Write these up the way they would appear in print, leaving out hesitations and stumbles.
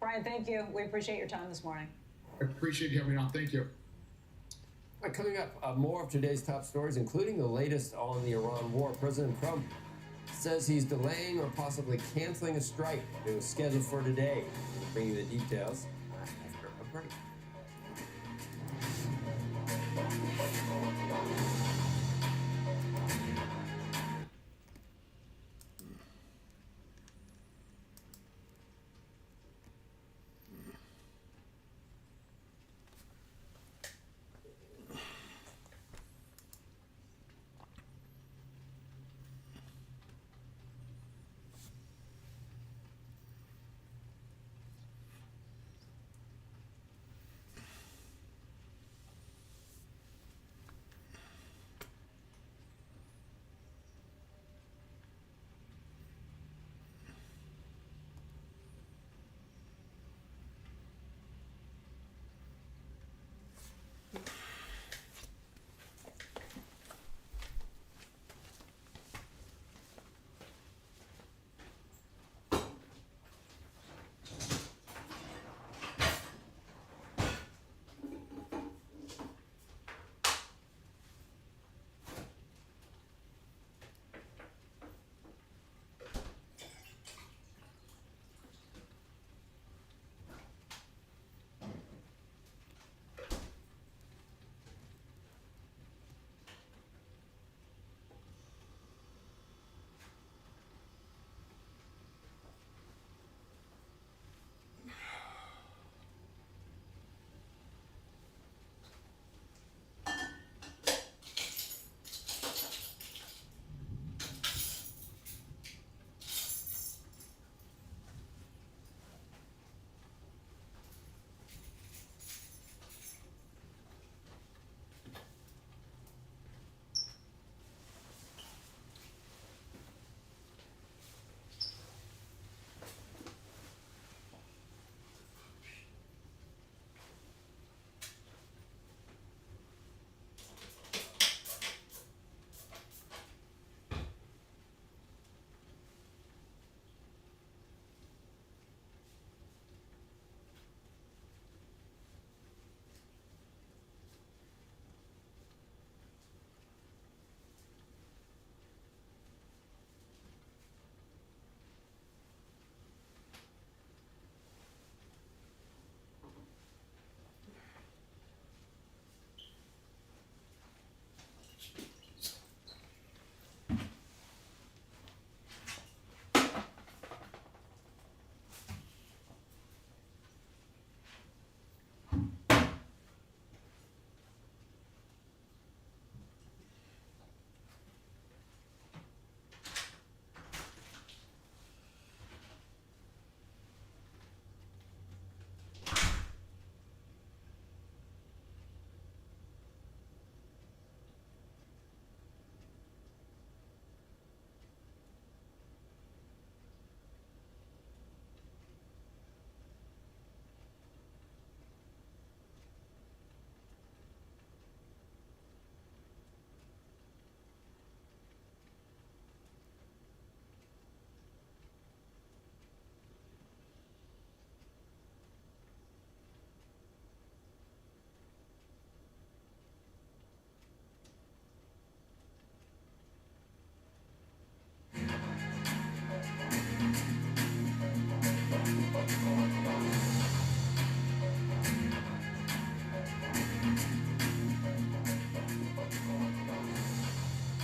Brian, thank you. We appreciate your time this morning. I appreciate you having me on. Thank you. Coming up, more of today's top stories, including the latest on the Iran war. President Trump says he's delaying or possibly canceling a strike. It was scheduled for today. We'll bring you the details after a break.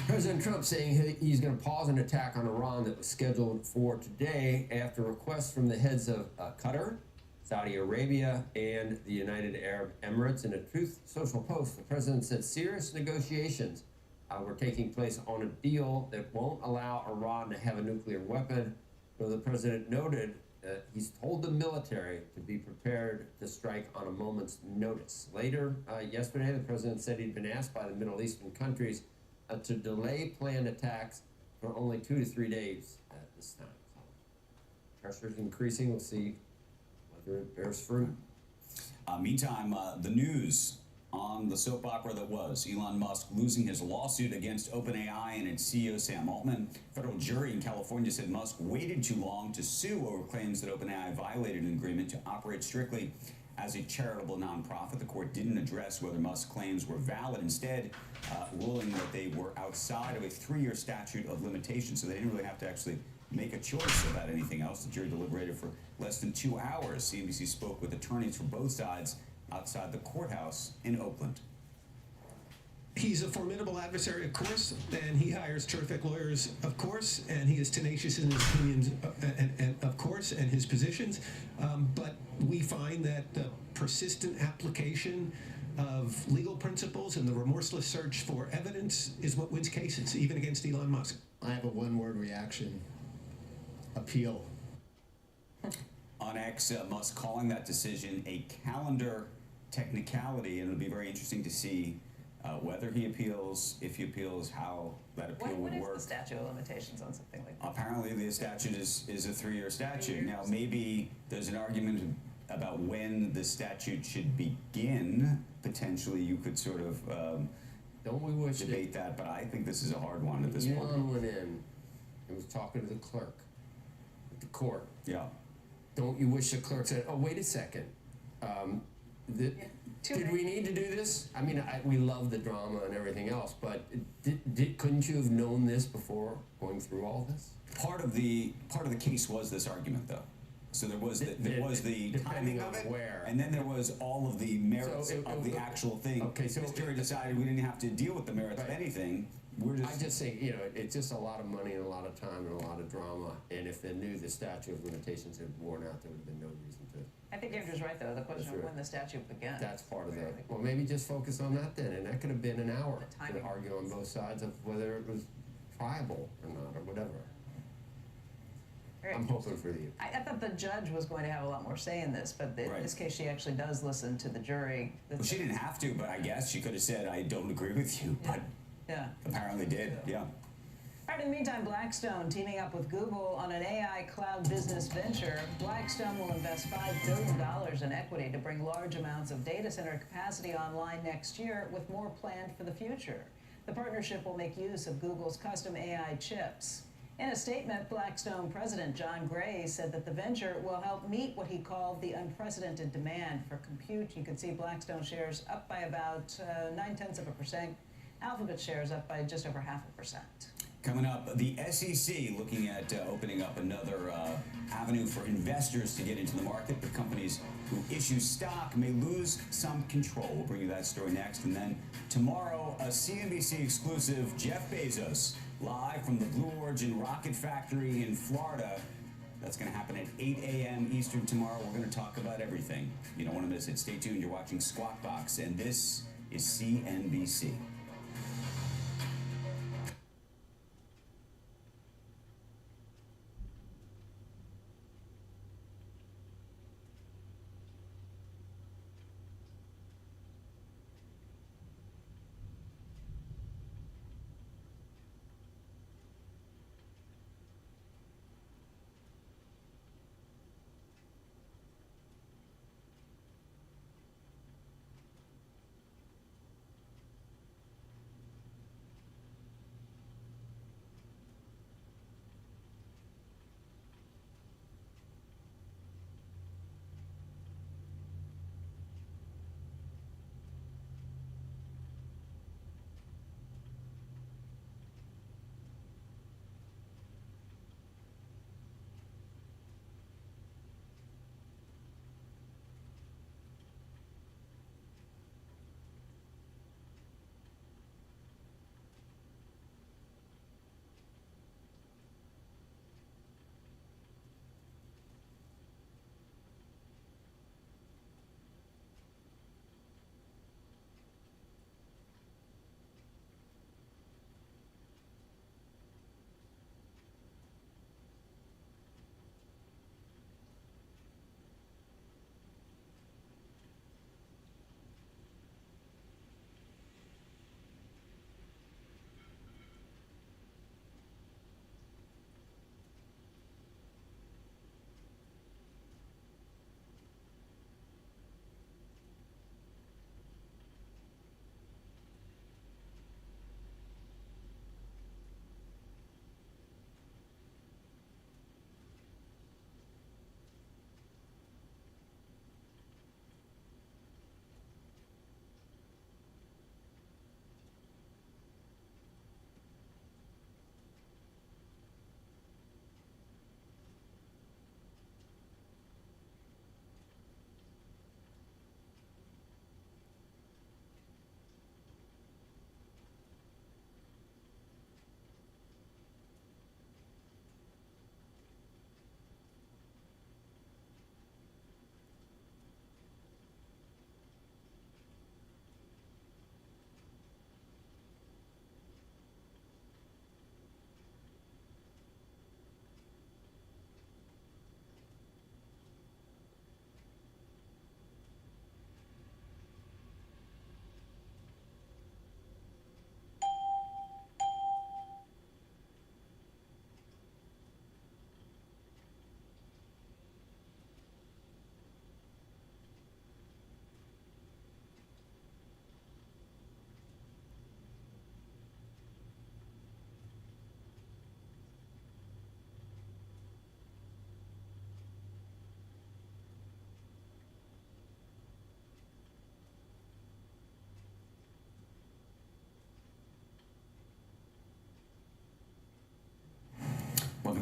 President Trump saying he's going to pause an attack on Iran that was scheduled for today after requests from the heads of Qatar, Saudi Arabia, and the United Arab Emirates. In a Truth Social post, the president said serious negotiations were taking place on a deal that won't allow Iran to have a nuclear weapon. So the president noted that he's told the military to be prepared to strike on a moment's notice. Later yesterday, the president said he'd been asked by the Middle Eastern countries to delay planned attacks for only 2 to 3 days at this time. So pressure's increasing. We'll see whether it bears fruit. Meantime, the news on the soap opera that was Elon Musk losing his lawsuit against OpenAI and its CEO Sam Altman. A federal jury in California said Musk waited too long to sue over claims that OpenAI violated an agreement to operate strictly as a charitable nonprofit. The court didn't address whether Musk's claims were valid, instead ruling that they were outside of a 3-year statute of limitations, so they didn't really have to actually make a choice about anything else. The jury deliberated for less than 2 hours. CNBC spoke with attorneys for both sides outside the courthouse in Oakland. He's a formidable adversary, of course, and he hires terrific lawyers, of course, and he is tenacious in his opinions, and of course, and his positions. But we find that the persistent application of legal principles and the remorseless search for evidence is what wins cases, even against Elon Musk. I have a one-word reaction: appeal. On X, Musk calling that decision a calendar technicality, and it'll be very interesting to see whether he appeals, if he appeals, how that appeal What would is work. the statute of limitations on something like that? Apparently, the statute is a 3-year statute. 3 years. Now, maybe there's an argument about when the statute should begin. Potentially, you could sort of Don't we wish debate that, but I think this is a hard one at this Elon point. went in and was talking to the clerk at the court. Yeah. Don't you wish the clerk said, "Oh, wait a second, Too did many. we need to do this?" I mean, we love the drama and everything else, but couldn't you have known this before going through all this? Part of the case was this argument, though. So there was the Depending timing on of it, where. and then there was all of the merits So of the actual thing. Okay, so this jury decided we didn't have to deal with the merits of Right. anything. We're I just think, it's just a lot of money and a lot of time and a lot of drama, and if they knew the statute of limitations had worn out, there would have been no reason to. I think Andrew's right, though. The question That's of right. when the statute begins. That's part of Where that. the- Well, maybe just focus on that then, and that could have been an hour The timing. to argue on both sides of whether it was triable or not, or whatever. Very I'm hoping for the. I thought the judge was going to have a lot more say in this, but in Right. this case, she actually does listen to the jury. Well, she didn't have to, but I guess she could have said, "I don't agree with you," but Yeah. apparently did. Yeah. All right, in the meantime, Blackstone teaming up with Google on an AI cloud business venture. Blackstone will invest $5 billion in equity to bring large amounts of data center capacity online next year, with more planned for the future. The partnership will make use of Google's custom AI chips. In a statement, Blackstone President John Gray said that the venture will help meet what he called the unprecedented demand for compute. You can see Blackstone shares up by about 0.9%. Alphabet shares up by just over 0.5%. Coming up, the SEC looking at opening up another avenue for investors to get into the market, but companies who issue stock may lose some control. We'll bring you that story next. And then tomorrow, a CNBC exclusive, Jeff Bezos, live from the Blue Origin rocket factory in Florida. That's going to happen at 8 a.m. Eastern tomorrow. We're going to talk about everything. You don't want to miss it. Stay tuned. You're watching Squawk Box, and this is CNBC.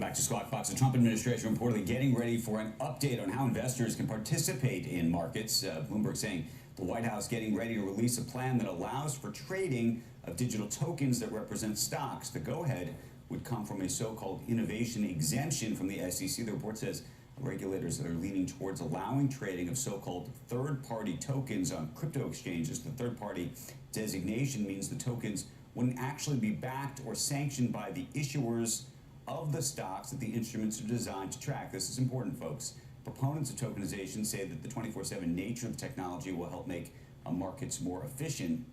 back to Squawk Box. The Trump administration reportedly getting ready for an update on how investors can participate in markets. Bloomberg saying the White House getting ready to release a plan that allows for trading of digital tokens that represent stocks. The go-ahead would come from a so-called innovation exemption from the SEC. The report says regulators that are leaning towards allowing trading of so-called third-party tokens on crypto exchanges. The third-party designation means the tokens wouldn't actually be backed or sanctioned by the issuers of the stocks that the instruments are designed to track. This is important, folks. Proponents of tokenization say that the 24/7 nature of the technology will help make markets more efficient.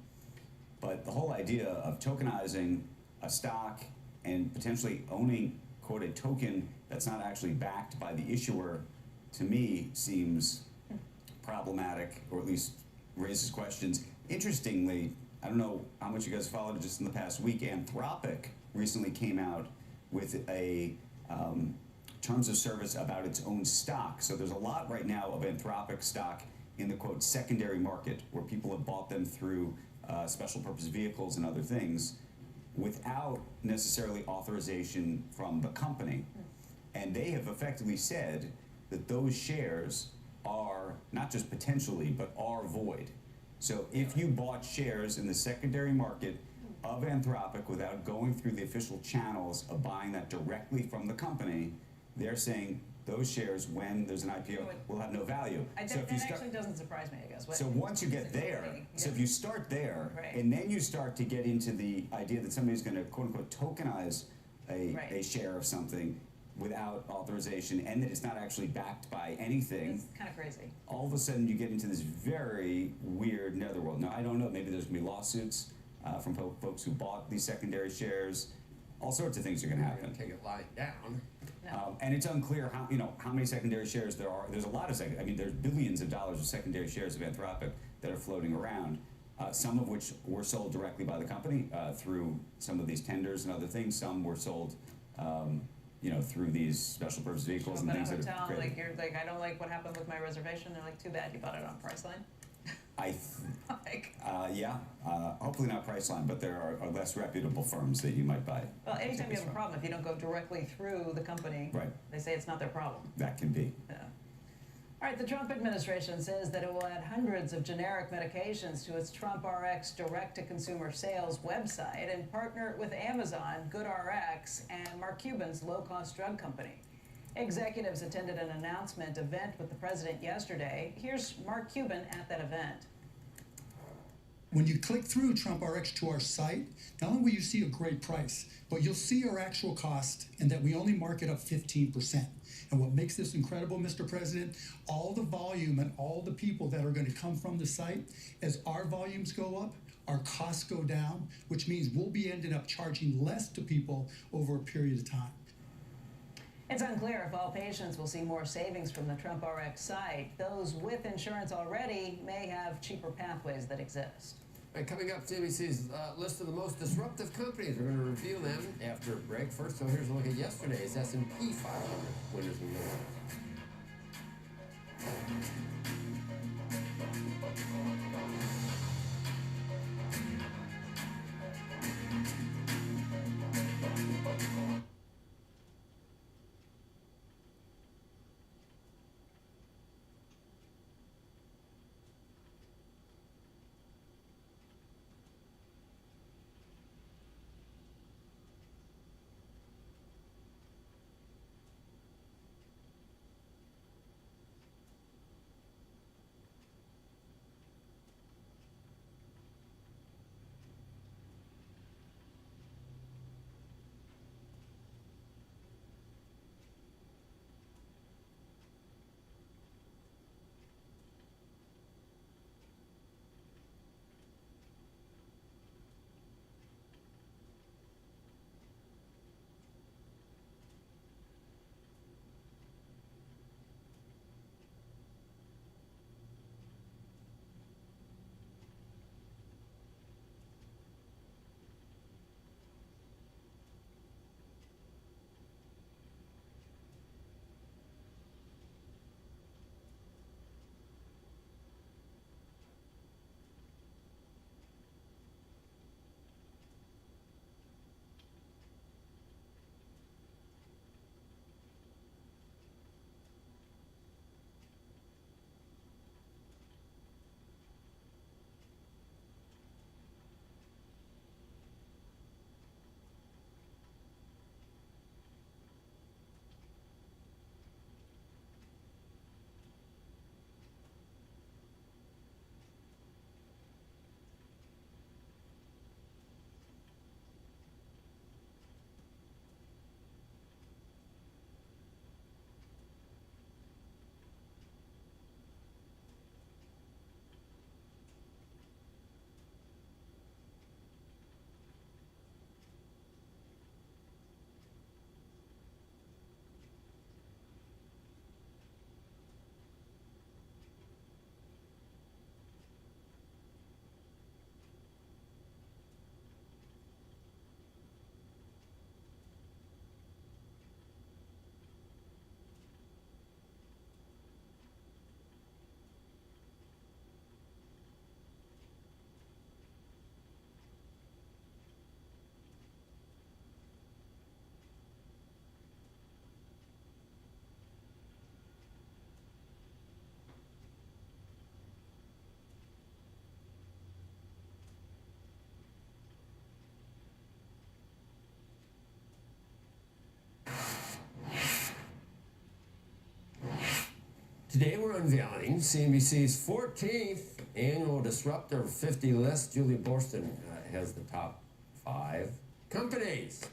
But the whole idea of tokenizing a stock and potentially owning, quote, a token that's not actually backed by the issuer, to me, seems problematic, or at least raises questions. Interestingly, I don't know how much you guys followed it just in the past week, Anthropic recently came out with a terms of service about its own stock. So there's a lot right now of Anthropic stock in the, quote, secondary market, where people have bought them through special purpose vehicles and other things without necessarily authorization from the company. And they have effectively said that those shares are not just potentially, but are void. So if you bought shares in the secondary market of Anthropic without going through the official channels of buying that directly from the company, they're saying those shares, when there's an IPO, will have no value. That actually doesn't surprise me, I guess. So once you get there, so if you start there, right, and then you start to get into the idea that somebody's going to, quote unquote, tokenize a share of something without authorization, and that it's not actually backed by anything. It's kind of crazy. All of a sudden you get into this very weird netherworld. Now, I don't know, maybe there's going to be lawsuits from folks who bought these secondary shares. All sorts of things are going to happen. Take it lying down. No. And it's unclear how many secondary shares there are. There's a lot of there's billions of dollars of secondary shares of Anthropic that are floating around. Some of which were sold directly by the company through some of these tenders and other things. Some were sold, through these special purpose vehicles and things that are created. Like you're like, I don't like what happened with my reservation. They're like, too bad you bought it on Priceline. Hopefully not Priceline, but there are less reputable firms that you might buy. Well, anytime you have a problem, if you don't go directly through the company, right, they say it's not their problem. That can be. Yeah. All right, the Trump administration says that it will add hundreds of generic medications to its Trump RX direct-to-consumer sales website and partner with Amazon, GoodRx, and Mark Cuban's low-cost drug company. Executives attended an announcement event with the president yesterday. Here's Mark Cuban at that event. When you click through Trump RX to our site, not only will you see a great price, but you'll see our actual cost and that we only mark it up 15%. And what makes this incredible, Mr. President, all the volume and all the people that are going to come from the site, as our volumes go up, our costs go down, which means we'll be ending up charging less to people over a period of time. It's unclear if all patients will see more savings from the Trump RX site. Those with insurance already may have cheaper pathways that exist. And coming up, CBC's list of the most disruptive companies. We're going to reveal them after a break. First, so here's a look at yesterday's S&P 500 winners and losers. Today we're unveiling CNBC's 14th annual Disruptor 50 list. Julie Borston has the top 5 companies.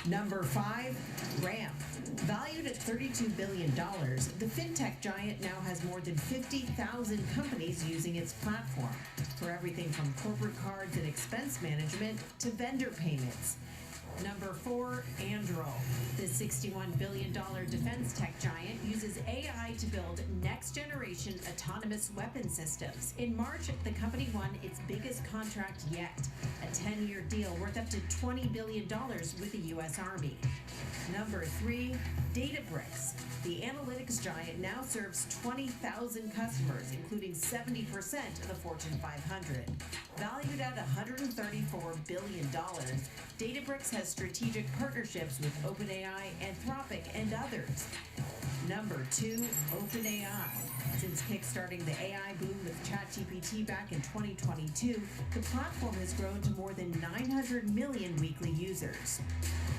Number 5, Ramp. Valued at $32 billion, the fintech giant now has more than 50,000 companies using its platform for everything from corporate cards and expense management to vendor payments. Number 4, Anduril. The $61 billion defense tech giant uses AI to build next-generation autonomous weapon systems. In March, the company won its biggest contract yet, a 10-year deal worth up to $20 billion with the U.S. Army. Number 3, Databricks. The analytics giant now serves 20,000 customers, including 70% of the Fortune 500. Valued at $134 billion, Databricks has strategic partnerships with OpenAI, Anthropic, and others. Number 2, OpenAI. Since kickstarting the AI boom with ChatGPT back in 2022, the platform has grown to more than 900 million weekly users.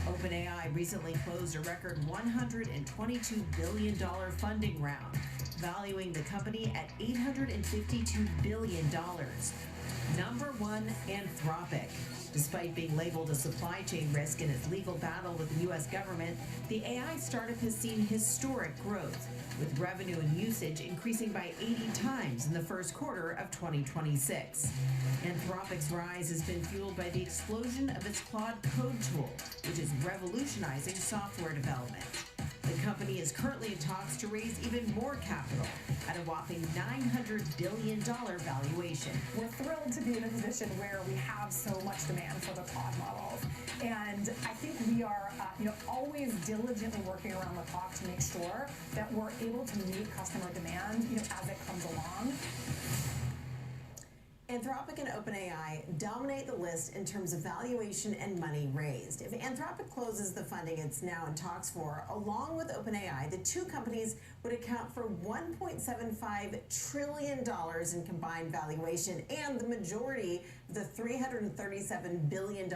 OpenAI recently closed a record $122 billion funding round, valuing the company at $852 billion. Number 1, Anthropic. Despite being labeled a supply chain risk in its legal battle with the U.S. government, the AI startup has seen historic growth, with revenue and usage increasing by 80 times in the first quarter of 2026. Anthropic's rise has been fueled by the explosion of its Claude Code tool, which is revolutionizing software development. The company is currently in talks to raise even more capital at a whopping $900 billion valuation. We're thrilled to be in a position where we have so much demand for the Claude models. And I think we are always diligently working around the clock to make sure that we're able to meet customer demand as it comes along. Anthropic and OpenAI dominate the list in terms of valuation and money raised. If Anthropic closes the funding it's now in talks for, along with OpenAI, the two companies would account for $1.75 trillion in combined valuation and the majority of the $337 billion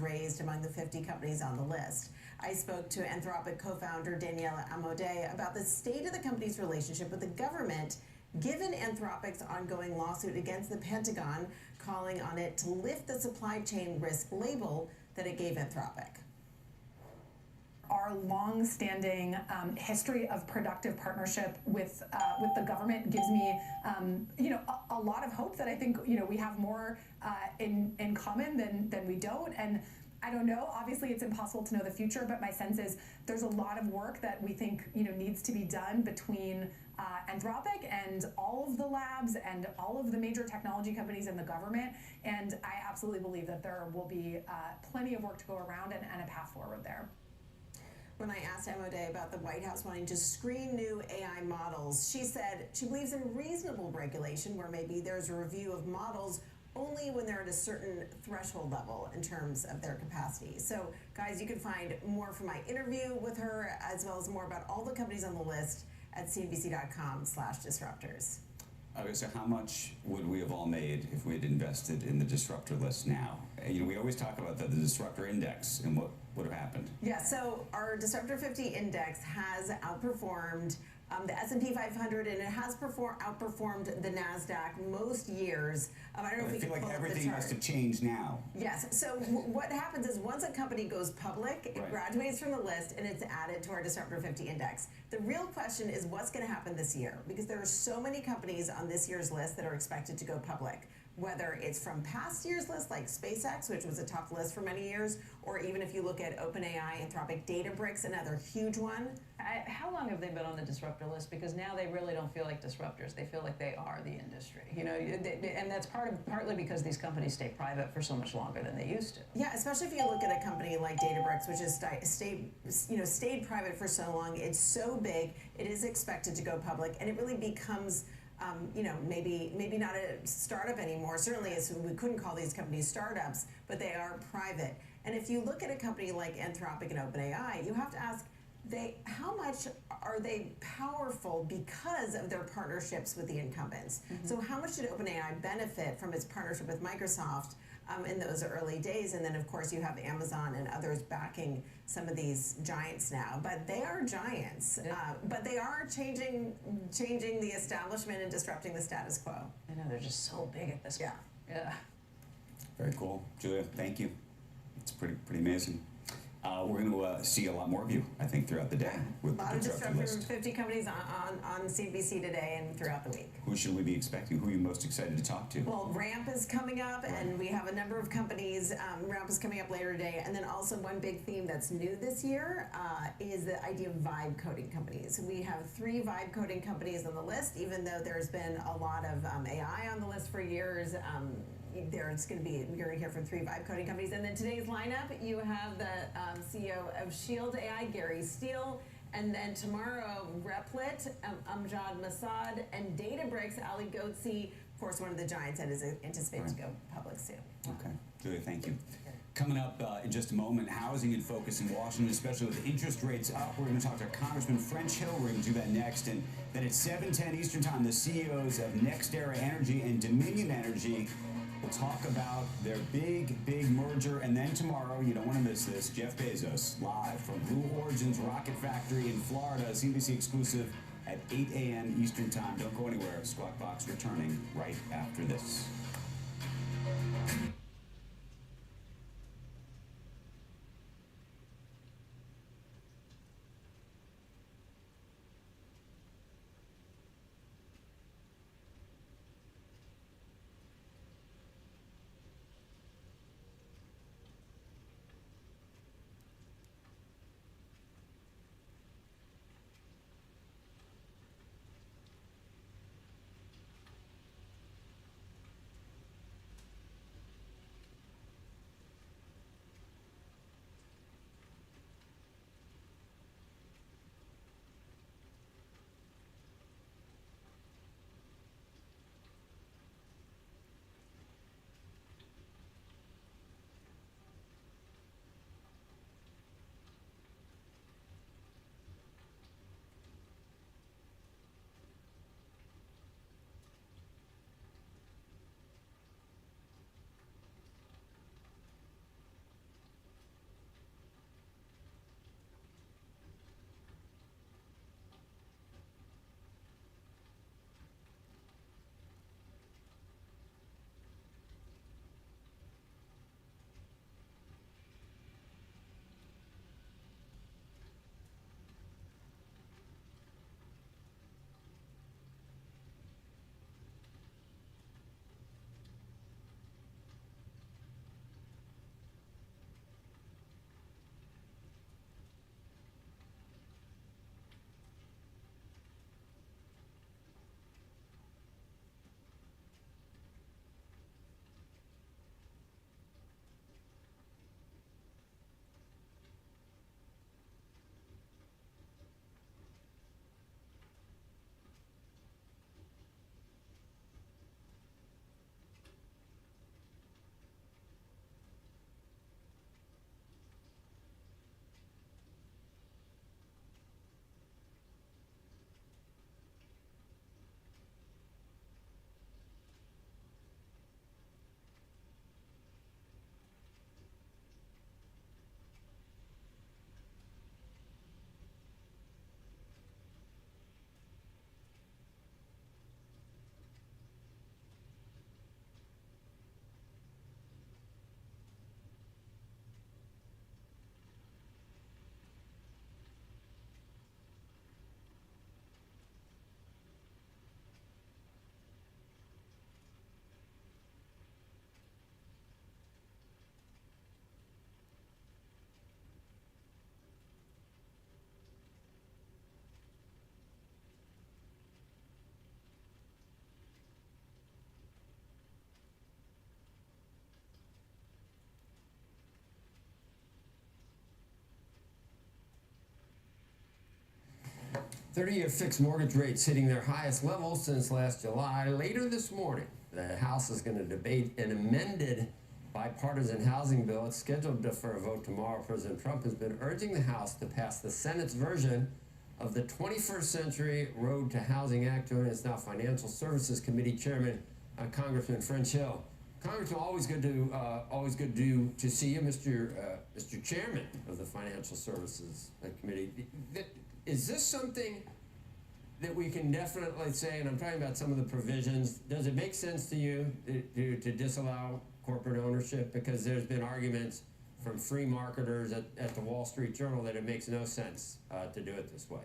raised among the 50 companies on the list. I spoke to Anthropic co-founder Daniela Amodei about the state of the company's relationship with the government, given Anthropic's ongoing lawsuit against the Pentagon, calling on it to lift the supply chain risk label that it gave Anthropic. Our long-standing history of productive partnership with the government gives me, a lot of hope that I think we have more in common than we don't. And I don't know. Obviously, it's impossible to know the future, but my sense is there's a lot of work that we think needs to be done between Anthropic and all of the labs and all of the major technology companies in the government. And I absolutely believe that there will be plenty of work to go around and a path forward there. When I asked Amodei about the White House wanting to screen new AI models, she said she believes in reasonable regulation where maybe there's a review of models only when they're at a certain threshold level in terms of their capacity. So, guys, you can find more from my interview with her, as well as more about all the companies on the list at cnbc.com/disruptors. Okay, so how much would we have all made if we had invested in the disruptor list now? We always talk about the disruptor index and what would have happened. Yeah, so our Disruptor 50 index has outperformed the S&P 500, and it has outperformed the NASDAQ most years. I don't know if we feel can like pull up the everything chart. has to change now. Yes, so what happens is once a company goes public, it graduates from the list and it's added to our Disruptor 50 index. The real question is what's going to happen this year, because there are so many companies on this year's list that are expected to go public. Whether it's from past years' lists like SpaceX, which was a top list for many years, or even if you look at OpenAI, Anthropic, Databricks, another huge one. How long have they been on the disruptor list? Because now they really don't feel like disruptors. They feel like they are the industry. And that's partly because these companies stay private for so much longer than they used to. Yeah, especially if you look at a company like Databricks, which has stayed private for so long. It's so big, it is expected to go public, and it really becomes maybe not a startup anymore. Certainly, we couldn't call these companies startups, but they are private. And if you look at a company like Anthropic and OpenAI, you have to ask, how much are they powerful because of their partnerships with the incumbents? Mm-hmm. So how much did OpenAI benefit from its partnership with Microsoft in those early days. And then, of course, you have Amazon and others backing some of these giants now. But they are giants. But they are changing the establishment and disrupting the status quo. I know, they're just so big at this point. Yeah. Very cool. Julia, thank you. It's pretty amazing. We're going to see a lot more of you, I think, throughout the day with A lot the of disruptive disruptive list. 50 companies on CNBC today and throughout the week. Who should we be expecting? Who are you most excited to talk to? Well, Ramp is coming up, and we have a number of companies. Ramp is coming up later today, and then also one big theme that's new this year is the idea of vibe coding companies. We have 3 vibe coding companies on the list, even though there's been a lot of AI on the list for years. There's going to be, you're going to hear from 3 vibe coding companies. And then today's lineup, you have the CEO of Shield AI, Gary Steele. And then tomorrow, Replit, Amjad Masad, and Databricks, Ali Goetze, of course, one of the giants that is anticipated to go public soon. Okay. Julia, thank you. Coming up in just a moment, housing in focus in Washington, especially with interest rates up. We're going to talk to Congressman French Hill. We're going to do that next. And then at 7:10 Eastern Time, the CEOs of NextEra Energy and Dominion Energy will talk about their big merger. And then tomorrow, you don't want to miss this, Jeff Bezos, live from Blue Origin's Rocket Factory in Florida, CNBC exclusive at 8 a.m. Eastern Time. Don't go anywhere. Squawk Box returning right after this. Thirty-year fixed mortgage rates hitting their highest level since last July. Later this morning, the House is going to debate an amended bipartisan housing bill. It's scheduled for a vote tomorrow. President Trump has been urging the House to pass the Senate's version of the 21st Century Road to Housing Act. Joining us now, Financial Services Committee Chairman, Congressman French Hill. Congressman, always good to see you, Mr. Chairman of the Financial Services Committee. Is this something that we can definitely say, and I'm talking about some of the provisions, does it make sense to you to disallow corporate ownership? Because there's been arguments from free marketers at the Wall Street Journal that it makes no sense to do it this way.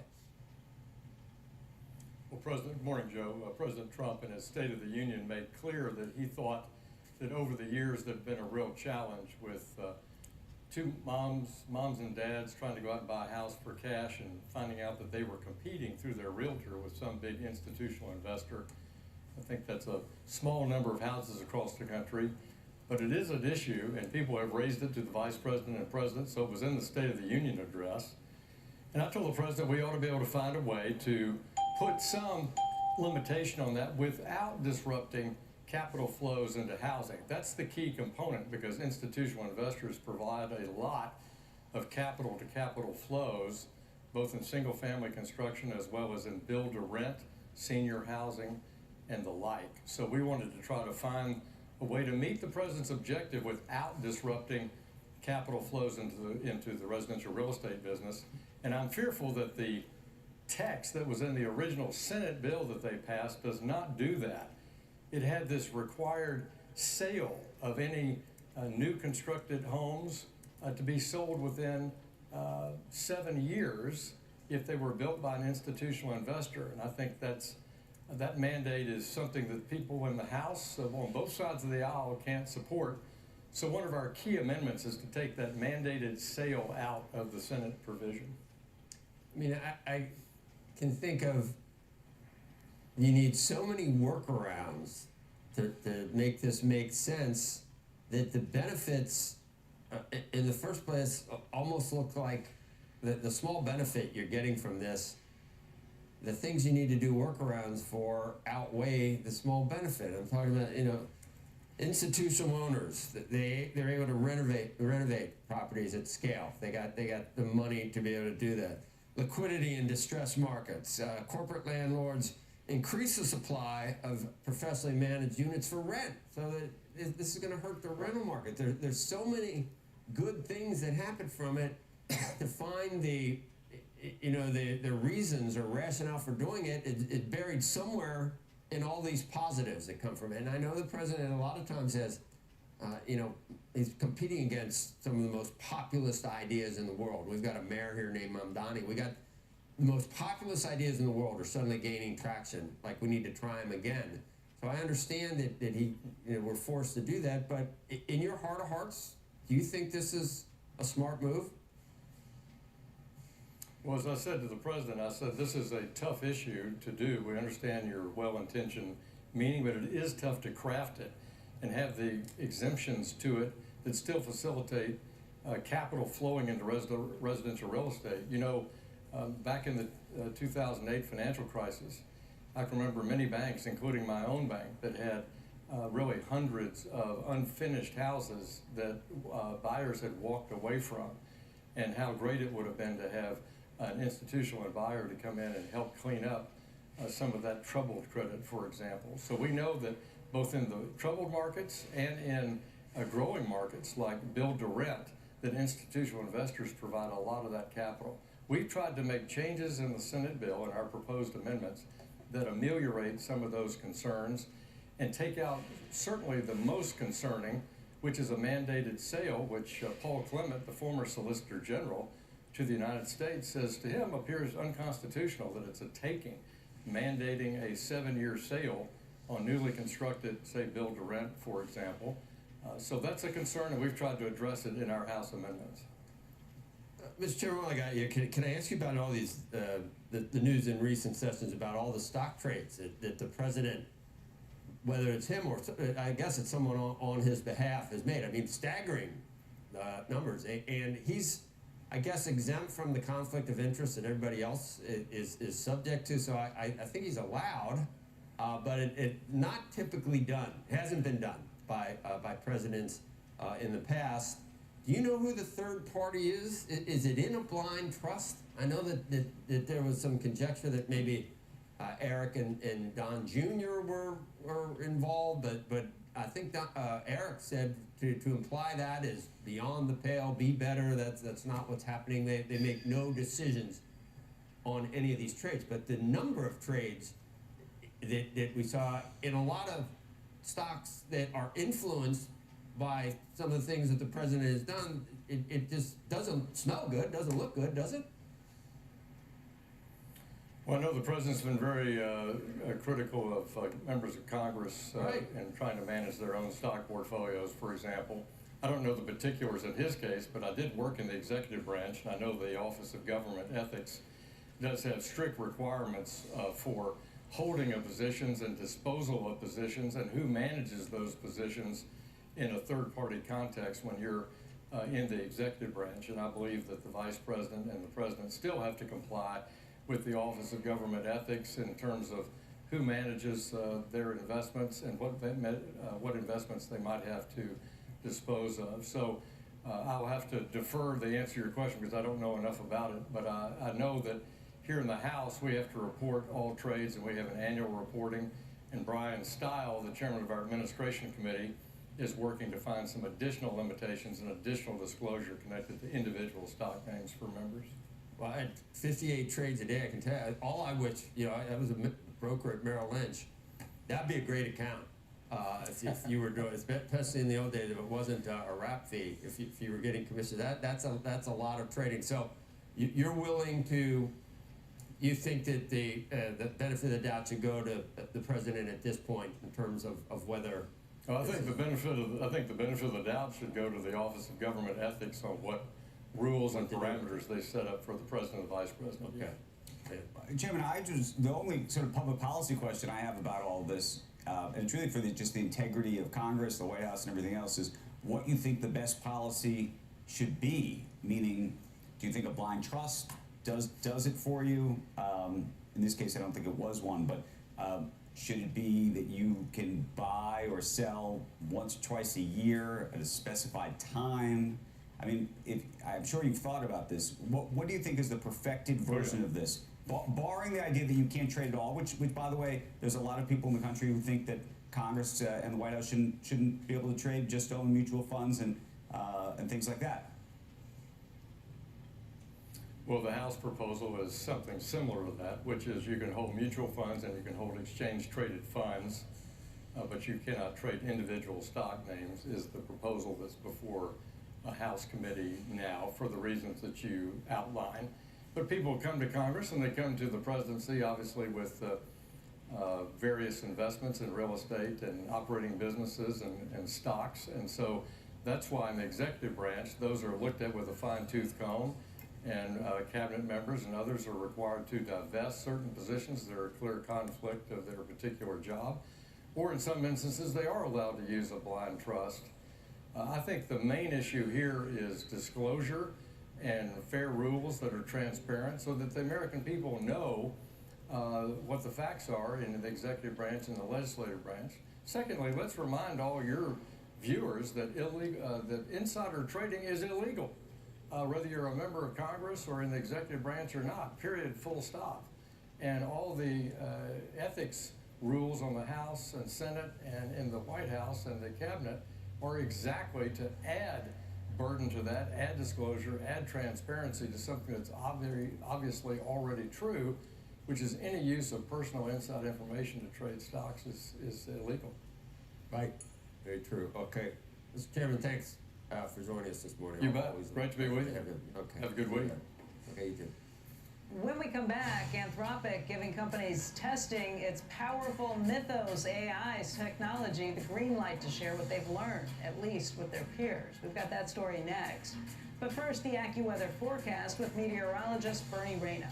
Well, good morning, Joe. President Trump in his State of the Union made clear that he thought that over the years there'd been a real challenge with two moms and dads trying to go out and buy a house for cash and finding out that they were competing through their realtor with some big institutional investor. I think that's a small number of houses across the country, but it is an issue, and people have raised it to the Vice President and President, so it was in the State of the Union address. And I told the President we ought to be able to find a way to put some limitation on that without disrupting capital flows into housing. That's the key component, because institutional investors provide a lot of capital to capital flows, both in single family construction as well as in build to rent, senior housing, and the like. So we wanted to try to find a way to meet the President's objective without disrupting capital flows into the residential real estate business. And I'm fearful that the text that was in the original Senate bill that they passed does not do that. It had this required sale of any new constructed homes to be sold within 7 years if they were built by an institutional investor. And I think that mandate is something that people in the House on both sides of the aisle can't support. So one of our key amendments is to take that mandated sale out of the Senate provision. I mean, I can think of, you need so many workarounds to make this make sense that the benefits in the first place almost look like the small benefit you're getting from this, the things you need to do workarounds for outweigh the small benefit. I'm talking about, institutional owners, they're able to renovate properties at scale. They got the money to be able to do that. Liquidity in distressed markets. Corporate landlords increase the supply of professionally managed units for rent, so that this is going to hurt the rental market. There's so many good things that happen from it. To find the reasons or rationale for doing it, it's buried somewhere in all these positives that come from it. And I know the President a lot of times has, he's competing against some of the most populist ideas in the world. We've got a mayor here named Mamdani. We got the most populist ideas in the world are suddenly gaining traction, like we need to try them again. So I understand that we're forced to do that, but in your heart of hearts, do you think this is a smart move? Well, as I said to the President, I said this is a tough issue to do. We understand your well-intentioned meaning, but it is tough to craft it and have the exemptions to it that still facilitate capital flowing into residential real estate. Back in the 2008 financial crisis, I can remember many banks, including my own bank, that had really hundreds of unfinished houses that buyers had walked away from, and how great it would have been to have an institutional buyer to come in and help clean up some of that troubled credit, for example. So we know that both in the troubled markets and in growing markets like build to rent, that institutional investors provide a lot of that capital. We've tried to make changes in the Senate bill and our proposed amendments that ameliorate some of those concerns and take out certainly the most concerning, which is a mandated sale, which Paul Clement, the former Solicitor General to the United States, says to him appears unconstitutional, that it's a taking, mandating a 7-year sale on newly constructed, say, build to rent, for example. So that's a concern, and we've tried to address it in our House amendments. Mr. Chairman, while I got you, can I ask you about all these, the news in recent sessions about all the stock trades that the President, whether it's him or I guess it's someone on his behalf, has made? I mean, staggering numbers. And he's, I guess, exempt from the conflict of interest that everybody else is subject to. So I think he's allowed, but it not typically done. It hasn't been done by presidents in the past. Do you know who the third party is? Is it in a blind trust? I know that there was some conjecture that maybe Eric and Don Jr. were involved, but I think Eric said to imply that is beyond the pale, be better. That's not what's happening. They make no decisions on any of these trades. But the number of trades that we saw in a lot of stocks that are influenced by some of the things that the president has done, it just doesn't smell good, doesn't look good, does it? Well, I know the president's been very critical of members of Congress Right. in trying to manage their own stock portfolios, for example. I don't know the particulars in his case, but I did work in the executive branch, and I know the Office of Government Ethics does have strict requirements for holding of positions and disposal of positions and who manages those positions in a third-party context when you're in the executive branch. And I believe that the vice president and the president still have to comply with the Office of Government Ethics in terms of who manages their investments and what investments they might have to dispose of. So I'll have to defer the answer to your question because I don't know enough about it, but I know that here in the House we have to report all trades and we have an annual reporting, and Brian Stile, the chairman of our administration committee, is working to find some additional limitations and additional disclosure connected to individual stock names for members. Well, I had 58 trades a day, I can tell you. All I wish, I was a broker at Merrill Lynch. That'd be a great account if you were doing, especially in the old days, if it wasn't a wrap fee, if you were getting commission. That's a lot of trading. So you're willing to, you think that the benefit of the doubt should go to the president at this point in terms of whether. Well, I think the benefit of the doubt should go to the Office of Government Ethics on what rules and parameters they set up for the president and vice president. Okay. Chairman, the only sort of public policy question I have about all this, and it's really for just the integrity of Congress, the White House, and everything else, is what you think the best policy should be. Meaning, do you think a blind trust does it for you? In this case, I don't think it was one, but should it be that you can buy or sell once or twice a year at a specified time? I mean, I'm sure you've thought about this. What do you think is the perfected version of this? Barring the idea that you can't trade at all, which by the way, there's a lot of people in the country who think that Congress and the White House shouldn't be able to trade, just own mutual funds and things like that. Well, the House proposal is something similar to that, which is you can hold mutual funds and you can hold exchange-traded funds, but you cannot trade individual stock names, is the proposal that's before a House committee now for the reasons that you outline. But people come to Congress and they come to the presidency, obviously, with various investments in real estate and operating businesses and stocks. And so that's why in the executive branch, those are looked at with a fine-tooth comb. And cabinet members and others are required to divest certain positions that are a clear conflict of their particular job. Or in some instances, they are allowed to use a blind trust. I think the main issue here is disclosure and fair rules that are transparent so that the American people know what the facts are in the executive branch and the legislative branch. Secondly, let's remind all your viewers that insider trading is illegal. Whether you're a member of Congress or in the executive branch or not, period, full stop. And all the ethics rules on the House and Senate and in the White House and the cabinet are exactly to add burden to that, add disclosure, add transparency to something that's obviously already true, which is any use of personal inside information to trade stocks is illegal. Right. Very true. Okay. Mr. Chairman, thanks for joining us this morning. You bet. Great to be with you. Okay. Have a good week. Okay, you too. When we come back, Anthropic giving companies testing its powerful Mythos AI technology the green light to share what they've learned, at least with their peers. We've got that story next. But first, the AccuWeather forecast with meteorologist Bernie Rayno.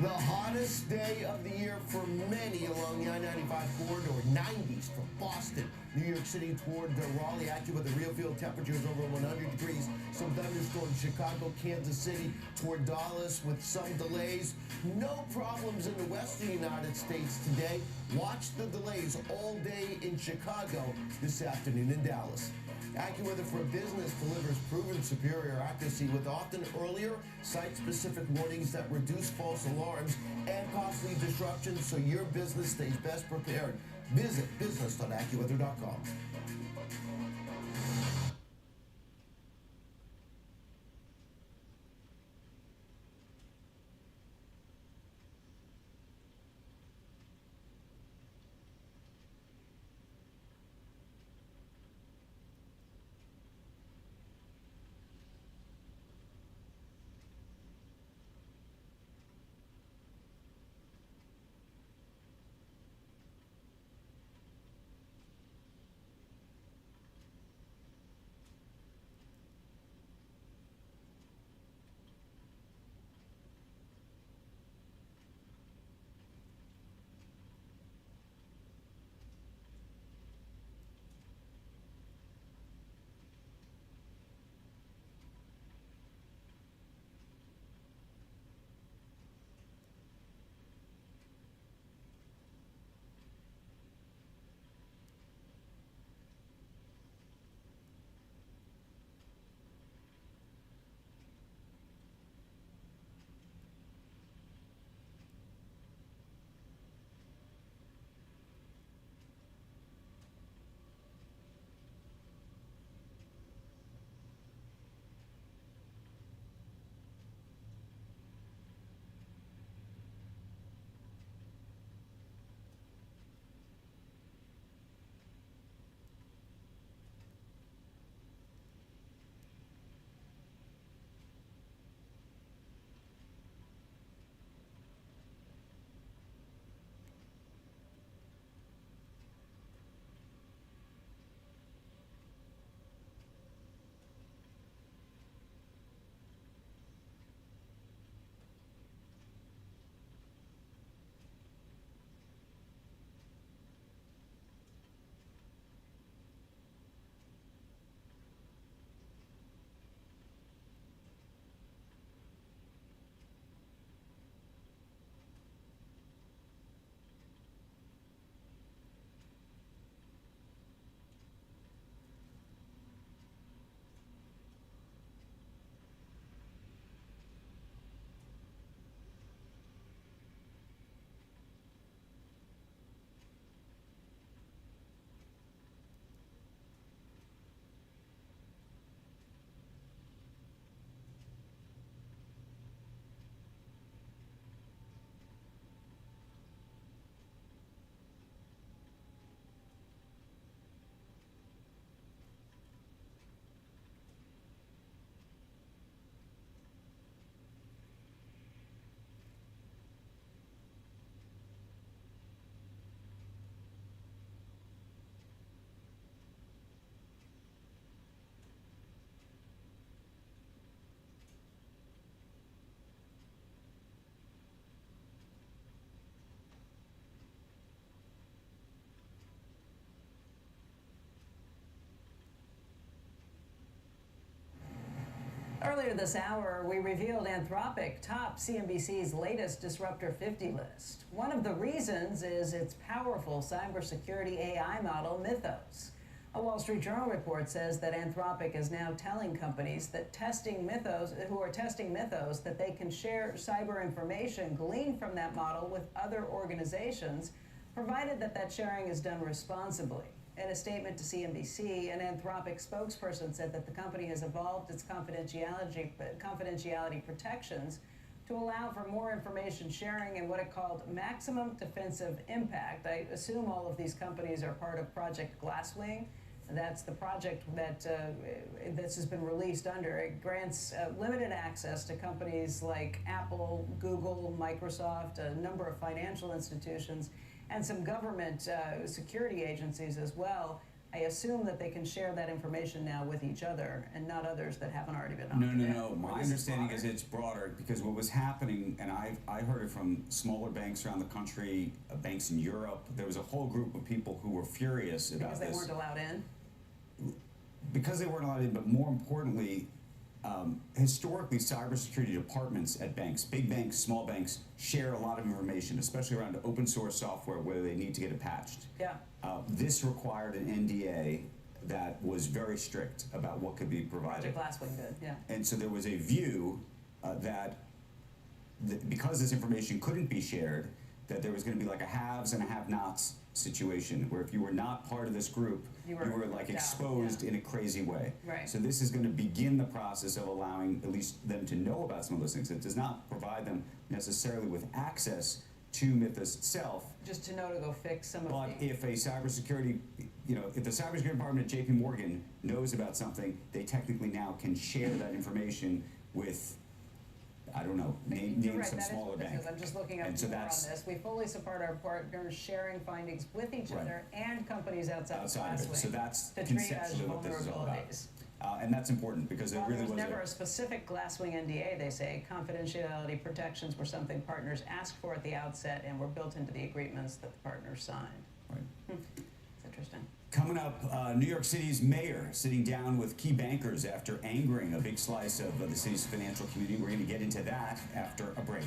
The hottest day of the year for many along the I-95 corridor. 90s for Boston, New York City toward Raleigh. AccuWeather real field temperatures over 100 degrees. Some thunderstorms, Chicago, Kansas City toward Dallas with some delays. No problems in the western United States today. Watch the delays all day in Chicago, this afternoon in Dallas. AccuWeather for Business delivers proven superior accuracy with often earlier site-specific warnings that reduce false alarms and costly disruptions so your business stays best prepared. Visit business.accuweather.com. Earlier this hour, we revealed Anthropic topped CNBC's latest Disruptor 50 list. One of the reasons is its powerful cybersecurity AI model, Mythos. A Wall Street Journal report says that Anthropic is now telling companies that who are testing Mythos that they can share cyber information gleaned from that model with other organizations, provided that that sharing is done responsibly. In a statement to CNBC, an Anthropic spokesperson said that the company has evolved its confidentiality protections to allow for more information sharing and what it called maximum defensive impact. I assume all of these companies are part of Project Glasswing. That's the project that this has been released under. It grants limited access to companies like Apple, Google, Microsoft, a number of financial institutions, and some government security agencies as well. I assume that they can share that information now with each other and not others that haven't already been opted in. No. My understanding is it's broader because what was happening, and I heard it from smaller banks around the country, banks in Europe, there was a whole group of people who were furious about this. Because they weren't allowed in? Because they weren't allowed in, but more importantly, historically, cybersecurity departments at banks, big banks, small banks, share a lot of information, especially around open source software where they need to get it patched. Yeah. This required an NDA that was very strict about what could be provided. Project Glasswing did, yeah. And so there was a view that because this information couldn't be shared, that there was going to be like a haves and a have-nots situation, where if you were not part of this group, you were like exposed in a crazy way. Right. So this is going to begin the process of allowing at least them to know about some of those things. It does not provide them necessarily with access to Mythos itself. Just to know to go fix some of But the... if a cybersecurity, if the cybersecurity department at JP Morgan knows about something, they technically now can share that information with, I don't know, name You're right, some that is smaller what this bank. is. I'm just looking up And so more on that's this. We fully support our partners sharing findings with each Right. other and companies outside outside of Glasswing it. So that's to triage conceptually what this is all about. vulnerabilities. And that's important because it While really there was was never a specific Glasswing NDA, they say confidentiality protections were something partners asked for at the outset and were built into the agreements that the partners signed. Right. It's interesting. Coming up, New York City's mayor sitting down with key bankers after angering a big slice of the city's financial community. We're going to get into that after a break.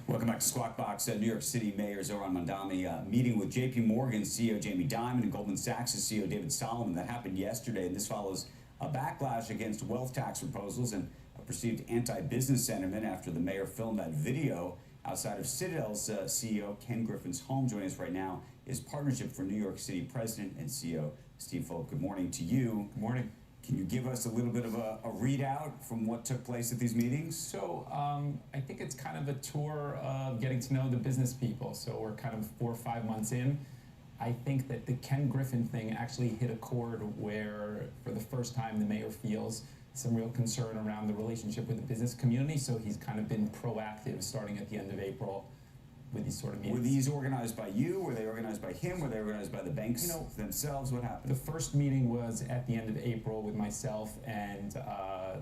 Welcome back to Squawk Box. New York City Mayor Zohran Mamdani meeting with JP Morgan CEO Jamie Dimon and Goldman Sachs CEO David Solomon. That happened yesterday, and this follows a backlash against wealth tax proposals and a perceived anti-business sentiment after the mayor filmed that video outside of Citadel's CEO Ken Griffin's home. Joining us right now is Partnership for New York City President and CEO Steve Fulop. Good morning to you. Good morning. Can you give us a little bit of a readout from what took place at these meetings? So I think it's kind of a tour of getting to know the business people. So we're kind of 4 or 5 months in. I think that the Ken Griffin thing actually hit a chord where, for the first time, the mayor feels some real concern around the relationship with the business community. So he's kind of been proactive starting at the end of April with these sort of meetings. Were these organized by you? Were they organized by him? Were they organized by the banks themselves? What happened? The first meeting was at the end of April with myself and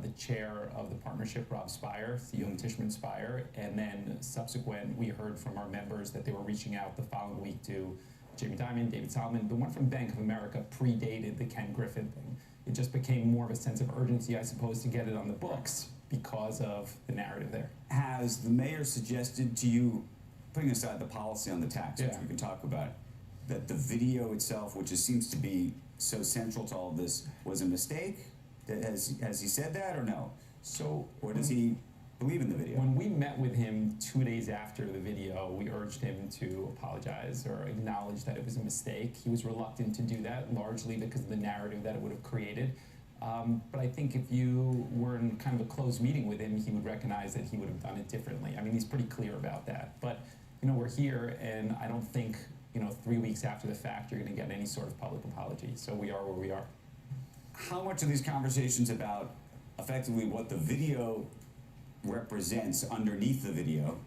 the chair of the partnership, Rob Spire, CEO of Tishman Spire, and then subsequent, we heard from our members that they were reaching out the following week to Jamie Dimon, David Solomon. The one from Bank of America predated the Ken Griffin thing. It just became more of a sense of urgency, I suppose, to get it on the books because of the narrative there. Has the mayor suggested to you, putting aside the policy on the tax, which Yeah. we can talk about, that the video itself, which seems to be so central to all of this, was a mistake? Has he said that or no? So, or does he believe in the video? When we met with him 2 days after the video, we urged him to apologize or acknowledge that it was a mistake. He was reluctant to do that, largely because of the narrative that it would have created. But I think if you were in kind of a closed meeting with him, he would recognize that he would have done it differently. I mean, he's pretty clear about that. But, we're here, and I don't think, 3 weeks after the fact, you're going to get any sort of public apology. So we are where we are. How much of these conversations about effectively what the video represents underneath the video,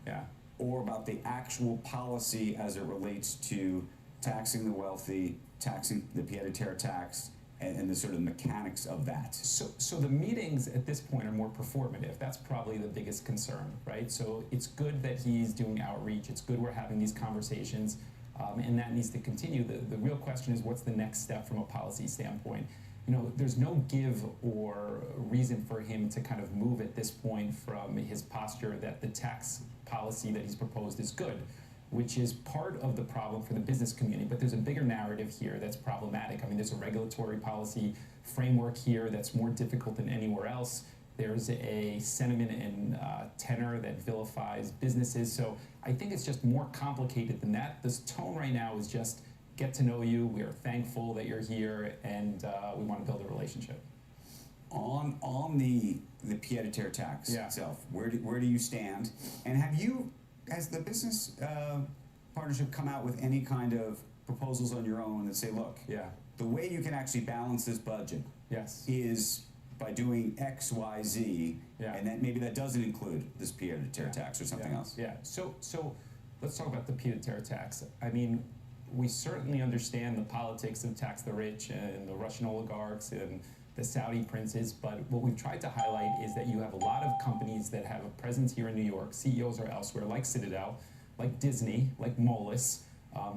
or about the actual policy as it relates to taxing the wealthy, taxing the pied-à-terre tax, and the sort of mechanics of that? So the meetings at this point are more performative. That's probably the biggest concern, right? So it's good that he's doing outreach. It's good we're having these conversations, and that needs to continue. The real question is, what's the next step from a policy standpoint? There's no give or reason for him to kind of move at this point from his posture that the tax policy that he's proposed is good, which is part of the problem for the business community. But there's a bigger narrative here that's problematic. I mean, there's a regulatory policy framework here that's more difficult than anywhere else. There's a sentiment and tenor that vilifies businesses. So I think it's just more complicated than that. This tone right now is just get to know you. We are thankful that you're here, and we want to build a relationship. On the pied-à-terre tax itself, where do you stand? And has the business partnership come out with any kind of proposals on your own that say, look, the way you can actually balance this budget is by doing X, Y, Z, and then maybe that doesn't include this pied-à-terre tax or something else? So let's talk about the pied-à-terre tax. I mean, we certainly understand the politics of tax the rich and the Russian oligarchs and the Saudi princes, but what we've tried to highlight is that you have a lot of companies that have a presence here in New York. CEOs are elsewhere, like Citadel, like Disney, like Moelis,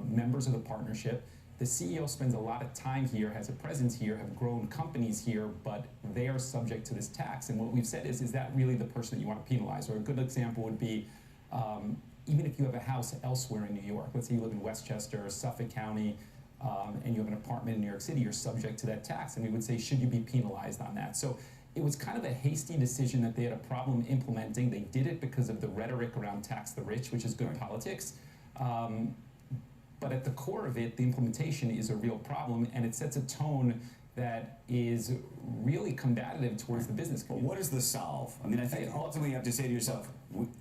members of the partnership. The CEO spends a lot of time here, has a presence here, have grown companies here, but they are subject to this tax. And what we've said is that really the person that you want to penalize? Or a good example would be, even if you have a house elsewhere in New York, let's say you live in Westchester or Suffolk County, and you have an apartment in New York City, you're subject to that tax. And we would say, should you be penalized on that? So it was kind of a hasty decision that they had a problem implementing. They did it because of the rhetoric around tax the rich, which is good politics. But at the core of it, the implementation is a real problem, and it sets a tone that is really combative towards the business community. But what is the solve? I mean, I think ultimately you have to say to yourself,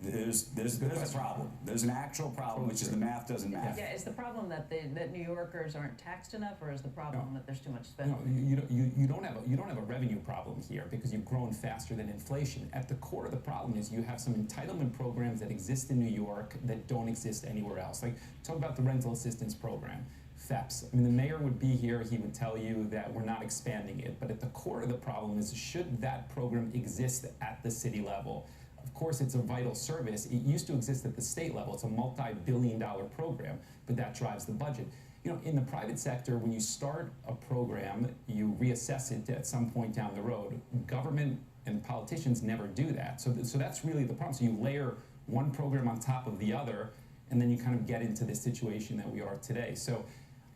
there's a problem. There's an actual problem, which is the math doesn't match. Yeah, is the problem that New Yorkers aren't taxed enough, or is the problem that there's too much spending? No, you don't have a revenue problem here because you've grown faster than inflation. At the core of the problem is you have some entitlement programs that exist in New York that don't exist anywhere else. Like, talk about the rental assistance program. FEPS. I mean, the mayor would be here, he would tell you that we're not expanding it, but at the core of the problem is, should that program exist at the city level? Of course, it's a vital service. It used to exist at the state level. It's a multi-billion-dollar program, but that drives the budget. In the private sector, when you start a program, you reassess it at some point down the road. Government and politicians never do that. So that's really the problem. So you layer one program on top of the other, and then you kind of get into this situation that we are today. So,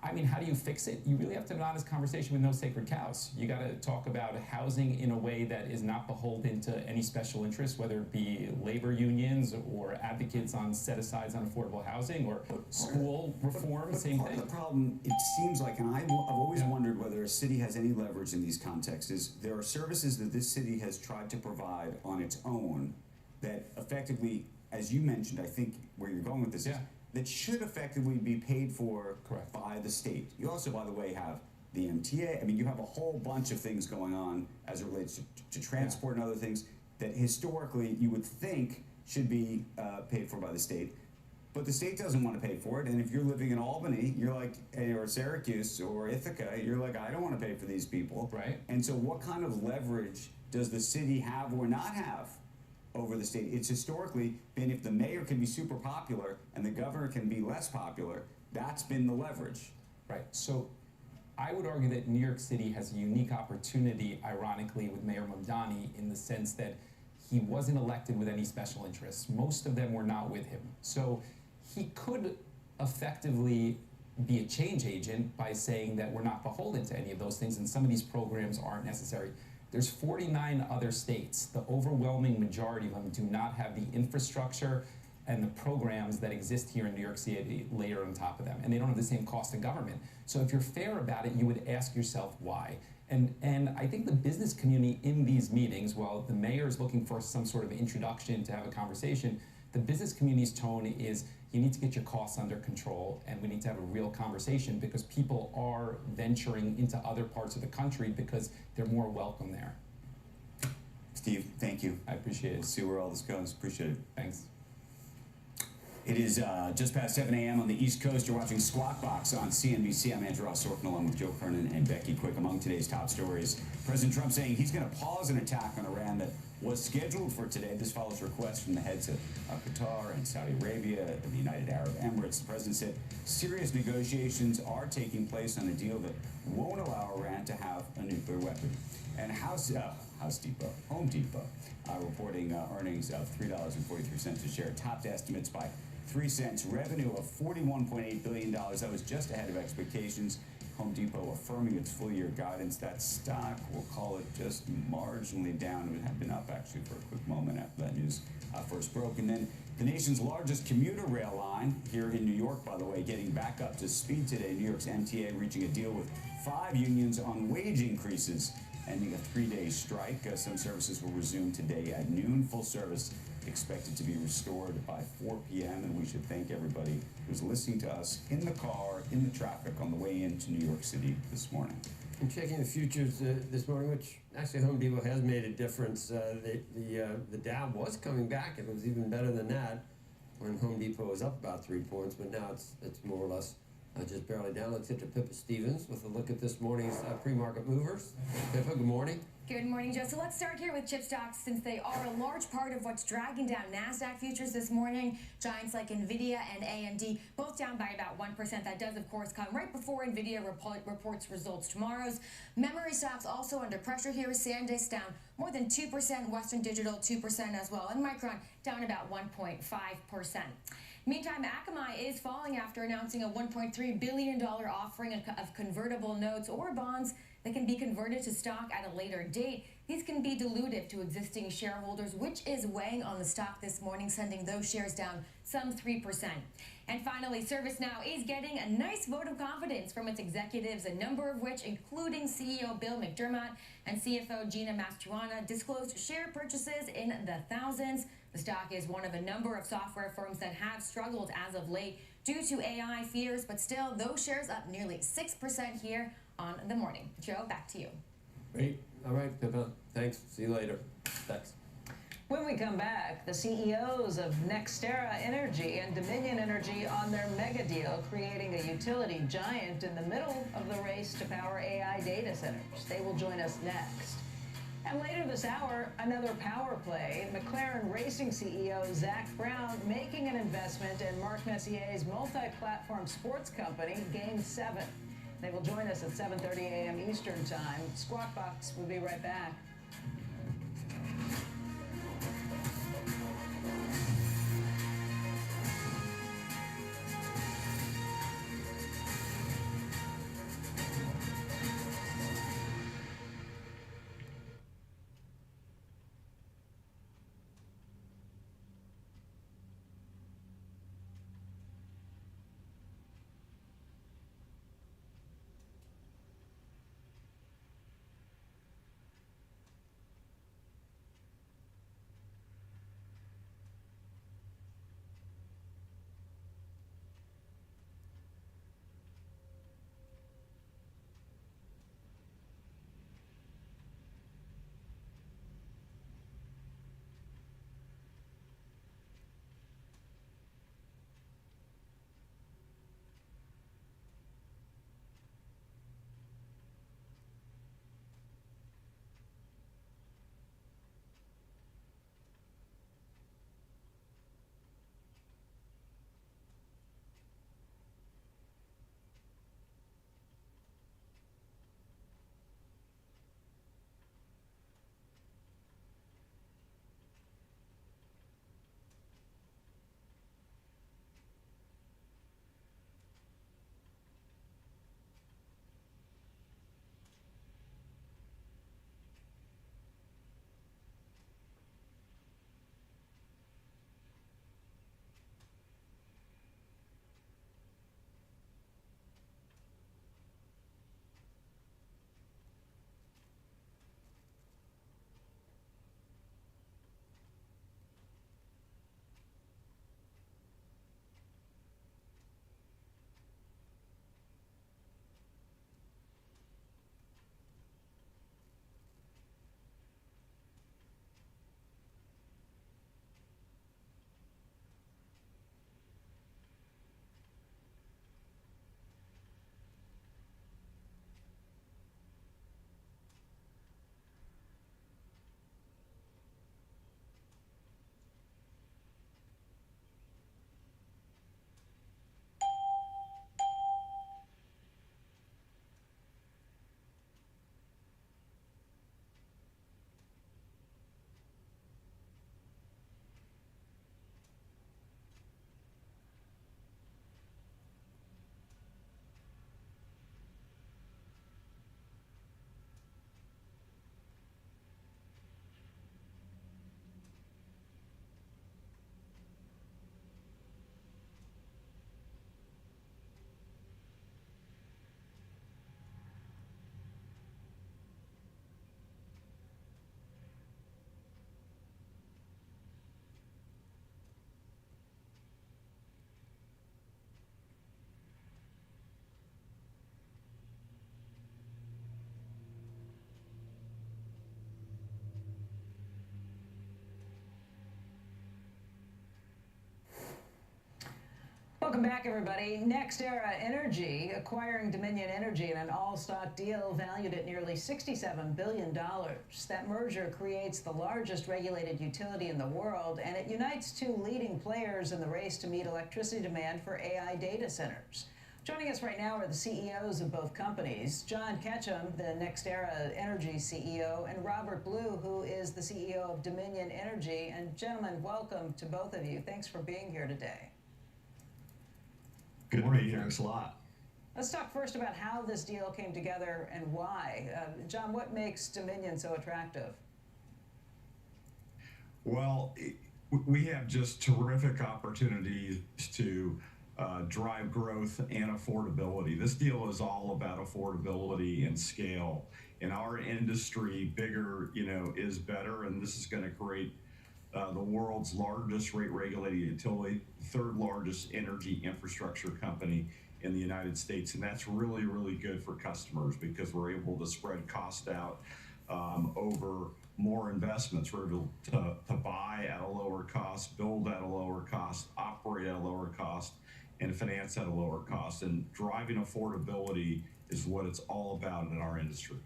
I mean, how do you fix it? You really have to have an honest conversation with no sacred cows. You got to talk about housing in a way that is not beholden to any special interest, whether it be labor unions or advocates on set-asides on affordable housing or school reform, same part thing. Of the problem, it seems like, and I've always wondered whether a city has any leverage in these contexts, is there are services that this city has tried to provide on its own that effectively, as you mentioned, I think where you're going with this is, that should effectively be paid for by the state. You also, by the way, have the MTA. I mean, you have a whole bunch of things going on as it relates to transport and other things that historically you would think should be paid for by the state. But the state doesn't want to pay for it, and if you're living in Albany, you're like, or Syracuse or Ithaca, you're like, I don't want to pay for these people. Right. And so what kind of leverage does the city have or not have over the state? It's historically been, if the mayor can be super popular and the governor can be less popular, that's been the leverage. Right. So I would argue that New York City has a unique opportunity, ironically, with Mayor Mamdani, in the sense that he wasn't elected with any special interests. Most of them were not with him. So he could effectively be a change agent by saying that we're not beholden to any of those things and some of these programs aren't necessary. There's 49 other states. The overwhelming majority of them do not have the infrastructure and the programs that exist here in New York City layer on top of them. And they don't have the same cost of government. So if you're fair about it, you would ask yourself why. And I think the business community in these meetings, while the mayor is looking for some sort of introduction to have a conversation, the business community's tone is, you need to get your costs under control and we need to have a real conversation because people are venturing into other parts of the country because they're more welcome there. Steve, thank you. I appreciate it. We'll see where all this goes. Appreciate it. Thanks. It is just past 7 a.m. on the East Coast. You're watching Squawk Box on CNBC. I'm Andrew Ross Sorkin along with Joe Kernan and Becky Quick. Among today's top stories, President Trump saying he's going to pause an attack on Iran that was scheduled for today. This follows requests from the heads of Qatar and Saudi Arabia and the United Arab Emirates. The president said serious negotiations are taking place on a deal that won't allow Iran to have a nuclear weapon. And Home Depot, reporting earnings of $3.43 a share, topped estimates by 3 cents, revenue of $41.8 billion. That was just ahead of expectations. Home Depot affirming its full-year guidance. That stock, we'll call it just marginally down. It had been up actually for a quick moment after that news first broke. And then the nation's largest commuter rail line here in New York, by the way, getting back up to speed today. New York's MTA reaching a deal with 5 unions on wage increases, ending a 3-day strike. Some services will resume today at noon. Full service expected to be restored by 4 p.m. And we should thank everybody who's listening to us in the car, in the traffic, on the way into New York City this morning. I'm checking the futures this morning, which actually Home Depot has made a difference. The Dow was coming back. It was even better than that when Home Depot was up about 3 points, but now it's more or less just barely down. Let's hit to Pippa Stevens with a look at this morning's pre-market movers. Pippa, good morning. Good morning, Joe. So let's start here with chip stocks since they are a large part of what's dragging down NASDAQ futures this morning. Giants like NVIDIA and AMD both down by about 1%. That does, of course, come right before NVIDIA reports results tomorrow's. Memory stocks also under pressure here. SanDisk down more than 2%, Western Digital 2% as well, and Micron down about 1.5%. Meantime, Akamai is falling after announcing a $1.3 billion offering of convertible notes or bonds that can be converted to stock at a later date. These can be dilutive to existing shareholders, which is weighing on the stock this morning, sending those shares down some 3%. And finally, ServiceNow is getting a nice vote of confidence from its executives, a number of which, including CEO Bill McDermott and CFO Gina Mastruana, disclosed share purchases in the thousands. The stock is one of a number of software firms that have struggled as of late due to AI fears, but still, those shares up nearly 6% here on the morning. Joe, back to you. Great. All right, Pippa. Thanks. See you later. Thanks. When we come back, the CEOs of NextEra Energy and Dominion Energy on their mega deal, creating a utility giant in the middle of the race to power AI data centers. They will join us next. And later this hour, another power play. McLaren Racing CEO Zach Brown making an investment in Marc Messier's multi-platform sports company, Game 7. They will join us at 7:30 a.m. Eastern Time. Squawk Box will be right back. back, everybody. NextEra Energy acquiring Dominion Energy in an all-stock deal valued at nearly $67 billion. That merger creates the largest regulated utility in the world, and it unites two leading players in the race to meet electricity demand for AI data centers. Joining us right now are the CEOs of both companies, John Ketchum, the NextEra Energy CEO, and Robert Blue, who is the CEO of Dominion Energy. And gentlemen, welcome to both of you. Thanks for being here today. Good morning. Thanks a lot. Let's talk first about how this deal came together and why. John, what makes Dominion so attractive? Well, we have just terrific opportunities to drive growth and affordability. This deal is all about affordability and scale. In our industry, bigger, is better, and this is going to create the world's largest rate-regulated utility, third largest energy infrastructure company in the United States. And that's really, really good for customers because we're able to spread cost out over more investments. We're able to buy at a lower cost, build at a lower cost, operate at a lower cost, and finance at a lower cost. And driving affordability is what it's all about in our industry.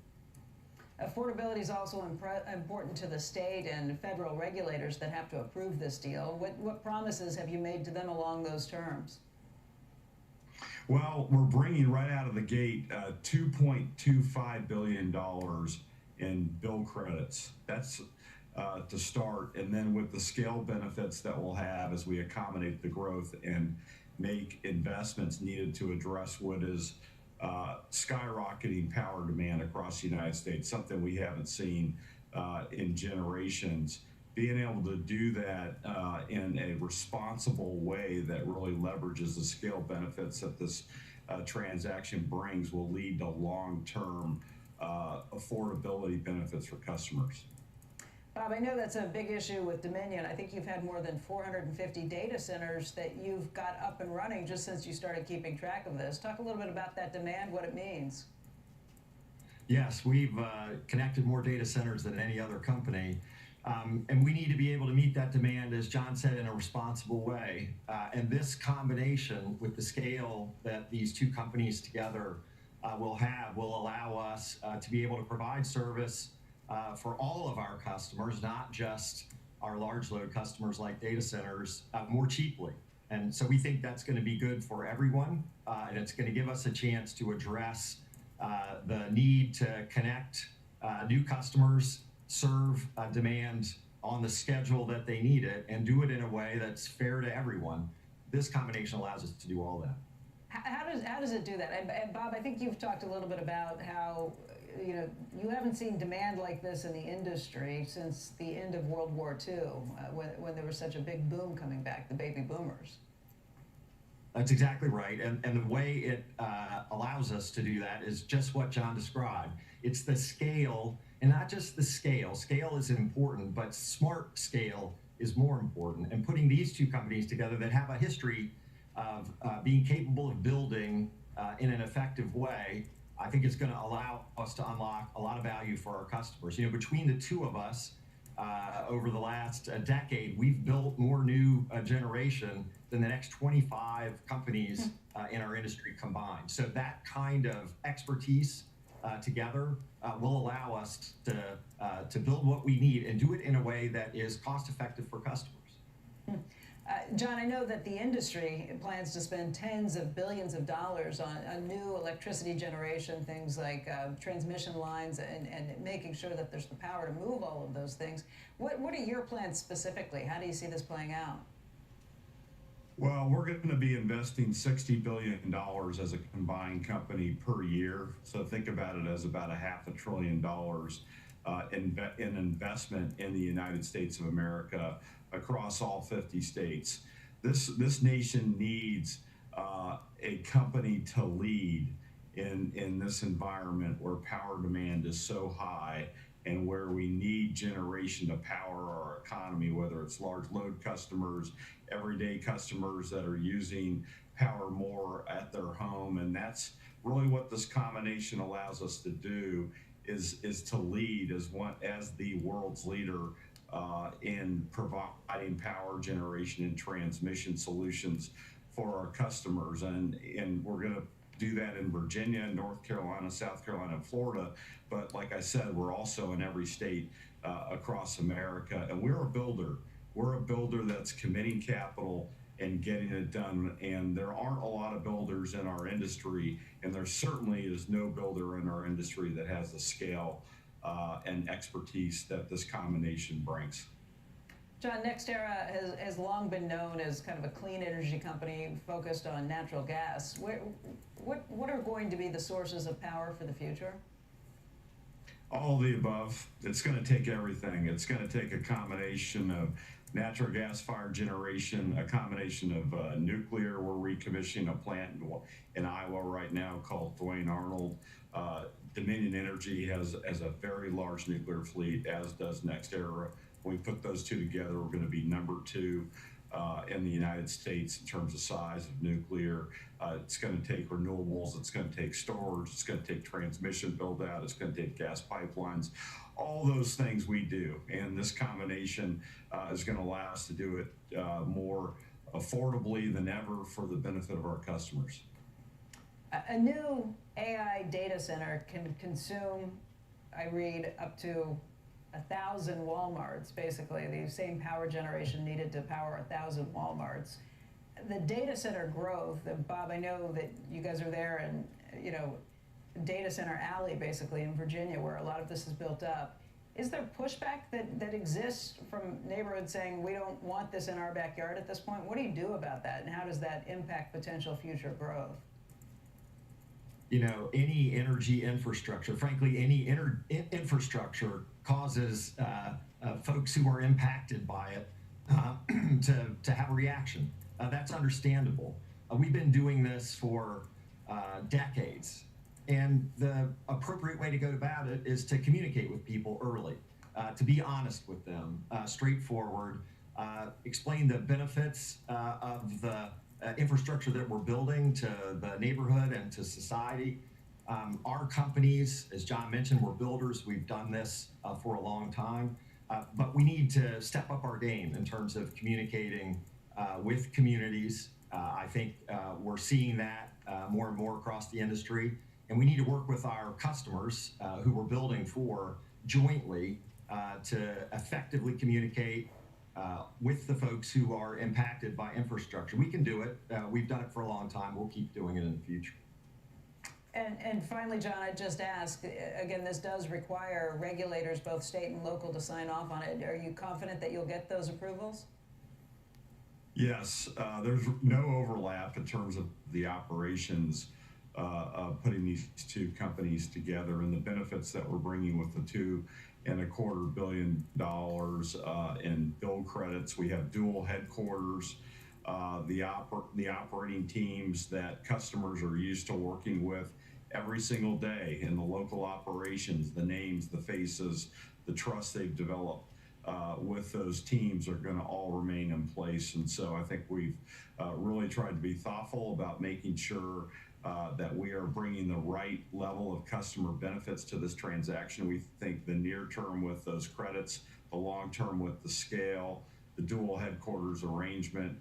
Affordability is also important to the state and federal regulators that have to approve this deal. What promises have you made to them along those terms? Well, we're bringing right out of the gate $2.25 billion in bill credits. That's to start. And then with the scale benefits that we'll have as we accommodate the growth and make investments needed to address what is skyrocketing power demand across the United States, something we haven't seen in generations. Being able to do that in a responsible way that really leverages the scale benefits that this transaction brings will lead to long-term affordability benefits for customers. Bob, I know that's a big issue with Dominion. I think you've had more than 450 data centers that you've got up and running just since you started keeping track of this. Talk a little bit about that demand, what it means. Yes, we've connected more data centers than any other company. And we need to be able to meet that demand, as John said, in a responsible way. And this combination with the scale that these two companies together will allow us to be able to provide service for all of our customers, not just our large load customers like data centers, more cheaply. And so we think that's going to be good for everyone, and it's going to give us a chance to address the need to connect new customers, serve demand on the schedule that they need it, and do it in a way that's fair to everyone. This combination allows us to do all that. How does it do that? And Bob, I think you've talked a little bit about how you haven't seen demand like this in the industry since the end of World War II, when there was such a big boom coming back, the baby boomers. That's exactly right. And the way it allows us to do that is just what John described. It's the scale, and not just the scale. Scale is important, but smart scale is more important. And putting these two companies together that have a history of being capable of building in an effective way, I think it's going to allow us to unlock a lot of value for our customers. Between the two of us, over the last decade, we've built more new generation than the next 25 companies in our industry combined. So that kind of expertise together will allow us to build what we need and do it in a way that is cost effective for customers. John, I know that the industry plans to spend tens of billions of dollars on new electricity generation, things like transmission lines and making sure that there's the power to move all of those things. What are your plans specifically? How do you see this playing out? Well, we're going to be investing $60 billion as a combined company per year. So think about it as about $500 billion in investment in the United States of America across all 50 states. This nation needs a company to lead in this environment where power demand is so high and where we need generation to power our economy, whether it's large load customers, everyday customers that are using power more at their home. And that's really what this combination allows us to do, is to lead as the world's leader in providing power generation and transmission solutions for our customers. And we're going to do that in Virginia, North Carolina, South Carolina, and Florida. But like I said, we're also in every state across America. And we're a builder. We're a builder that's committing capital and getting it done. And there aren't a lot of builders in our industry, and there certainly is no builder in our industry that has the scale and expertise that this combination brings. John, NextEra has long been known as kind of a clean energy company focused on natural gas. What are going to be the sources of power for the future? All of the above. It's going to take everything. It's going to take a combination of natural gas-fired generation, a combination of nuclear. We're recommissioning a plant in Iowa right now called Duane Arnold. Dominion Energy has a very large nuclear fleet, as does NextEra. When we put those two together, we're going to be number 2 in the United States in terms of size of nuclear. It's going to take renewables. It's going to take storage. It's going to take transmission build out. It's going to take gas pipelines. All those things we do. And this combination is going to allow us to do it more affordably than ever for the benefit of our customers. A new AI data center can consume, I read, up to 1,000 Walmarts, basically, the same power generation needed to power 1,000 Walmarts. The data center growth, and Bob, I know that you guys are there and, Data Center Alley, basically, in Virginia, where a lot of this is built up. Is there pushback that exists from neighborhoods saying, we don't want this in our backyard at this point? What do you do about that, and how does that impact potential future growth? Any energy infrastructure, frankly, any infrastructure causes folks who are impacted by it to have a reaction. That's understandable. We've been doing this for decades. And the appropriate way to go about it is to communicate with people early, to be honest with them, straightforward, explain the benefits of the infrastructure that we're building to the neighborhood and to society. Our companies, as John mentioned, we're builders. We've done this for a long time, but we need to step up our game in terms of communicating with communities. I think we're seeing that more and more across the industry, and we need to work with our customers who we're building for jointly to effectively communicate with the folks who are impacted by infrastructure. We can do it. We've done it for a long time. We'll keep doing it in the future. And finally, John, I'd just ask, again, this does require regulators, both state and local, to sign off on it. Are you confident that you'll get those approvals? Yes, there's no overlap in terms of the operations of putting these two companies together and the benefits that we're bringing with the $2.25 billion in bill credits. We have dual headquarters. The operating teams that customers are used to working with every single day in the local operations, the names, the faces, the trust they've developed with those teams are going to all remain in place. And so I think we've really tried to be thoughtful about making sure that we are bringing the right level of customer benefits to this transaction. We think the near term with those credits, the long term with the scale, the dual headquarters arrangement,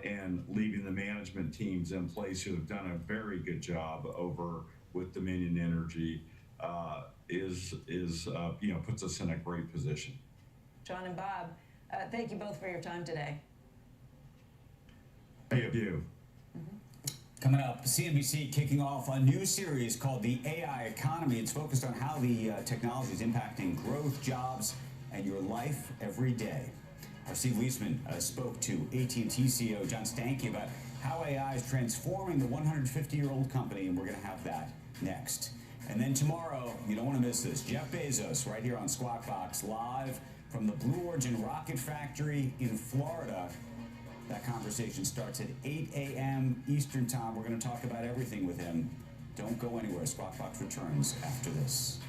and leaving the management teams in place who have done a very good job over with Dominion Energy puts us in a great position. John and Bob, thank you both for your time today. Thank you. Coming up, CNBC kicking off a new series called The AI Economy. It's focused on how the technology is impacting growth, jobs, and your life every day. Our Steve Leisman spoke to AT&T CEO John Stankey about how AI is transforming the 150-year-old company, and we're going to have that next. And then tomorrow, you don't want to miss this, Jeff Bezos right here on Squawk Box, live from the Blue Origin rocket factory in Florida. That conversation starts at 8 a.m. Eastern Time. We're going to talk about everything with him. Don't go anywhere. Squawk Box returns after this.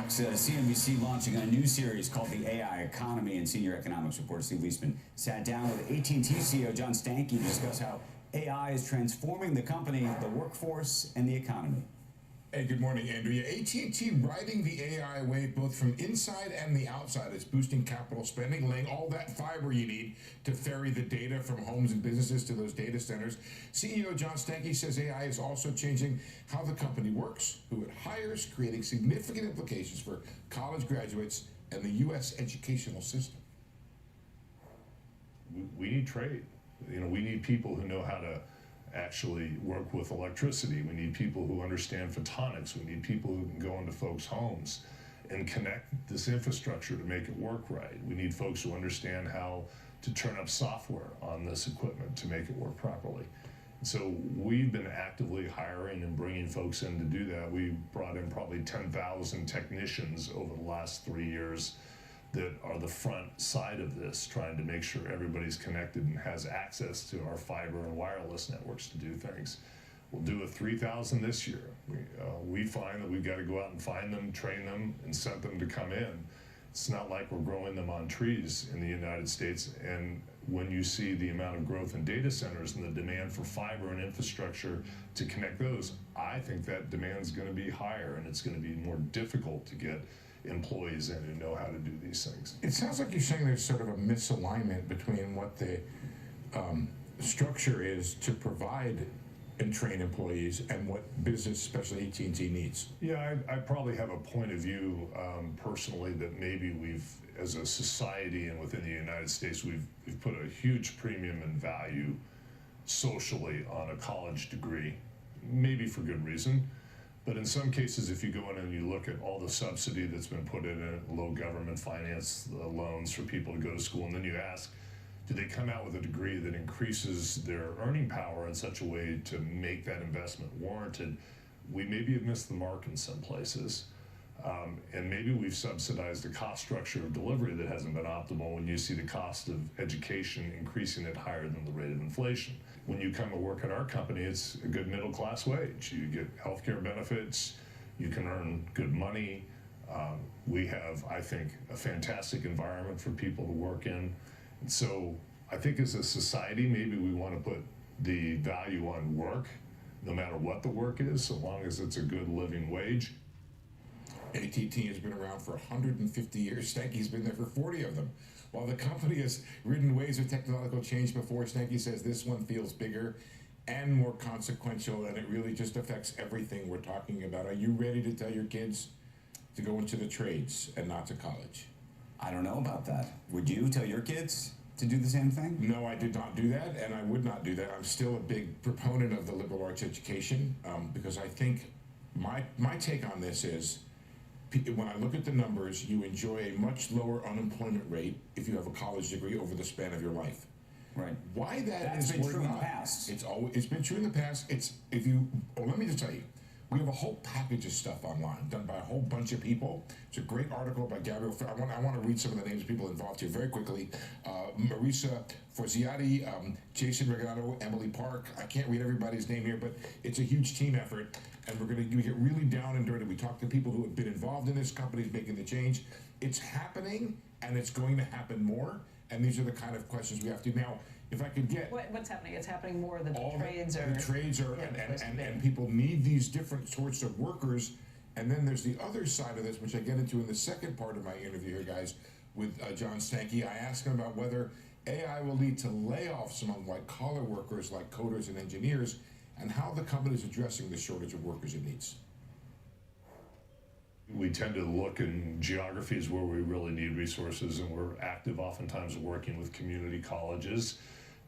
Stocks, CNBC launching a new series called The AI Economy, and senior economics reporter Steve Leisman sat down with AT&T CEO John Stankey to discuss how AI is transforming the company, the workforce, and the economy. Hey, good morning, Andrea. AT&T riding the AI wave both from inside and the outside. It's boosting capital spending, laying all that fiber you need to ferry the data from homes and businesses to those data centers. CEO John Stankey says AI is also changing how the company works, who it hires, creating significant implications for college graduates and the U.S. educational system. We need trade. You know, we need people who know how to actually work with electricity. We need people who understand photonics. We need people who can go into folks' homes and connect this infrastructure to make it work right. We need folks who understand how to turn up software on this equipment to make it work properly. And so we've been actively hiring and bringing folks in to do that. We brought in probably 10,000 technicians over the last 3 years that are the front side of this, trying to make sure everybody's connected and has access to our fiber and wireless networks to do things. We'll do a 3,000 this year. We find that we've got to go out and find them, train them, and send them to come in. It's not like we're growing them on trees in the United States. And when you see the amount of growth in data centers and the demand for fiber and infrastructure to connect those, I think that demand is going to be higher, and it's going to be more difficult to get employees in who know how to do these things. It sounds like you're saying there's sort of a misalignment between what the structure is to provide and train employees and what business, especially AT&T, needs. Yeah, I probably have a point of view personally that maybe we've, as a society and within the United States, we've put a huge premium and value socially on a college degree, maybe for good reason. But in some cases, if you go in and you look at all the subsidy that's been put in it, low government finance loans for people to go to school, and then you ask, do they come out with a degree that increases their earning power in such a way to make that investment warranted? We maybe have missed the mark in some places. And maybe we've subsidized the cost structure of delivery that hasn't been optimal when you see the cost of education increasing at higher than the rate of inflation. When you come to work at our company, it's a good middle class wage. You get healthcare benefits, you can earn good money. We have, I think, a fantastic environment for people to work in. And so I think as a society, maybe we want to put the value on work, no matter what the work is, so long as it's a good living wage. AT&T has been around for 150 years. Stankey's been there for 40 of them. While the company has ridden waves of technological change before, Stankey says this one feels bigger and more consequential, and it really just affects everything we're talking about. Are you ready to tell your kids to go into the trades and not to college? I don't know about that. Would you tell your kids to do the same thing? No, I did not do that, and I would not do that. I'm still a big proponent of the liberal arts education because I think my take on this is, when I look at the numbers, you enjoy a much lower unemployment rate if you have a college degree over the span of your life. Right. Why That's been true in the past. It's been true in the past. Let me just tell you, we have a whole package of stuff online done by a whole bunch of people. It's a great article by Gabriel. I want to read some of the names of people involved here very quickly. Marisa Forziati, Jason Regano, Emily Park. I can't read everybody's name here, but it's a huge team effort. And we're going to get really down and dirty. We talk to people who have been involved in this, companies making the change. It's happening, and it's going to happen more. And these are the kind of questions we have to. Now, if I could get... What's happening? It's happening more than the trades are... The trades are, and people need these different sorts of workers. And then there's the other side of this, which I get into in the second part of my interview here, guys, with John Stankey. I asked him about whether AI will lead to layoffs among white-collar workers like coders and engineers, and how the company is addressing the shortage of workers it needs. We tend to look in geographies where we really need resources, and we're active oftentimes working with community colleges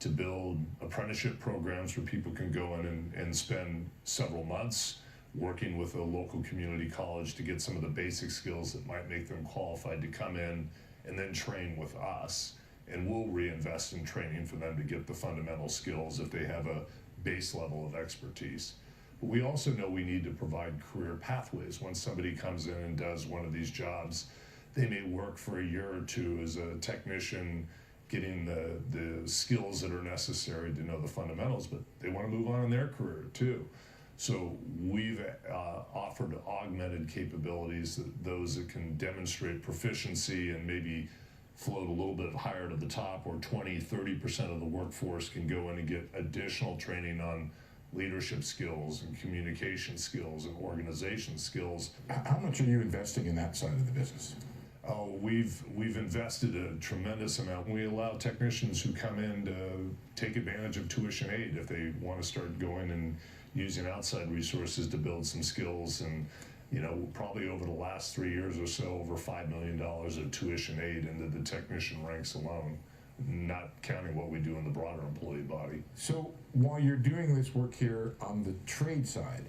to build apprenticeship programs where people can go in and spend several months working with a local community college to get some of the basic skills that might make them qualified to come in and then train with us. And we'll reinvest in training for them to get the fundamental skills if they have a base level of expertise. But we also know we need to provide career pathways. When somebody comes in and does one of these jobs, they may work for a year or two as a technician, getting the skills that are necessary to know the fundamentals, but they want to move on in their career too. So we've offered augmented capabilities, those that can demonstrate proficiency and maybe float a little bit higher to the top, or 20-30% of the workforce can go in and get additional training on leadership skills and communication skills and organization skills. How much are you investing in that side of the business? Oh, we've invested a tremendous amount. We allow technicians who come in to take advantage of tuition aid if they want to start going and using outside resources to build some skills. And you know, probably over the last 3 years or so, over $5 million of tuition aid into the technician ranks alone, not counting what we do in the broader employee body. So while you're doing this work here on the trade side,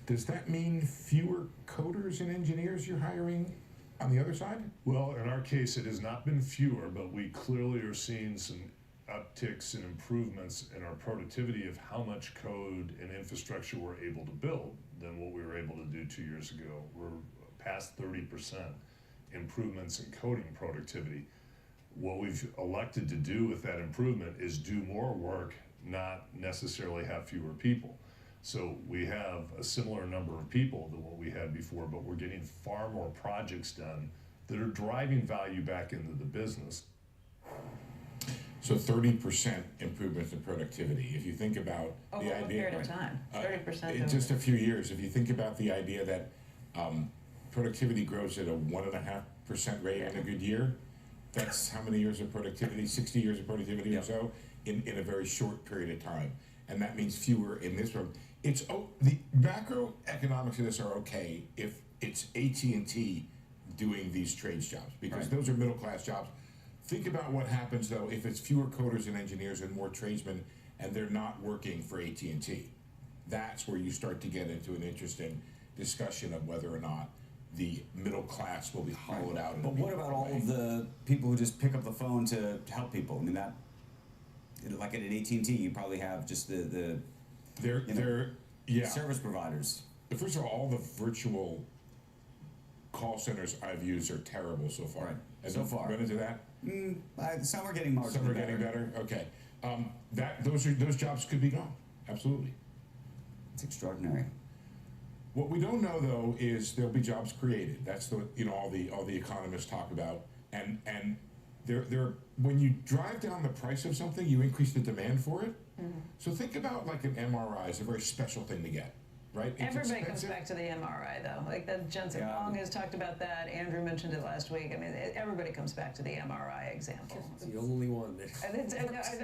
does that mean fewer coders and engineers you're hiring on the other side? Well, in our case, it has not been fewer, but we clearly are seeing some upticks and improvements in our productivity of how much code and infrastructure we're able to build than what we were able to do 2 years ago. We're past 30% improvements in coding productivity. What we've elected to do with that improvement is do more work, not necessarily have fewer people. So we have a similar number of people than what we had before, but we're getting far more projects done that are driving value back into the business. So 30% improvements in productivity. If you think about Over the what idea, period of time? 30% in just a few years. If you think about the idea that productivity grows at a 1.5% rate in a good year, that's how many years of productivity? 60 years of productivity or so in a very short period of time. And that means fewer in this room. It's the macroeconomics of this are okay if it's AT&T doing these trades jobs, because those are middle class jobs. Think about what happens though if it's fewer coders and engineers and more tradesmen and they're not working for AT&T. That's where you start to get into an interesting discussion of whether or not the middle class will be hollowed out. But what about all of the people who just pick up the phone to help people? I mean, that, like at an AT&T, you probably have just the service providers. First of all the virtual call centers I've used are terrible so far. Right. So far. Run into that? Some are getting marginally Some are getting better. Okay. Those jobs could be gone. Absolutely. It's extraordinary. What we don't know though is there'll be jobs created. That's the all the economists talk about. And there when you drive down the price of something, you increase the demand for it. Mm-hmm. So think about like an MRI is a very special thing to get. Right? Everybody comes back to the MRI, though. Like that, Jensen Hong has talked about that. Andrew mentioned it last week. I mean, everybody comes back to the MRI example. It's the only one that. I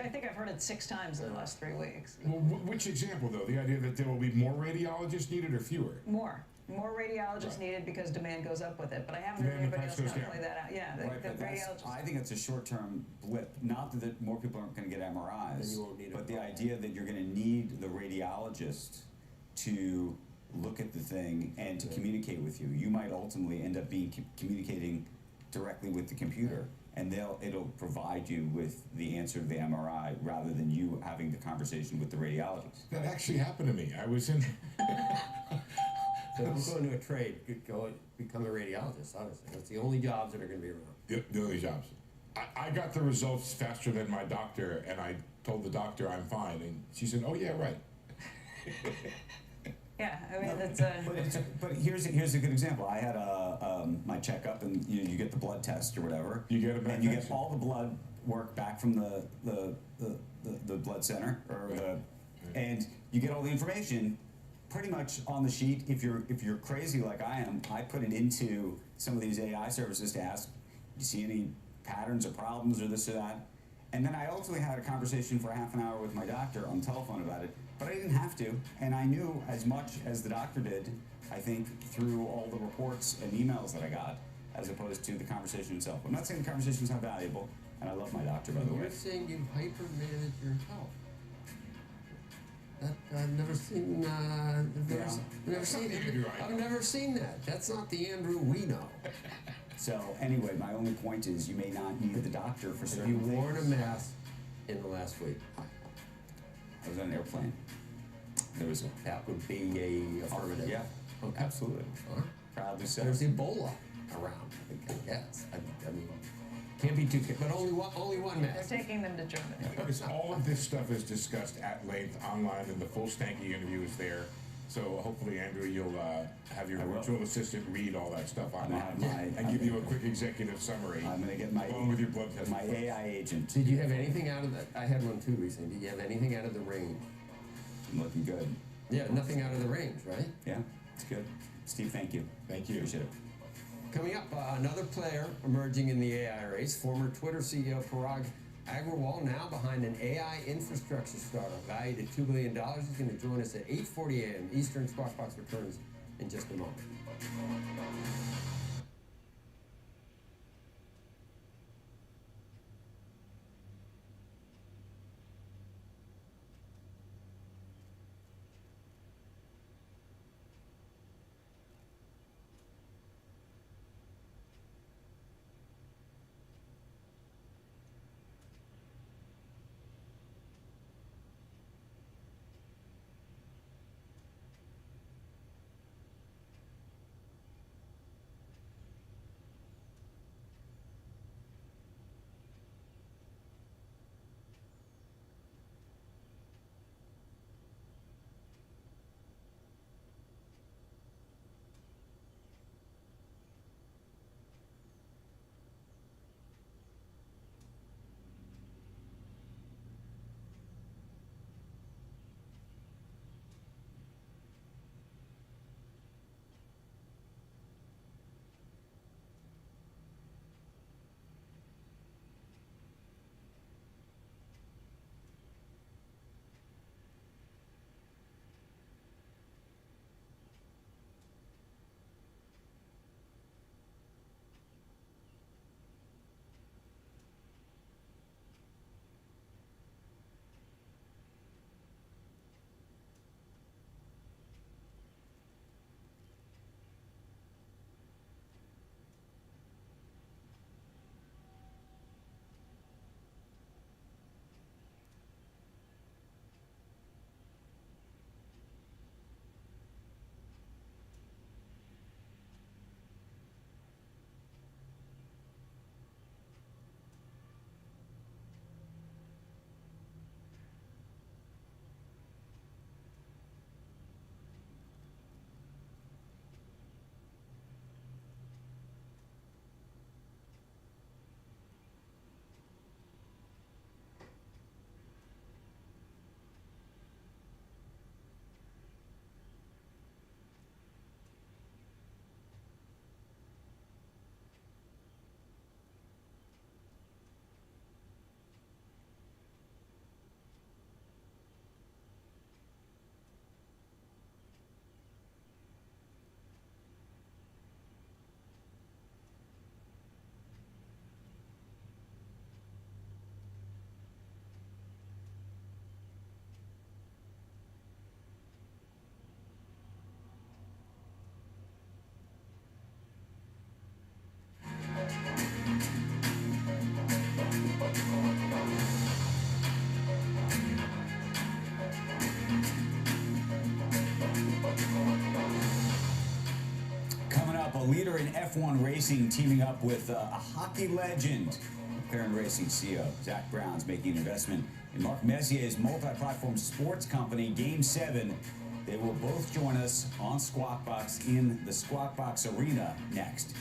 think I've heard it 6 times in the last 3 weeks. Well, which example, though? The idea that there will be more radiologists needed or fewer? More radiologists needed because demand goes up with it. But I haven't heard anybody else play that out. Yeah, the radiologists. I think it's a short-term blip. Not that more people aren't going to get MRIs, Then you won't need but the idea that you're going to need the radiologist to look at the thing and to communicate with you. You might ultimately end up communicating directly with the computer, and it'll provide you with the answer to the MRI rather than you having the conversation with the radiologist. That actually happened to me. I was in. So if you go into a trade, go become a radiologist. Honestly, that's the only jobs that are going to be around. The only jobs. I got the results faster than my doctor, and I told the doctor I'm fine, and she said, "Oh yeah, right." Yeah, I mean that's. But here's a good example. I had my checkup, and you get the blood test or whatever. You get it back, and you get all the blood work back from the blood center, and you get all the information pretty much on the sheet. If you're crazy like I am, I put it into some of these AI services to ask, do you see any patterns or problems or this or that? And then I ultimately had a conversation for half an hour with my doctor on the telephone about it, but I didn't have to, and I knew as much as the doctor did, I think, through all the reports and emails that I got, as opposed to the conversation itself. I'm not saying the conversation's not valuable, and I love my doctor, by the way. You're saying you hyper-manage your health. I've never seen. I've never seen that. That's not the Andrew we know. So anyway, my only point is you may not need the doctor for certain things. You worn a things. mask in the last week. I was on an airplane. There was that would be a affirmative. Yeah, okay. Absolutely. Proudly so. There's Ebola around. I guess. I mean, can't be too. But only one mask. They're taking them to Germany. Because all of this stuff is discussed at length online, and the full stanky interview is there. So hopefully, Andrew, you'll have your I will. virtual assistant read all that stuff I'm gonna online have and give you a quick executive summary. I'm going to get my along with your blood test. my AI agent. Did you have anything out of that? I had one too recently. Did you have anything out of the range? I'm looking good. Yeah, nothing out of the range, right? Yeah, it's good. Steve, thank you. Thank you. Appreciate it. Coming up, another player emerging in the AI race, former Twitter CEO Parag Agrawal, now behind an AI infrastructure startup valued at $2 billion. He's going to join us at 8:40 a.m. Eastern. Squawk Box returns in just a moment. Coming up, a leader in F1 racing teaming up with a hockey legend. McLaren Racing CEO Zach Brown's making an investment in Marc Messier's multi-platform sports company, Game 7. They will both join us on Squawk Box in the Squawk Box Arena next.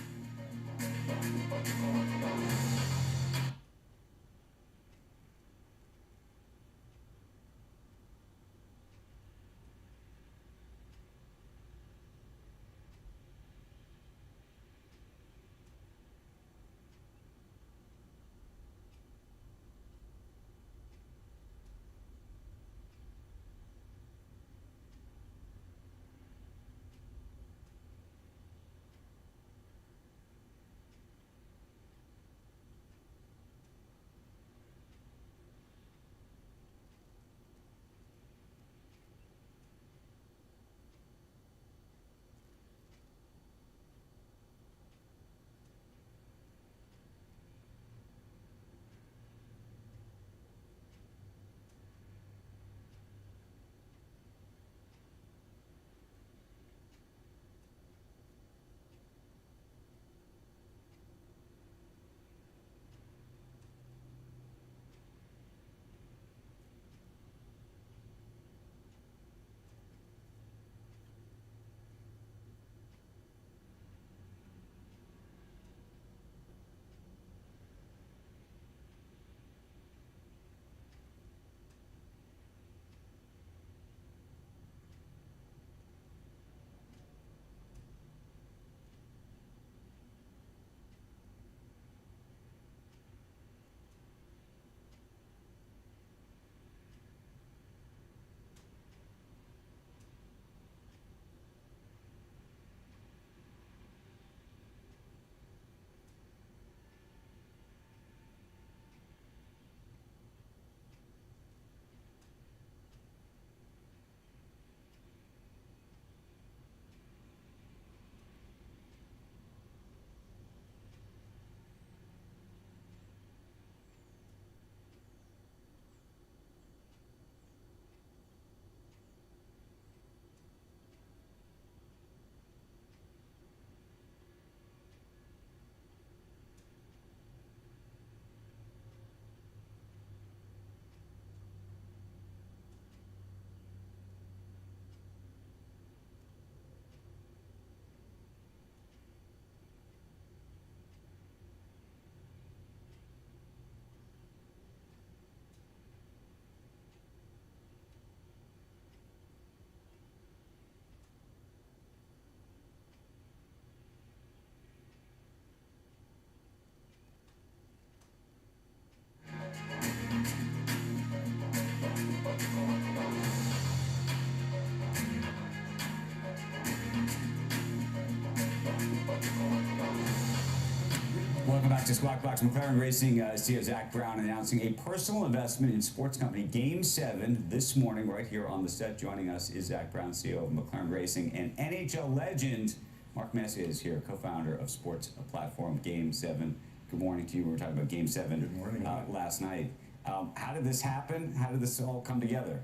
Welcome back to Squawk Box. McLaren Racing CEO Zach Brown announcing a personal investment in sports company Game 7 this morning right here on the set. Joining us is Zach Brown, CEO of McLaren Racing, and NHL legend Mark Messier is here, co-founder of sports platform Game 7. Good morning to you. We were talking about Game 7 Good morning. Last night. How did this happen? How did this all come together?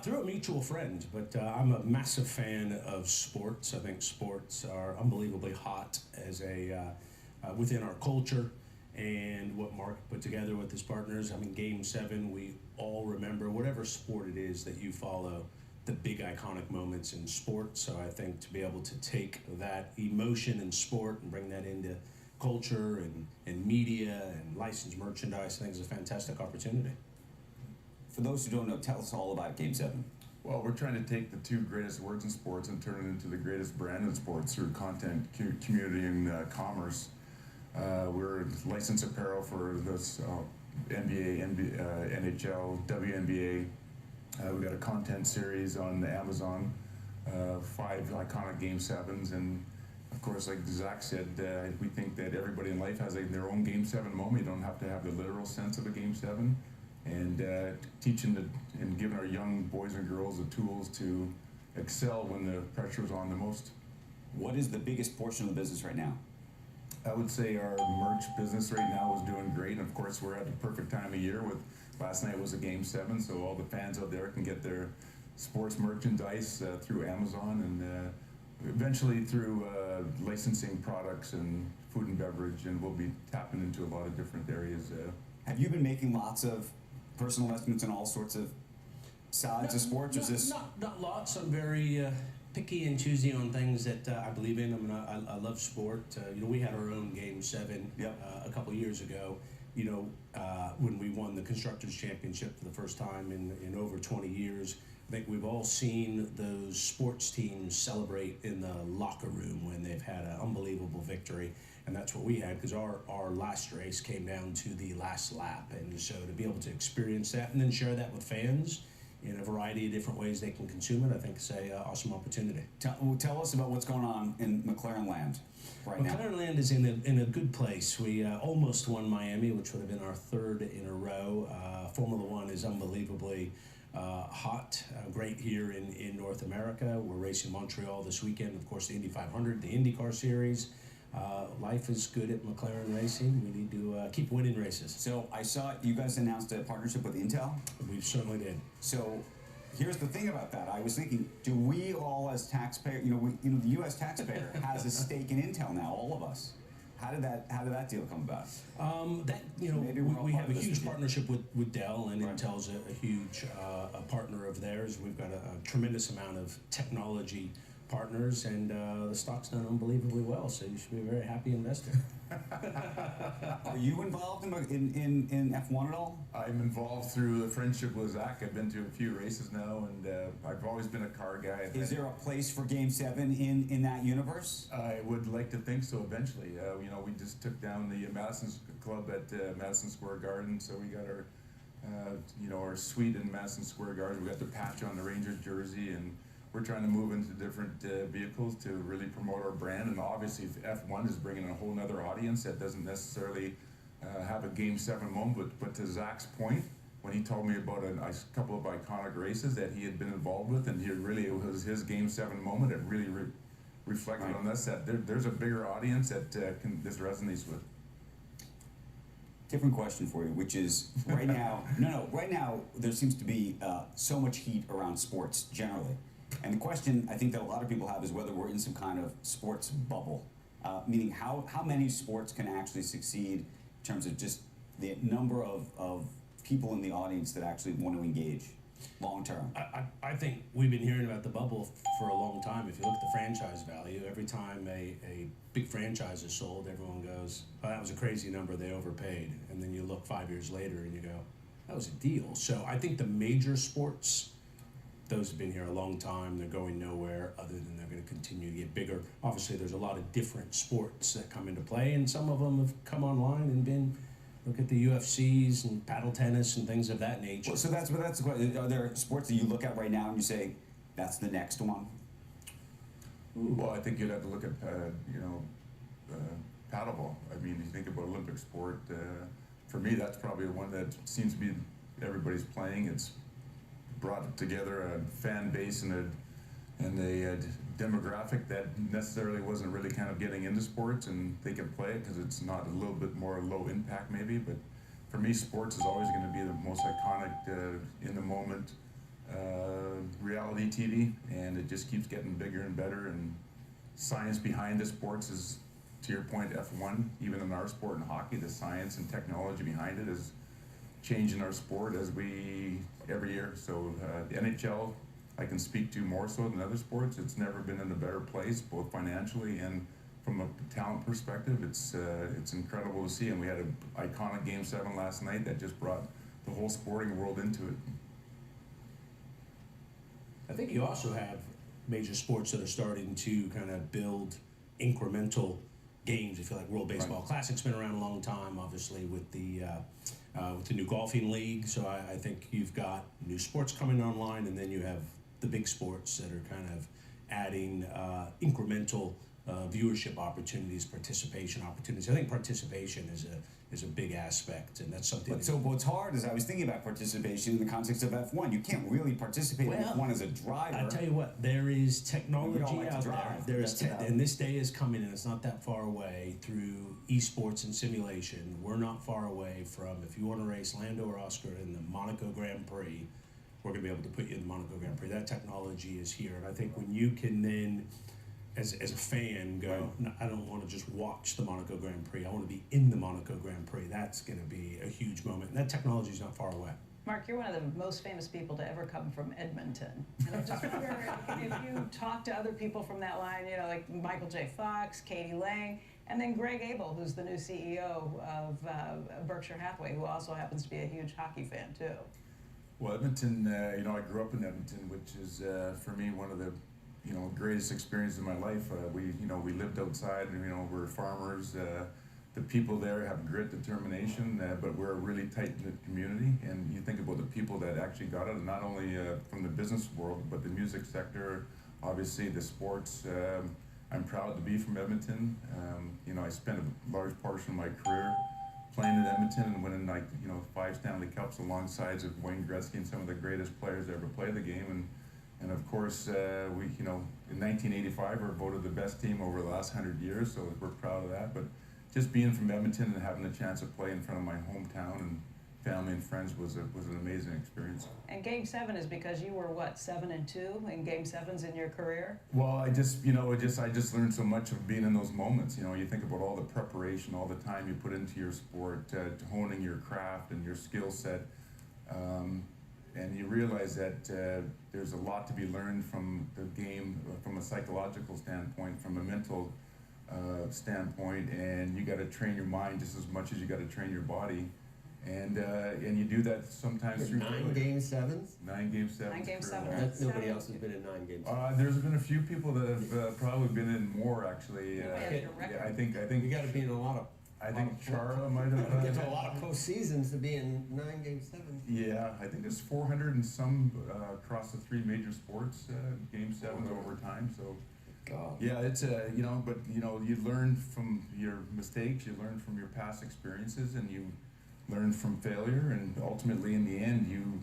Through a mutual friend, but I'm a massive fan of sports. I think sports are unbelievably hot as within our culture, and what Mark put together with his partners. I mean, Game 7, we all remember, whatever sport it is that you follow, the big iconic moments in sports. So I think to be able to take that emotion in sport and bring that into culture and media and licensed merchandise, I think is a fantastic opportunity. For those who don't know, tell us all about Game 7. Well, we're trying to take the two greatest words in sports and turn it into the greatest brand in sports through content, community, and commerce. We're licensed apparel for this NBA, NHL, WNBA. We got a content series on Amazon, 5 iconic Game 7s, and of course, like Zach said, we think that everybody in life has their own Game 7 moment. You don't have to have the literal sense of a Game 7. And teaching and giving our young boys and girls the tools to excel when the pressure is on the most. What is the biggest portion of the business right now? I would say our merch business right now is doing great. And of course, we're at the perfect time of year. With last night was a Game 7, so all the fans out there can get their sports merchandise through Amazon and eventually through licensing products and food and beverage. And we'll be tapping into a lot of different areas. Have you been making lots of personal investments in all sorts of sides of sports? Or is this not lots. I'm very picky and choosy on things that I believe in. I mean, I love sport. We had our own Game 7 a couple years ago. When we won the Constructors' Championship for the first time in over 20 years. I think we've all seen those sports teams celebrate in the locker room when they've had an unbelievable victory. And that's what we had, because our last race came down to the last lap. And so to be able to experience that and then share that with fans in a variety of different ways they can consume it, I think is an awesome opportunity. Tell us about what's going on in McLaren land right now. McLaren land is in a good place. We almost won Miami, which would have been our 3rd in a row. Formula One is unbelievably hot, great here in North America. We're racing Montreal this weekend, of course, the Indy 500, the IndyCar Series. Life is good at McLaren Racing. We need to keep winning races. So I saw you guys announced a partnership with Intel. We certainly did. So here's the thing about that. I was thinking, do we all as taxpayers, the U.S. taxpayer has a stake in Intel now, all of us. How did that deal come about? We have a huge partnership with Dell, and Intel's a huge a partner of theirs. We've got a tremendous amount of technology partners, and the stock's done unbelievably well, so you should be a very happy investor. Are you involved in F1 at all? I'm involved through a friendship with Zach. I've been to a few races now, and I've always been a car guy. Is there a place for Game 7 in that universe? I would like to think so eventually. We just took down the Madison Club at Madison Square Garden, so we got our suite in Madison Square Garden. We got the patch on the Rangers jersey, and we're trying to move into different vehicles to really promote our brand. And obviously, if F1 is bringing a whole nother audience that doesn't necessarily have a Game 7 moment, but to Zach's point, when he told me about a couple of iconic races that he had been involved with, and it was his Game 7 moment, it really reflected on us that there's a bigger audience that this resonates with. Different question for you, which is right now, right now there seems to be so much heat around sports generally. And the question I think that a lot of people have is whether we're in some kind of sports bubble, meaning how many sports can actually succeed in terms of just the number of people in the audience that actually want to engage long term. I think we've been hearing about the bubble for a long time. If you look at the franchise value, every time a big franchise is sold, everyone goes, oh, that was a crazy number, they overpaid. And then you look 5 years later and you go, that was a deal. So I think the major sports, those have been here a long time. They're going nowhere other than they're going to continue to get bigger. Obviously, there's a lot of different sports that come into play, and some of them have come online and been, look at the UFCs and paddle tennis and things of that nature. Well, so that's the question. Are there sports that you look at right now and you say, that's the next one? Well, I think you'd have to look at, paddleball. I mean, you think about Olympic sport, for me, that's probably the one that seems to be everybody's playing. It's brought together a fan base and a demographic that necessarily wasn't really kind of getting into sports, and they can play it because it's not a little bit more low impact maybe. But for me, sports is always going to be the most iconic, in the moment reality TV, and it just keeps getting bigger and better. And science behind the sports is, to your point, F1. Even in our sport in hockey, the science and technology behind it is changing our sport every year. So the NHL, I can speak to more so than other sports. It's never been in a better place, both financially and from a talent perspective. It's incredible to see, and we had an iconic Game 7 last night that just brought the whole sporting world into it. I think you also have major sports that are starting to kind of build incremental games. If you like, World Baseball Classic's been around a long time, obviously with the new golfing league. So I think you've got new sports coming online, and then you have the big sports that are kind of adding incremental viewership opportunities, participation opportunities. I think participation is a big aspect, and that's something. But so what's hard is I was thinking about participation in the context of F1. You can't really participate in F1 as a driver. I tell you what, there is technology like out to drive. there. And this day is coming, and it's not that far away through esports and simulation. We're not far away from, if you want to race Lando or Oscar in the Monaco Grand Prix, we're going to be able to put you in the Monaco Grand Prix. That technology is here, and I think when you can then, as a fan, go, no, I don't want to just watch the Monaco Grand Prix. I want to be in the Monaco Grand Prix. That's going to be a huge moment. And that technology is not far away. Mark, you're one of the most famous people to ever come from Edmonton. And I just wonder if you talk to other people from that line, you know, like Michael J. Fox, Katie Lang, and then Greg Abel, who's the new CEO of Berkshire Hathaway, who also happens to be a huge hockey fan, too. Well, Edmonton, you know, I grew up in Edmonton, which is, for me, one of the greatest experiences in my life. We lived outside, and, we're farmers. The people there have grit, determination, but we're a really tight-knit community. And you think about the people that actually got it, not only from the business world, but the music sector, obviously the sports. I'm proud to be from Edmonton. I spent a large portion of my career playing in Edmonton and winning 5 Stanley Cups alongside of Wayne Gretzky and some of the greatest players that ever played the game. And of course, we, in 1985, we're voted the best team over the last 100 years, so we're proud of that. But just being from Edmonton and having the chance to play in front of my hometown and family and friends was an amazing experience. And Game 7 is because you were, what, 7-2 in Game 7s in your career? Well, I just learned so much of being in those moments. You think about all the preparation, all the time you put into your sport, honing your craft and your skill set. And you realize that there's a lot to be learned from the game, from a psychological standpoint, from a mental standpoint, and you got to train your mind just as much as you got to train your body, and you do that sometimes through 9 Game 7s. 9 Game 7s. 9 Game 7s. Nobody else has been in 9 games. There's been a few people that have probably been in more actually. I think you got to be in a lot of. I think Chara might have. There's a lot of postseasons to be in 9 Game 7s. Yeah, I think there's 400 and some across the 3 major sports Game 7s over time. So, yeah, it's but you learn from your mistakes, you learn from your past experiences, and you learn from failure, and ultimately, in the end, you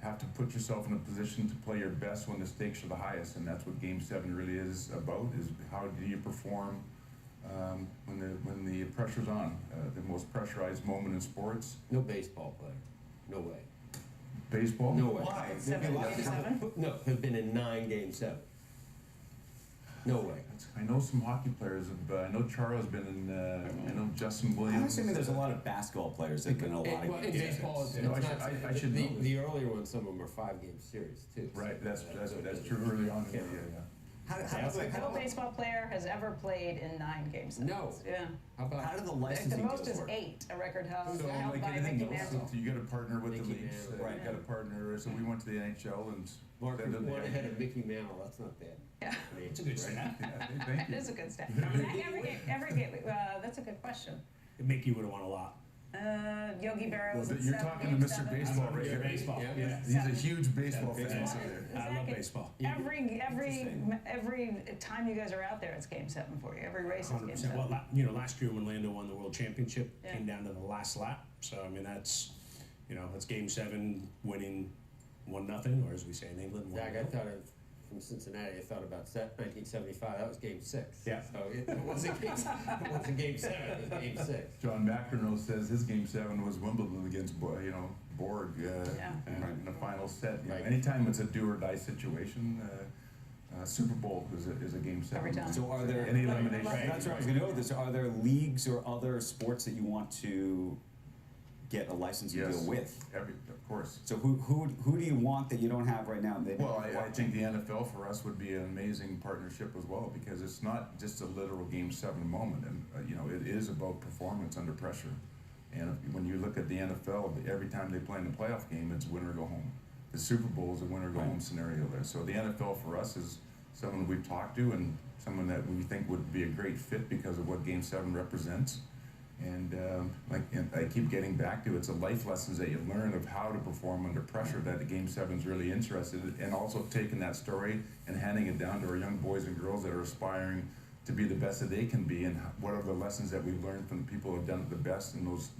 have to put yourself in a position to play your best when the stakes are the highest, and that's what Game 7 really is about: is how do you perform when the pressure's on, the most pressurized moment in sports. No baseball player. No way. Baseball? No way. Why? 7 Game 7? No, have been in 9 Game 7. No way. I know some hockey players. I know Chara's been in. I know Justin Williams. I'm assuming there's a lot of basketball players that have been in a lot of games. In baseball, I should know. The earlier ones, some of them are 5-game series too. Right. That's true. Early on. Yeah. No baseball player has ever played in 9 Game 7s. No. Yeah. How do the licensing The most deals is work? 8, a record held So by like Mickey anything else, Mantle. you got to partner with the Mickey leagues. Mantle, You got to partner. So we went to the NHL and. Mark, you're one ahead of Mickey Mantle. That's not bad. Yeah. It's a good stat. Thank It you. is a good stat. Every game. That's a good question. Mickey would have won a lot. Yogi Berra was at You're 7, talking game to Mr. 7. Baseball right here. Baseball, yeah. He's a huge baseball fan. I love baseball. Every time you guys are out there, it's game 7 for you. Every race is game 7. Well, last year when Lando won the world championship, came down to the last lap. So I mean, that's game 7, winning 1-0, or as we say in England, 1-0. Zach, I thought from Cincinnati, I thought about 1975. That was game 6. Yeah. So it wasn't game 7. It wasn't game 7. It was game 6. John McEnroe says his game 7 was Wimbledon against Borg in the final set. You know, anytime it's a do or die situation, Super Bowl is a game 7. Every time. So are there any elimination? That's what I was going to go with this. Are there leagues or other sports that you want to get a licensing deal with? Of course. So who do you want that you don't have right now? Well, I think the NFL for us would be an amazing partnership as well, because it's not just a literal game 7 moment, and it is about performance under pressure. And when you look at the NFL, every time they play in the playoff game, it's win or go home. The Super Bowl is a win or go home scenario there. So the NFL for us is someone we've talked to and someone that we think would be a great fit because of what game 7 represents. And I keep getting back to, it's the life lessons that you learn of how to perform under pressure that the game 7 is really interested in, and also taking that story and handing it down to our young boys and girls that are aspiring to be the best that they can be, and what are the lessons that we've learned from the people who have done it the best in those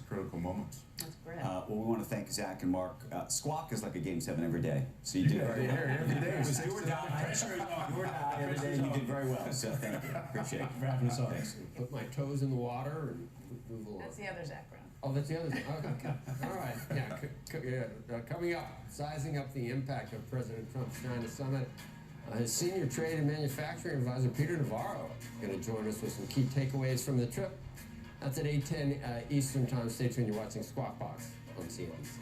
critical moments. That's great. Well, we want to thank Zach and Mark. Squawk is like a game 7 every day. So you did very well. Every day. It was do or die. Do or die every day, and you did very well. So thank you. Appreciate it. For having us on. Put my toes in the water and move along. That's the other Zach Brown. Oh, that's the other thing. Okay. All right. Yeah. Coming up, sizing up the impact of President Trump's China summit. His senior trade and manufacturing advisor, Peter Navarro, is going to join us with some key takeaways from the trip. That's at 8:10 Eastern Time. Stay tuned. You're watching Squawk Box on CNBC.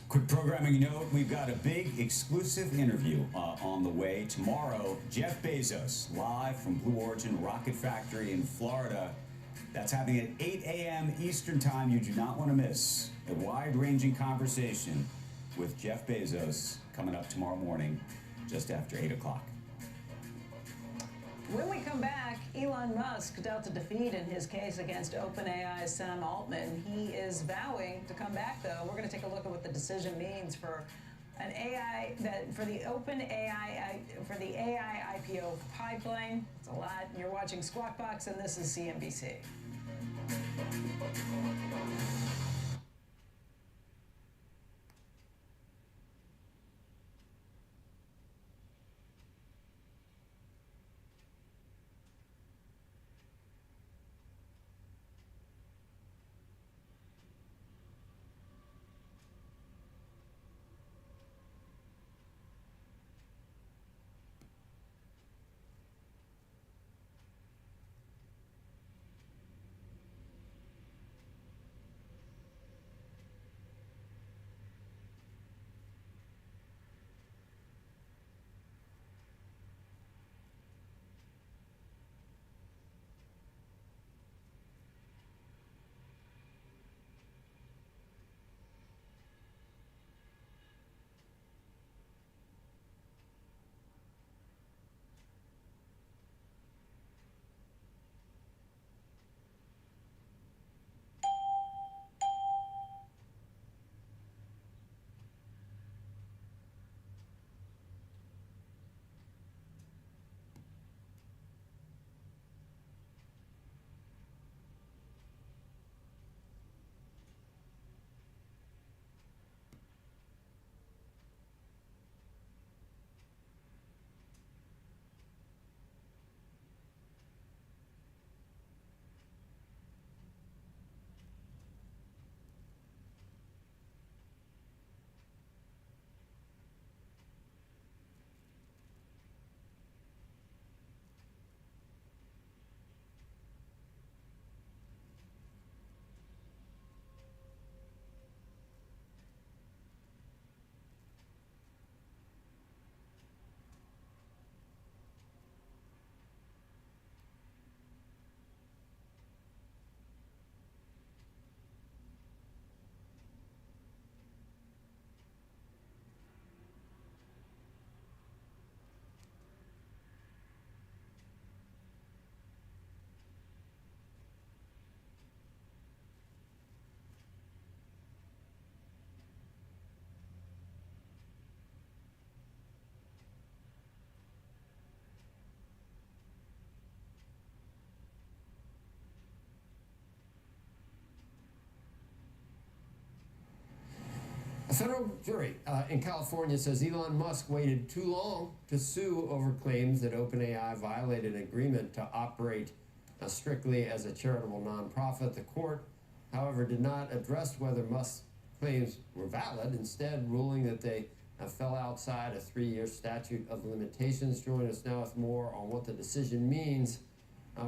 Quick programming note, we've got a big exclusive interview on the way. Tomorrow, Jeff Bezos, live from Blue Origin Rocket Factory in Florida. That's happening at 8 a.m. Eastern Time. You do not want to miss a wide-ranging conversation with Jeff Bezos coming up tomorrow morning, just after 8 o'clock. When we come back, Elon Musk dealt a defeat in his case against OpenAI's Sam Altman. He is vowing to come back, though. We're going to take a look at what the decision means for an AI for the AI IPO pipeline. It's a lot. You're watching Squawk Box, and this is CNBC. A federal jury in California says Elon Musk waited too long to sue over claims that OpenAI violated an agreement to operate strictly as a charitable nonprofit. The court, however, did not address whether Musk's claims were valid, instead ruling that they fell outside a 3-year statute of limitations. Join us now with more on what the decision means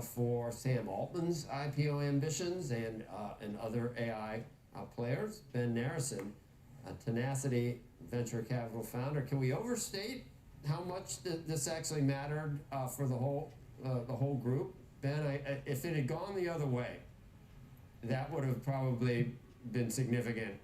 for Sam Altman's IPO ambitions and other AI players. Ben Narrison, Tenacity venture capital founder. Can we overstate how much this actually mattered for the whole group? Ben, if it had gone the other way, that would have probably been significant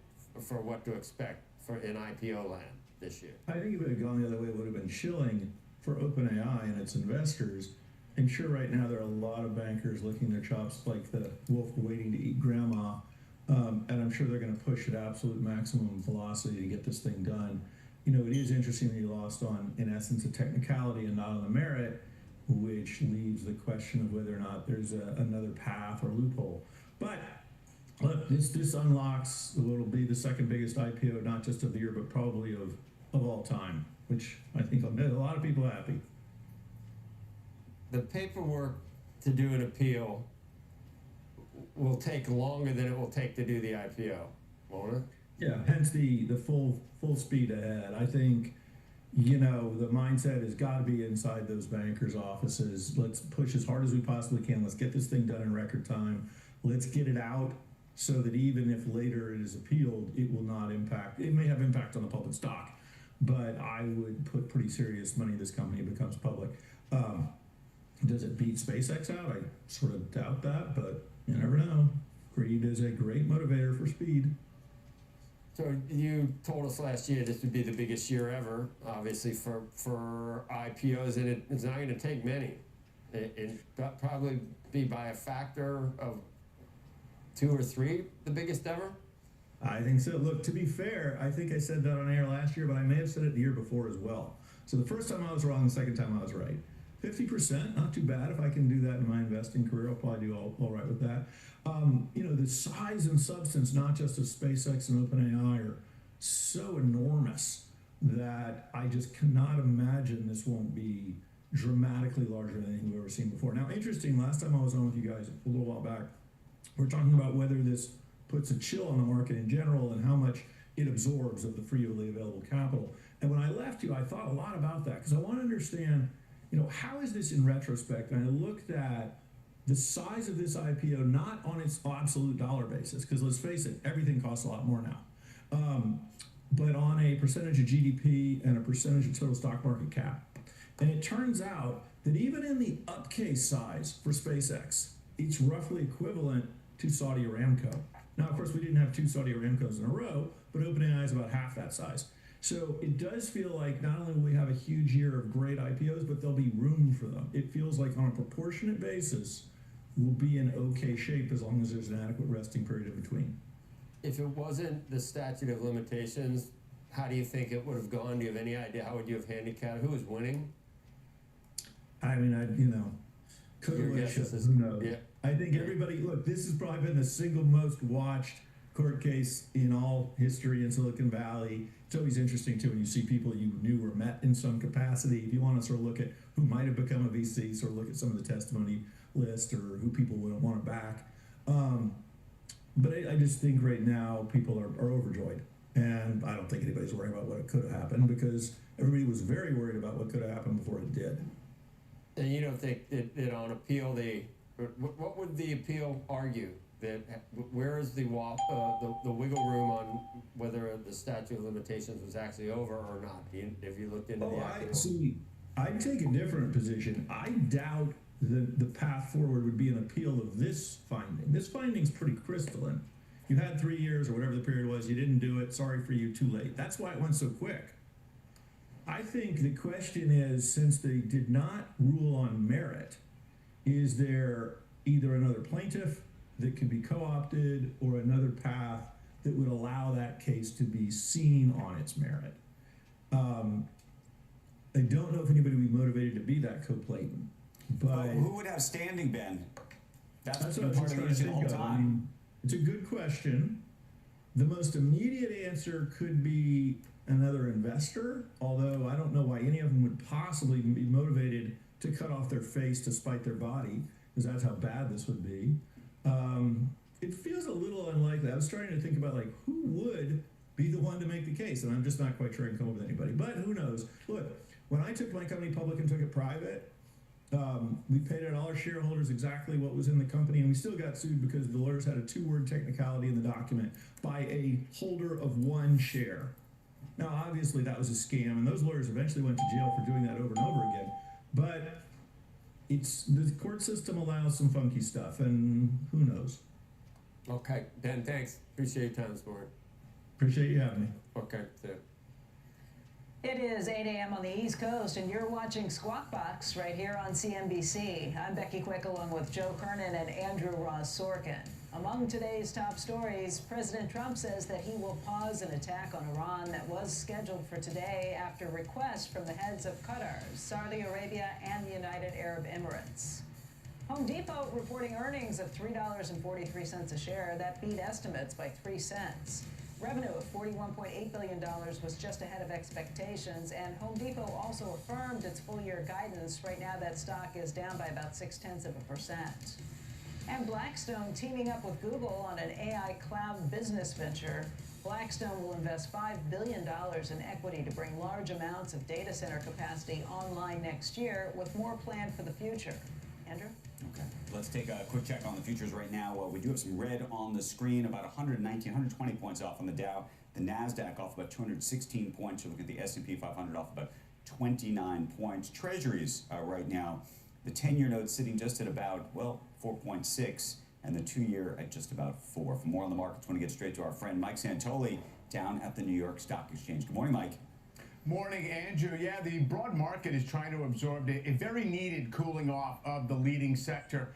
for what to expect in IPO land this year. I think if it had gone the other way, it would have been chilling for OpenAI and its investors. I'm sure right now there are a lot of bankers licking their chops like the wolf waiting to eat grandma. And I'm sure they're going to push at absolute maximum velocity to get this thing done. You know, it is interesting that he lost on, in essence, a technicality and not on the merit, which leaves the question of whether or not there's another path or loophole. But look, this unlocks what will be the second biggest IPO, not just of the year, but probably of all time, which I think will make a lot of people happy. The paperwork to do an appeal will take longer than it will take to do the IPO, won't it? Yeah, hence the full speed ahead. I think, you know, the mindset has got to be inside those bankers' offices. Let's push as hard as we possibly can. Let's get this thing done in record time. Let's get it out so that even if later it is appealed, it will not impact, it may have impact on the public stock, but I would put pretty serious money this company becomes public. Does it beat SpaceX out? I sort of doubt that, but you never know. Greed is a great motivator for speed. So you told us last year this would be the biggest year ever, obviously for IPOs, and it's not going to take many. It'll probably be by a factor of 2 or 3 the biggest ever. I think so. Look, to be fair, I think I said that on air last year, but I may have said it the year before as well. So the first time I was wrong, the second time I was right. 50%, not too bad. If I can do that in my investing career, I'll probably do all right with that. You know, the size and substance, not just of SpaceX and OpenAI, are so enormous that I just cannot imagine this won't be dramatically larger than anything we've ever seen before. Now, interesting, last time I was on with you guys a little while back, we're talking about whether this puts a chill on the market in general and how much it absorbs of the freely available capital. And when I left you, I thought a lot about that because I want to understand, you know, how is this in retrospect? And I looked at the size of this IPO, not on its absolute dollar basis, because let's face it, everything costs a lot more now, but on a percentage of GDP and a percentage of total stock market cap. And it turns out that even in the upcase size for SpaceX, it's roughly equivalent to Saudi Aramco. Now, of course, we didn't have 2 Saudi Aramcos in a row, but OpenAI is about half that size. So it does feel like not only will we have a huge year of great IPOs, but there'll be room for them. It feels like on a proportionate basis, we'll be in okay shape as long as there's an adequate resting period in between. If it wasn't the statute of limitations, how do you think it would have gone? Do you have any idea? How would you have handicapped? Who was winning? I mean, you know, Your guess is who knows? yeah. I think everybody, look, this has probably been the single most watched court case in all history in Silicon Valley. It's always interesting, too, when you see people you knew or met in some capacity. If you want to sort of look at who might have become a VC, sort of look at some of the testimony list or who people would want to back. But I just think right now people are overjoyed. And I don't think anybody's worried about what it could have happened because everybody was very worried about what could have happened before it did. And you don't think that on appeal, what would the appeal argue? That where is the wiggle room on whether the statute of limitations was actually over or not? If you looked into the appeal. I'd take a different position. I doubt the path forward would be an appeal of this finding. This finding's pretty crystalline. You had 3 years or whatever the period was, you didn't do it, sorry for you, too late. That's why it went so quick. I think the question is, since they did not rule on merit, is there either another plaintiff that could be co-opted or another path that would allow that case to be seen on its merit? I don't know if anybody would be motivated to be that co-plaintiff. But who would have standing, Ben? That's been what part of the issue the whole time. I mean, it's a good question. The most immediate answer could be another investor, although I don't know why any of them would possibly be motivated to cut off their face to spite their body, because that's how bad this would be. It feels a little unlikely. I was starting to think about, like, who would be the one to make the case, and I'm just not quite sure I can come up with anybody. But who knows? Look, when I took my company public and took it private, we paid out all our shareholders exactly what was in the company, and we still got sued because the lawyers had a 2-word technicality in the document by a holder of 1 share. Now, obviously, that was a scam, and those lawyers eventually went to jail for doing that over and over again. But the court system allows some funky stuff, and who knows? Okay, Ben, thanks. Appreciate your time this morning. Appreciate you having me. Okay, see you. It is 8 a.m. on the East Coast, and you're watching Squawk Box right here on CNBC. I'm Becky Quick, along with Joe Kernan and Andrew Ross Sorkin. Among today's top stories, President Trump says that he will pause an attack on Iran that was scheduled for today after requests from the heads of Qatar, Saudi Arabia, and the United Arab Emirates. Home Depot reporting earnings of $3.43 a share. That beat estimates by 3 cents. Revenue of $41.8 billion was just ahead of expectations, and Home Depot also affirmed its full-year guidance. Right now, that stock is down by about 0.6%. And Blackstone teaming up with Google on an AI cloud business venture. Blackstone will invest $5 billion in equity to bring large amounts of data center capacity online next year, with more planned for the future. Andrew? Okay, let's take a quick check on the futures right now. We do have some red on the screen, about 119, 120 points off on the Dow. The NASDAQ off about 216 points. You look at the S&P 500 off about 29 points. Treasuries right now, the 10-year note sitting just at about, well, 4.6, and the 2-year at just about 4. For more on the markets, I want to get straight to our friend Mike Santoli down at the New York Stock Exchange. Good morning, Mike. Morning, Andrew. Yeah, the broad market is trying to absorb a very needed cooling off of the leading sector,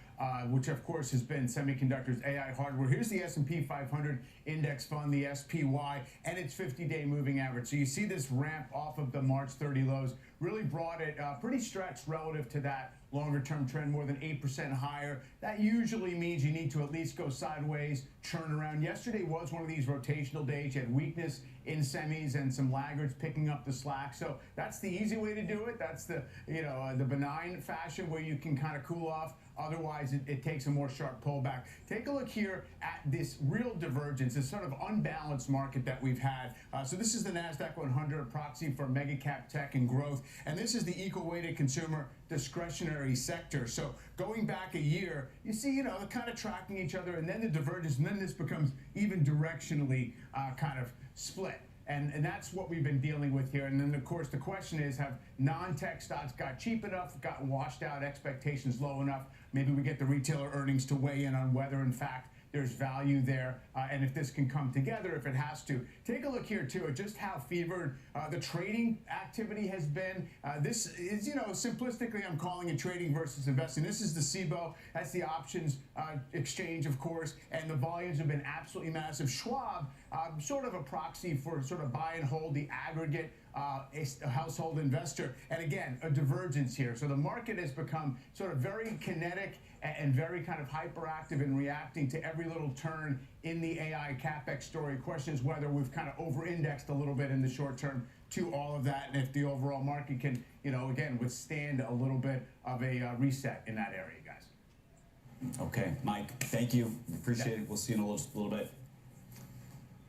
which of course has been semiconductors, AI hardware. Here's the S&P 500 index fund, the SPY, and its 50-day moving average. So you see this ramp off of the March 30 lows, really brought it pretty stretched relative to that longer-term trend, more than 8% higher. That usually means you need to at least go sideways, turn around. Yesterday was one of these rotational days. You had weakness in semis and some laggards picking up the slack. So that's the easy way to do it. That's the, the benign fashion where you can kind of cool off. Otherwise, it takes a more sharp pullback. Take a look here at this real divergence, this sort of unbalanced market that we've had. So this is the NASDAQ 100 proxy for mega cap tech and growth. And this is the equal weighted consumer discretionary sector. So going back a year, you see, they're kind of tracking each other, and then the divergence, and then this becomes even directionally kind of split. And that's what we've been dealing with here. And then, of course, the question is, have non-tech stocks got cheap enough, got washed out, expectations low enough? Maybe we get the retailer earnings to weigh in on whether, in fact, there's value there, and if this can come together, if it has to. Take a look here, too, at just how fevered the trading activity has been. This is, simplistically, I'm calling it trading versus investing. This is the SIBO. That's the options exchange, of course, and the volumes have been absolutely massive. Schwab, sort of a proxy for sort of buy and hold the aggregate a household investor. And again, a divergence here. So the market has become sort of very kinetic and very kind of hyperactive in reacting to every little turn in the AI CapEx story. Question is whether we've kind of over-indexed a little bit in the short term to all of that, and if the overall market can, again, withstand a little bit of a reset in that area, guys. Okay, Mike, thank you. Appreciate it. We'll see you in a little bit.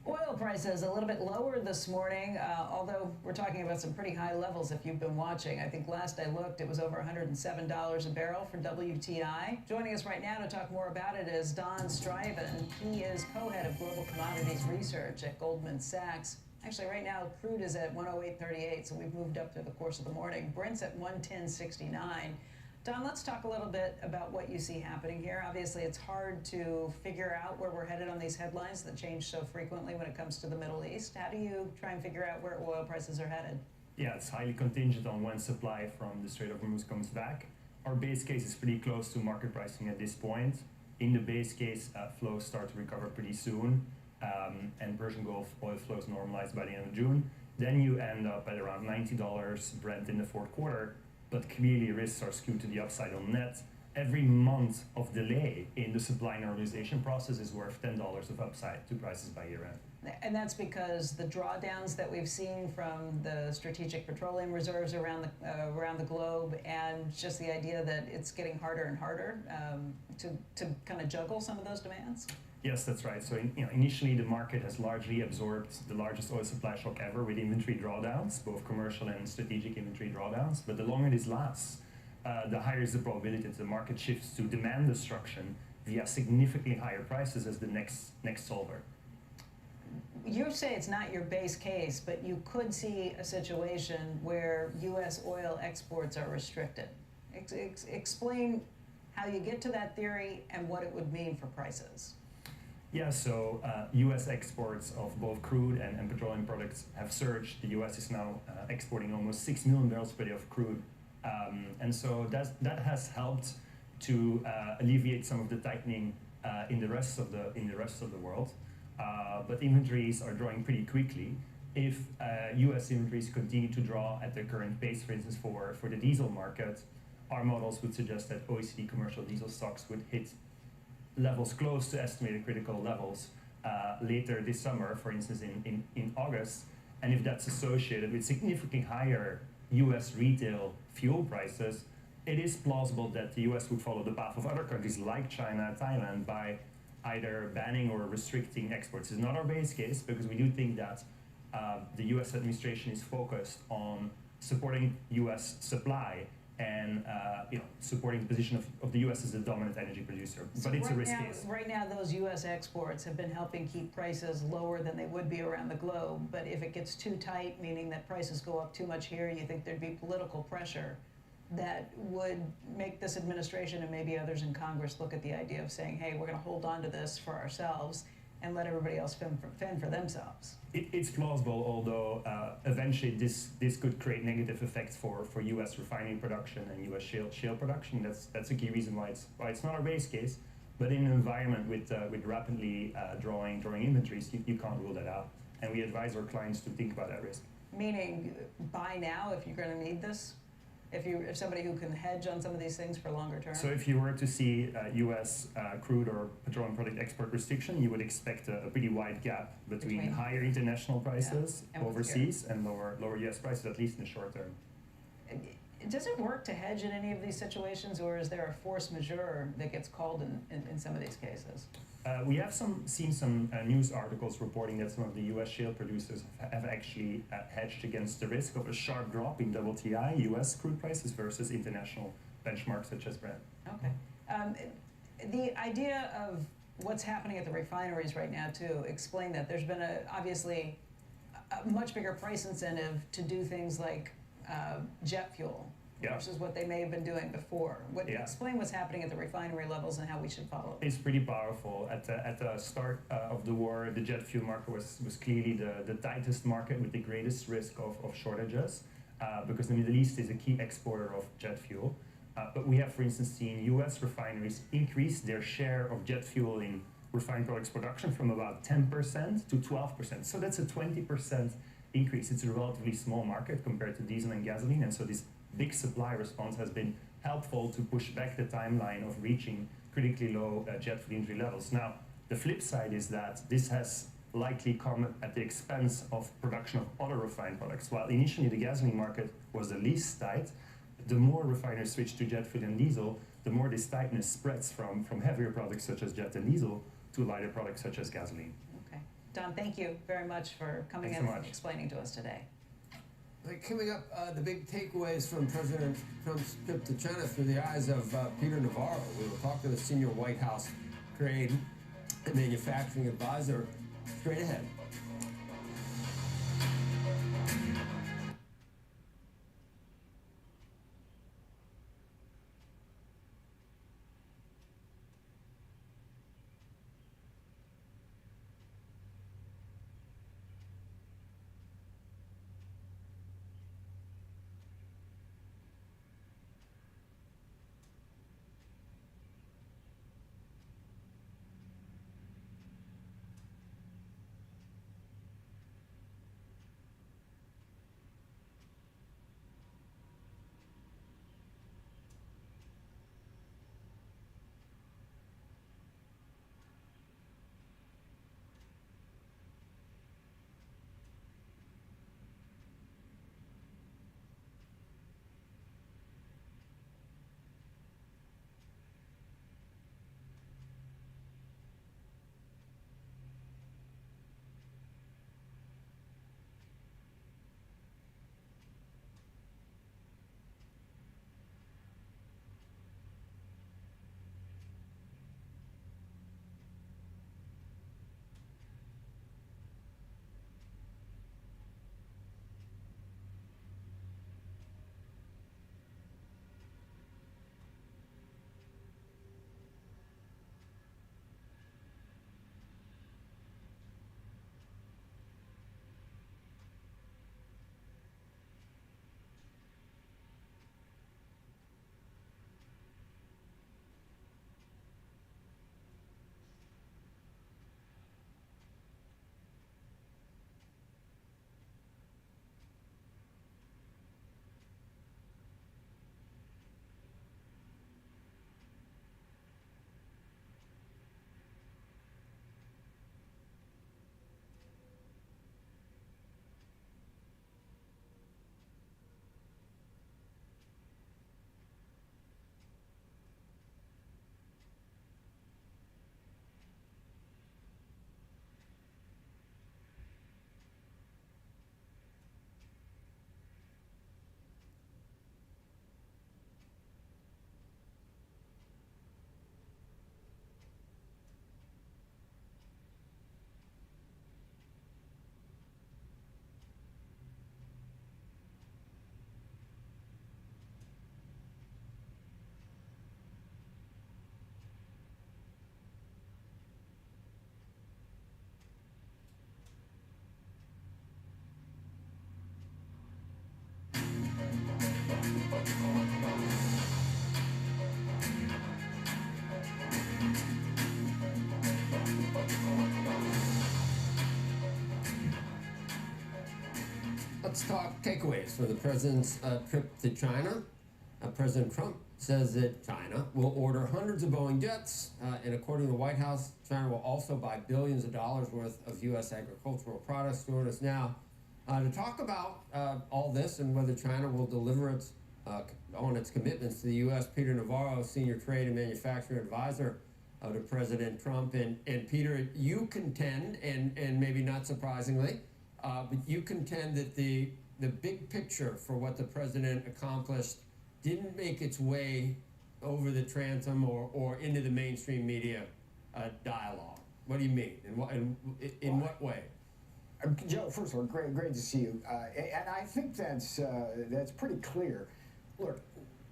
Oil prices a little bit lower this morning, although we're talking about some pretty high levels if you've been watching. I think last I looked, it was over $107 a barrel for WTI. Joining us right now to talk more about it is Don Stuyven. He is co-head of Global Commodities Research at Goldman Sachs. Actually, right now, crude is at 108.38, so we've moved up through the course of the morning. Brent's at 110.69. Don, let's talk a little bit about what you see happening here. Obviously, it's hard to figure out where we're headed on these headlines that change so frequently when it comes to the Middle East. How do you try and figure out where oil prices are headed? Yeah, it's highly contingent on when supply from the Strait of Hormuz comes back. Our base case is pretty close to market pricing at this point. In the base case, flows start to recover pretty soon, and Persian Gulf oil flows normalize by the end of June. Then you end up at around $90 Brent in the fourth quarter. But clearly risks are skewed to the upside on net. Every month of delay in the supply normalization process is worth $10 of upside to prices by year end. And that's because the drawdowns that we've seen from the strategic petroleum reserves around the globe, and just the idea that it's getting harder and harder to kind of juggle some of those demands? Yes, that's right. So initially the market has largely absorbed the largest oil supply shock ever with inventory drawdowns, both commercial and strategic inventory drawdowns. But the longer this lasts, the higher is the probability that the market shifts to demand destruction via significantly higher prices as the next solver. You say it's not your base case, but you could see a situation where U.S. oil exports are restricted. Explain how you get to that theory and what it would mean for prices. Yeah, so U.S. exports of both crude and petroleum products have surged. The U.S. is now exporting almost 6 million barrels per day of crude, and so that has helped to alleviate some of the tightening in the rest of the world. But inventories are drawing pretty quickly. If U.S. inventories continue to draw at their current pace, for instance, for the diesel market, our models would suggest that OECD commercial diesel stocks would hit levels close to estimated critical levels later this summer, for instance, in August. And if that's associated with significantly higher U.S. retail fuel prices, it is plausible that the U.S. would follow the path of other countries like China, Thailand, by either banning or restricting exports. It's not our base case, because we do think that the U.S. administration is focused on supporting U.S. supply and supporting the position of the U.S. as a dominant energy producer. So but it's a risk now, case. right now, those U.S. exports have been helping keep prices lower than they would be around the globe. But if it gets too tight, meaning that prices go up too much here, you think there'd be political pressure that would make this administration and maybe others in Congress look at the idea of saying, hey, we're going to hold on to this for ourselves and let everybody else fend for themselves. It's plausible, although eventually this could create negative effects for U.S. refining production and U.S. shale production. That's a key reason why it's not a base case. But in an environment with rapidly drawing inventories, you can't rule that out. And we advise our clients to think about that risk. Meaning, buy now if you're going to need this? If somebody who can hedge on some of these things for longer term? So if you were to see U.S. Crude or petroleum product export restriction, you would expect a pretty wide gap between higher international prices overseas and lower U.S. prices, at least in the short term. Does it work to hedge in any of these situations, or is there a force majeure that gets called in some of these cases? We have seen some news articles reporting that some of the U.S. shale producers have actually hedged against the risk of a sharp drop in WTI U.S. crude prices versus international benchmarks such as Brent. Okay. The idea of what's happening at the refineries right now, too, explain that. There's been obviously a much bigger price incentive to do things like jet fuel versus what they may have been doing before. Explain what's happening at the refinery levels and how we should follow it. It's pretty powerful. At the start of the war, the jet fuel market was clearly the tightest market with the greatest risk of shortages because the Middle East is a key exporter of jet fuel. But we have, for instance, seen U.S. refineries increase their share of jet fuel in refined products production from about 10% to 12%. So that's a 20% increase. It's a relatively small market compared to diesel and gasoline, and so this big supply response has been helpful to push back the timeline of reaching critically low jet fuel inventory levels. Now, the flip side is that this has likely come at the expense of production of other refined products. While initially the gasoline market was the least tight, the more refiners switch to jet fuel and diesel, the more this tightness spreads from heavier products such as jet and diesel to lighter products such as gasoline. Okay. Don, thank you very much for coming in and explaining to us today. Coming up, the big takeaways from President Trump's trip to China through the eyes of Peter Navarro. We will talk to the senior White House trade and manufacturing advisor straight ahead. let's talk takeaways from the president's trip to China. President Trump says that China will order hundreds of Boeing jets, and according to the White House, China will also buy billions of dollars worth of U.S. agricultural products. Join us now to talk about all this and whether China will deliver on its commitments to the U.S. Peter Navarro, Senior Trade and Manufacturing Advisor to President Trump. And Peter, you contend, and maybe not surprisingly, but you contend that the big picture for what the president accomplished didn't make its way over the transom or into the mainstream media dialogue. What do you mean? In what way? Joe, first of all, great to see you. And I think that's pretty clear. Look,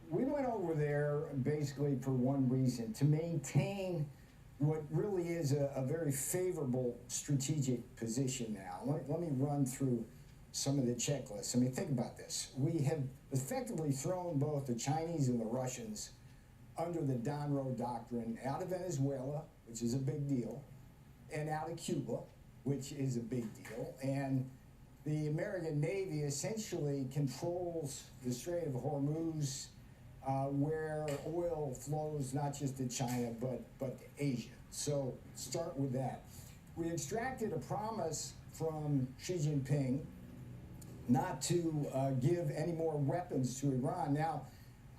we went over there basically for one reason, to maintain what really is a very favorable strategic position now. Let me run through some of the checklists. I mean, think about this. We have effectively thrown both the Chinese and the Russians under the Donroe Doctrine out of Venezuela, which is a big deal, and out of Cuba, which is a big deal. And the American Navy essentially controls the Strait of Hormuz, where oil flows not just to China, but to Asia. So start with that. We extracted a promise from Xi Jinping not to give any more weapons to Iran. Now,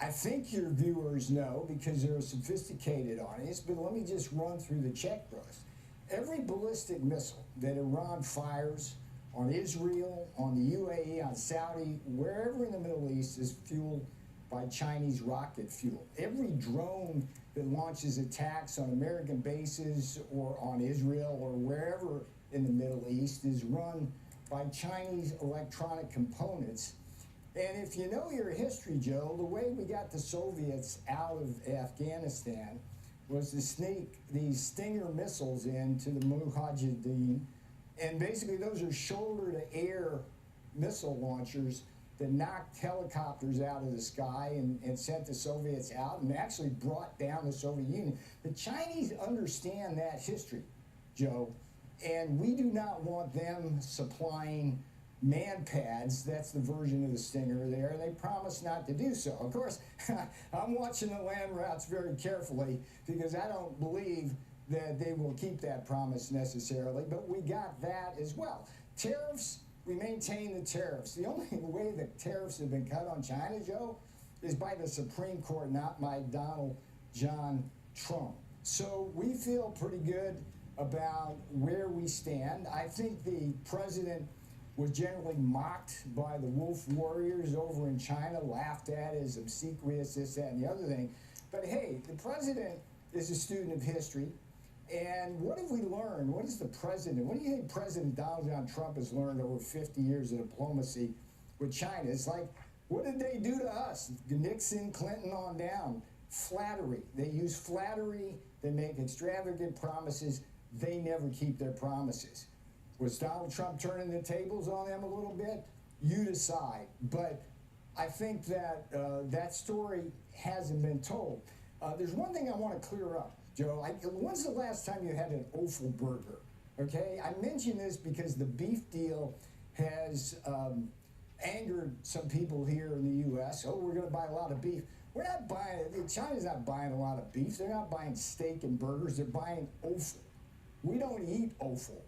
I think your viewers know because they're a sophisticated audience, but let me just run through the checklist. Every ballistic missile that Iran fires on Israel, on the UAE, on Saudi, wherever in the Middle East is fueled by Chinese rocket fuel. Every drone that launches attacks on American bases or on Israel or wherever in the Middle East is run by Chinese electronic components. And if you know your history, Joe, the way we got the Soviets out of Afghanistan was to sneak these Stinger missiles into the Mujahideen. And basically those are shoulder-to-air missile launchers that knocked helicopters out of the sky and sent the Soviets out and actually brought down the Soviet Union. The Chinese understand that history, Joe, and we do not want them supplying man pads. That's the version of the Stinger there, and they promise not to do so. Of course, I'm watching the land routes very carefully because I don't believe that they will keep that promise necessarily, but we got that as well. Tariffs, we maintain the tariffs. The only way the tariffs have been cut on China, Joe, is by the Supreme Court, not by Donald John Trump. So we feel pretty good about where we stand. I think the president was generally mocked by the wolf warriors over in China, laughed at as obsequious, this, that, and the other thing. But hey, the president is a student of history. And what have we learned? What is the president? What do you think President Donald John Trump has learned over 50 years of diplomacy with China? It's like, what did they do to us? Nixon, Clinton on down. Flattery. They use flattery. They make extravagant promises. They never keep their promises. Was Donald Trump turning the tables on them a little bit? You decide. But I think that that story hasn't been told. There's one thing I want to clear up, Joe. When's the last time you had an offal burger? Okay, I mention this because the beef deal has angered some people here in the U.S. Oh, we're going to buy a lot of beef. We're not buying, China's not buying a lot of beef. They're not buying steak and burgers. They're buying offal. We don't eat offal.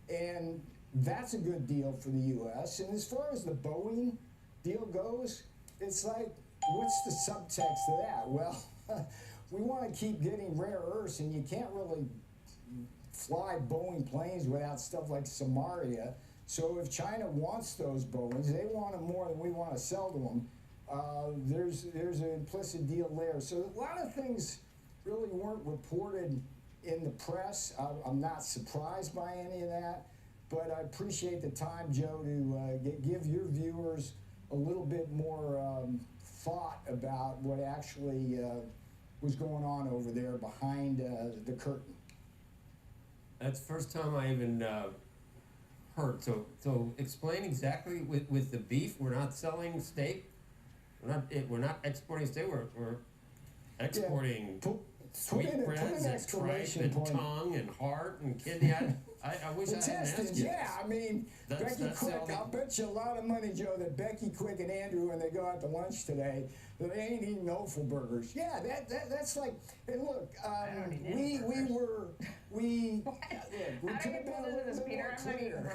And that's a good deal for the U.S. And as far as the Boeing deal goes, it's like, what's the subtext to that? Well, we want to keep getting rare earths, and you can't really fly Boeing planes without stuff like Samaria. So if China wants those Boeings, they want them more than we want to sell to them. There's an implicit deal there. So a lot of things really weren't reported in the press. I'm not surprised by any of that, but I appreciate the time, Joe, to give your viewers a little bit more thought about what actually was going on over there behind the curtain. That's the first time I even heard. So explain exactly with the beef. We're not selling steak. We're not exporting steak. We're exporting sweetbreads and tripe and tongue and heart and kidney. I wish I hadn't asked Intestines, you. yeah. I mean, Becky Quick, I'll bet you a lot of money, Joe, that Becky Quick and Andrew, when they go out to lunch today, that they ain't eating offal burgers. Yeah, that's like, hey, look, we could have been a little bit more clear.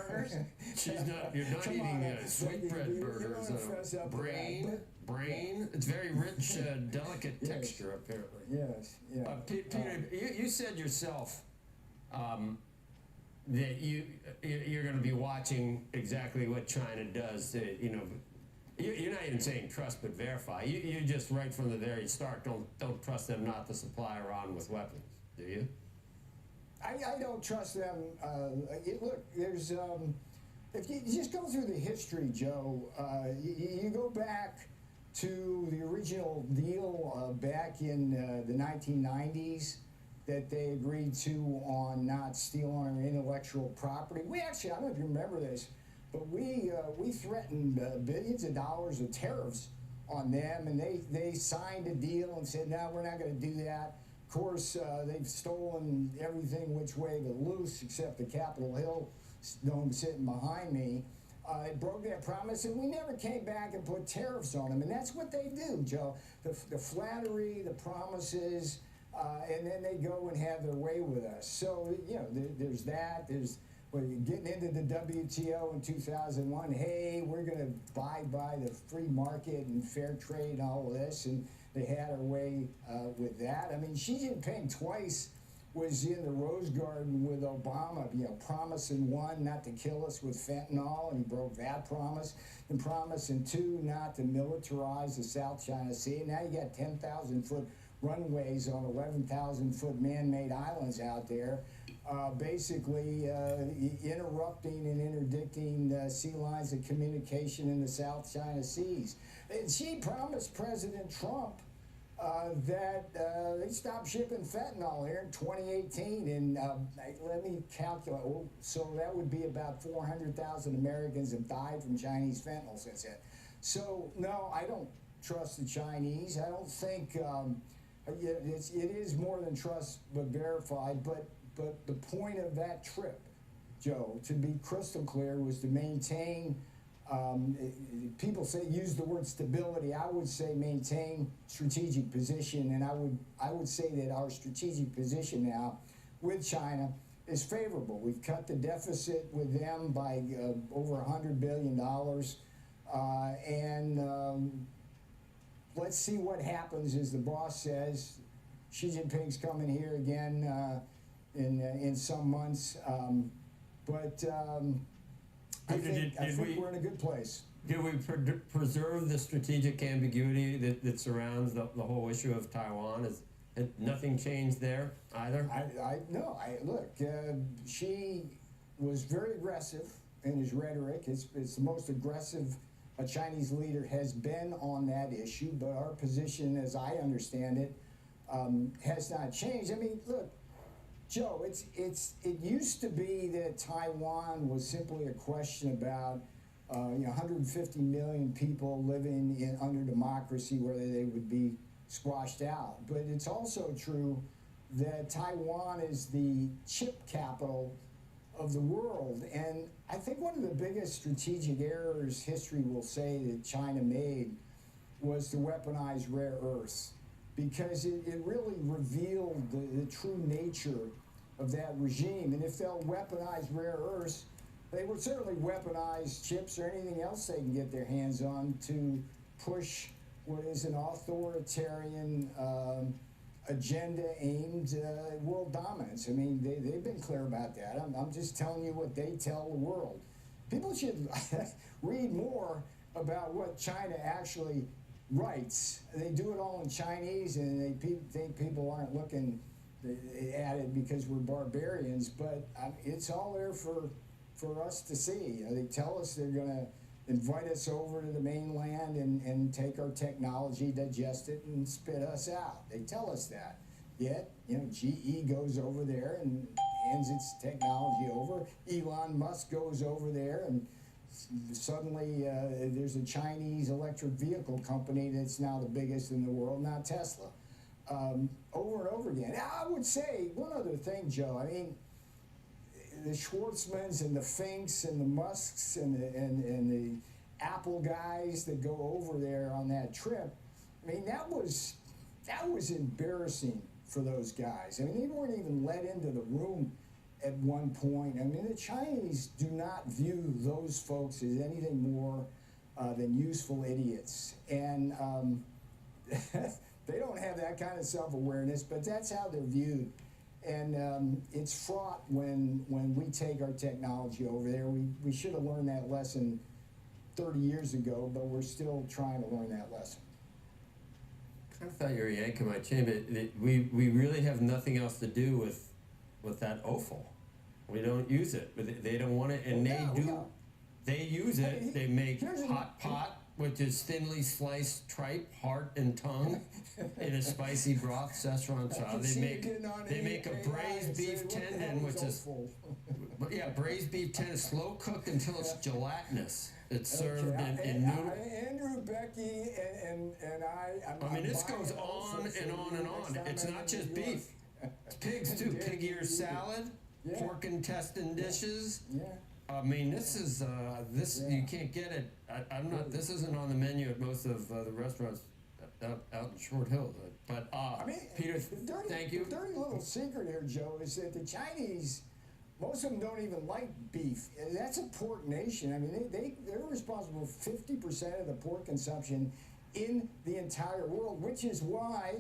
You're not eating sweetbread burgers. Brain. It's very rich, delicate texture, apparently. Yes, yeah. Peter, you said yourself that you're going to be watching exactly what China does. You're not even saying trust but verify. You just right from the very start don't trust them not to supply Iran with weapons, do you? I don't trust them. Look, there's if you just go through the history, Joe. You go back to the original deal back in the 1990s that they agreed to on not stealing our intellectual property. We actually, I don't know if you remember this, but we threatened billions of dollars of tariffs on them, and they signed a deal and said, no, we're not going to do that. Of course, they've stolen everything which way but loose, except the Capitol Hill dome sitting behind me. It broke that promise, and we never came back and put tariffs on them. And that's what they do, Joe. The flattery, the promises, and then they go and have their way with us. So, there's that. There's getting into the WTO in 2001. Hey, we're going to abide by the free market and fair trade and all of this. And they had their way with that. I mean, Xi Jinping twice was in the Rose Garden with Obama, promising one, not to kill us with fentanyl, and he broke that promise, and promising two, not to militarize the South China Sea. Now you got 10,000-foot runways on 11,000-foot man-made islands out there, basically interrupting and interdicting sea lines of communication in the South China Seas. And she promised President Trump that they stopped shipping fentanyl here in 2018, and let me calculate. So that would be about 400,000 Americans have died from Chinese fentanyl since then. So no, I don't trust the Chinese. I don't think it is more than trust but verified. But the point of that trip, Joe, to be crystal clear, was to maintain. People use the word stability. I would say maintain strategic position, and I would say that our strategic position now with China is favorable. We've cut the deficit with them by over $100 billion, and let's see what happens. As the boss says, Xi Jinping's coming here again in some months, I think we're in a good place. Do we preserve the strategic ambiguity that surrounds the whole issue of Taiwan? Has nothing changed there either? No. Look, Xi was very aggressive in his rhetoric. It's the most aggressive a Chinese leader has been on that issue, but our position, as I understand it, has not changed. I mean, look, Joe, it used to be that Taiwan was simply a question about 150 million people living under democracy, whether they would be squashed out. But it's also true that Taiwan is the chip capital of the world. And I think one of the biggest strategic errors history will say that China made was to weaponize rare earths, because it really revealed the true nature of that regime. And if they'll weaponize rare earths, they would certainly weaponize chips or anything else they can get their hands on to push what is an authoritarian agenda aimed at world dominance. I mean, they've been clear about that. I'm just telling you what they tell the world. People should read more about what China actually writes. They do it all in Chinese, and they think people aren't looking at it because we're barbarians, but it's all there for us to see. They tell us they're going to invite us over to the mainland and take our technology, digest it, and spit us out. They tell us that. Yet, GE goes over there and hands its technology over. Elon Musk goes over there, and suddenly there's a Chinese electric vehicle company that's now the biggest in the world, not Tesla. over and over again. I would say one other thing, Joe. I mean, the Schwartzmans and the Finks and the Musks and the Apple guys that go over there on that trip. I mean, that was embarrassing for those guys. I mean, they weren't even let into the room at one point. I mean, the Chinese do not view those folks as anything more than useful idiots. And they don't have that kind of self-awareness, but that's how they're viewed. And it's fraught when we take our technology over there. We should have learned that lesson 30 years ago, but we're still trying to learn that lesson. I thought you were yanking my chain, but we really have nothing else to do with that offal. We don't use it. But they don't want it, and they use it. They make hot pot, which is thinly sliced tripe, heart, and tongue in a spicy broth, Szechuan style. They make a braised beef tendon, which is braised beef tendon, slow cooked until it's gelatinous. It's served in noodle. Andrew, Becky, and I. I mean, this goes on and on and on. It's not just beef. It's pigs too. Pig ear salad, pork intestine dishes. I mean, this is you can't get it. I'm not. This isn't on the menu at most of the restaurants out in Short Hills. But I mean, Peter, thank you. The dirty little secret here, Joe, is that the Chinese, most of them don't even like beef. That's a pork nation. I mean, they're responsible for 50% of the pork consumption in the entire world, which is why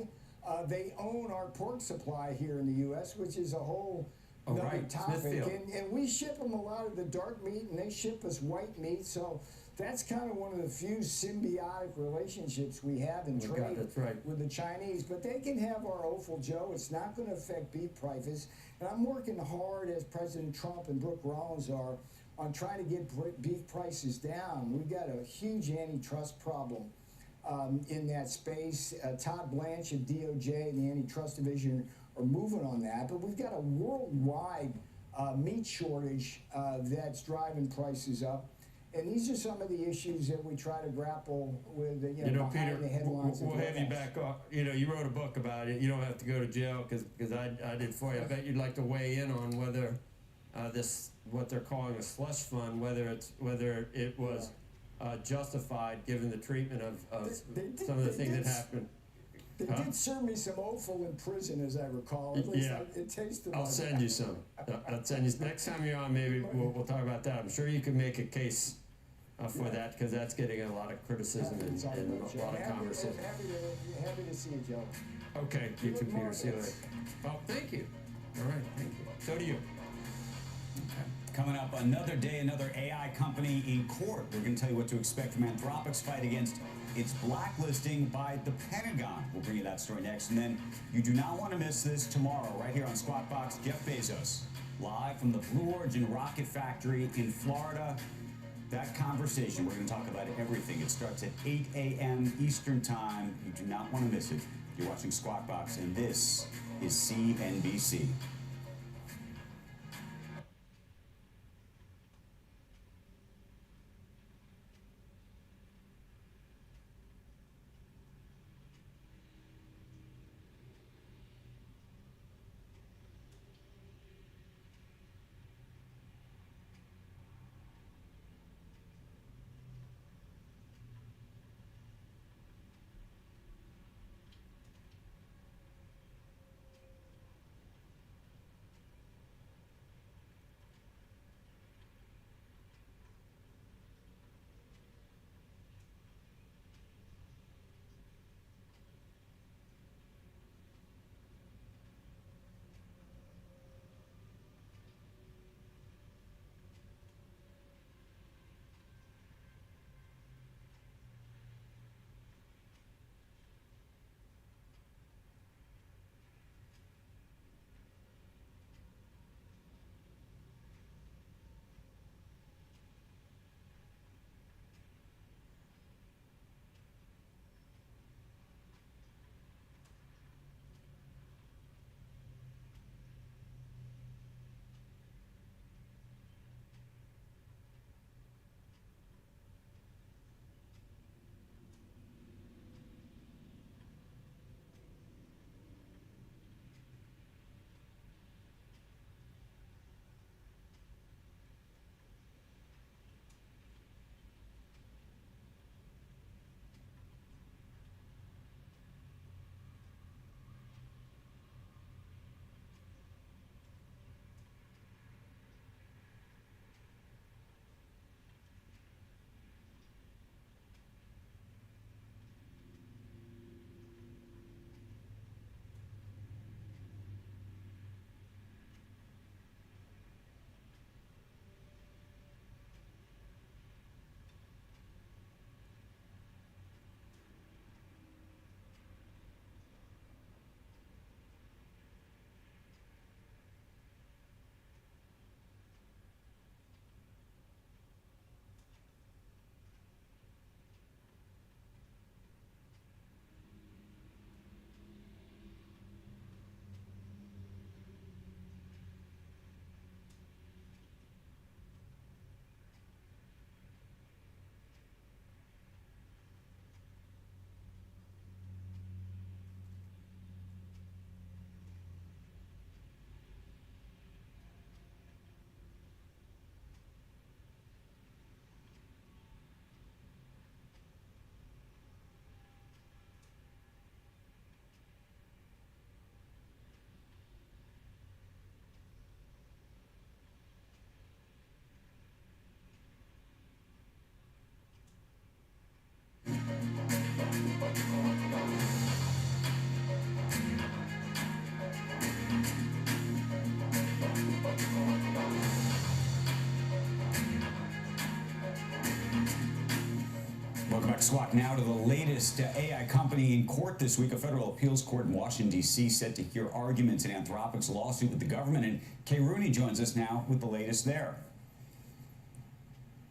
they own our pork supply here in the U.S., which is a whole another topic. And we ship them a lot of the dark meat, and they ship us white meat. So that's kind of one of the few symbiotic relationships we have in trade with the Chinese. But they can have our offal, Joe. It's not going to affect beef prices. And I'm working hard, as President Trump and Brooke Rollins are, on trying to get beef prices down. We've got a huge antitrust problem in that space. Todd Blanche of DOJ and the Antitrust Division are moving on that. But we've got a worldwide meat shortage that's driving prices up. And these are some of the issues that we try to grapple with, behind Peter, the headlines. we'll have you back on. You wrote a book about it. You don't have to go to jail because I did for you. I bet you'd like to weigh in on whether this, what they're calling a slush fund, whether it was justified given the treatment of some of the things that happened. They did serve me some offal in prison, as I recall. At least it tasted like I'll send you some. I'll send you. Next time you're on, maybe we'll talk about that. I'm sure you can make a case for that, because that's getting a lot of criticism and a lot of conversation. Happy to see you, Joe. Okay, you too, Peter. See you later. Well, thank you. All right, thank you. So do you. Coming up, another day, another AI company in court. We're going to tell you what to expect from Anthropic's fight against its blacklisting by the Pentagon. We'll bring you that story next. And then you do not want to miss this tomorrow, right here on Squawk Box. Jeff Bezos, live from the Blue Origin rocket factory in Florida. That conversation, we're going to talk about everything. It starts at 8 a.m. Eastern Time. You do not want to miss it. You're watching Squawk Box, and this is CNBC. crosswalk now to the latest AI company in court this week. A federal appeals court in Washington, D.C. set to hear arguments in Anthropic's lawsuit with the government. And Kay Rooney joins us now with the latest there.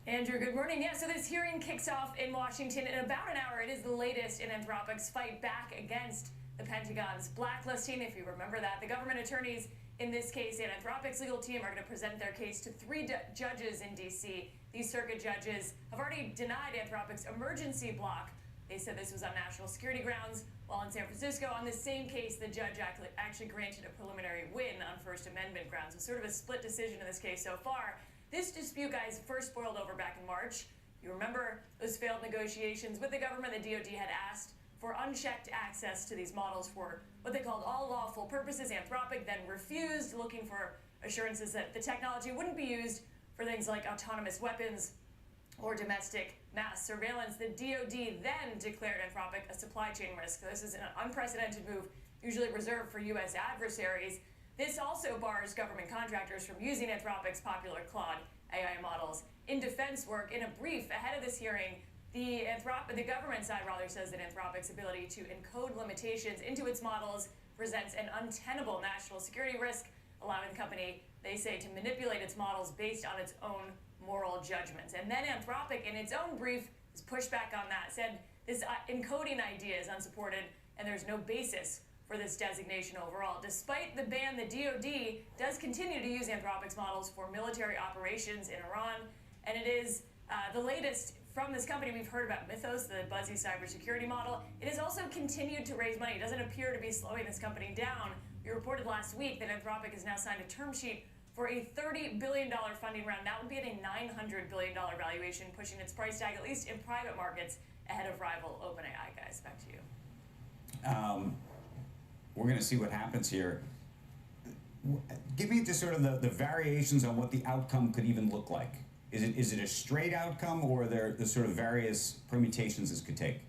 Andrew, good morning. Yeah, so this hearing kicks off in Washington in about an hour. It is the latest in Anthropic's fight back against the Pentagon's blacklisting. If you remember that, the government attorneys in this case and Anthropic's legal team are going to present their case to 3 judges in D.C. These circuit judges have already denied Anthropic's emergency block. They said this was on national security grounds, while in San Francisco, on the same case, the judge actually granted a preliminary win on First Amendment grounds. So sort of a split decision in this case so far. This dispute, guys, first boiled over back in March. You remember those failed negotiations with the government. The DoD had asked for unchecked access to these models for what they called all lawful purposes. Anthropic then refused, looking for assurances that the technology wouldn't be used for things like autonomous weapons or domestic mass surveillance. The DoD then declared Anthropic a supply chain risk. This is an unprecedented move, usually reserved for U.S. adversaries. This also bars government contractors from using Anthropic's popular Claude AI models in defense work. In a brief ahead of this hearing, the government side rather says that Anthropic's ability to encode limitations into its models presents an untenable national security risk, allowing the company, they say, to manipulate its models based on its own moral judgments. And then Anthropic, in its own brief, has pushed back on that, said this encoding idea is unsupported and there's no basis for this designation overall. Despite the ban, the DoD does continue to use Anthropic's models for military operations in Iran, and it is the latest from this company. We've heard about Mythos, the buzzy cybersecurity model. It has also continued to raise money. It doesn't appear to be slowing this company down. We reported last week that Anthropic has now signed a term sheet for a $30 billion funding round. That would be at a $900 billion valuation, pushing its price tag, at least in private markets, ahead of rival OpenAI. Guys, back to you. We're going to see what happens here. Give me just sort of the variations on what the outcome could even look like. Is it a straight outcome, or are there the sort of various permutations this could take?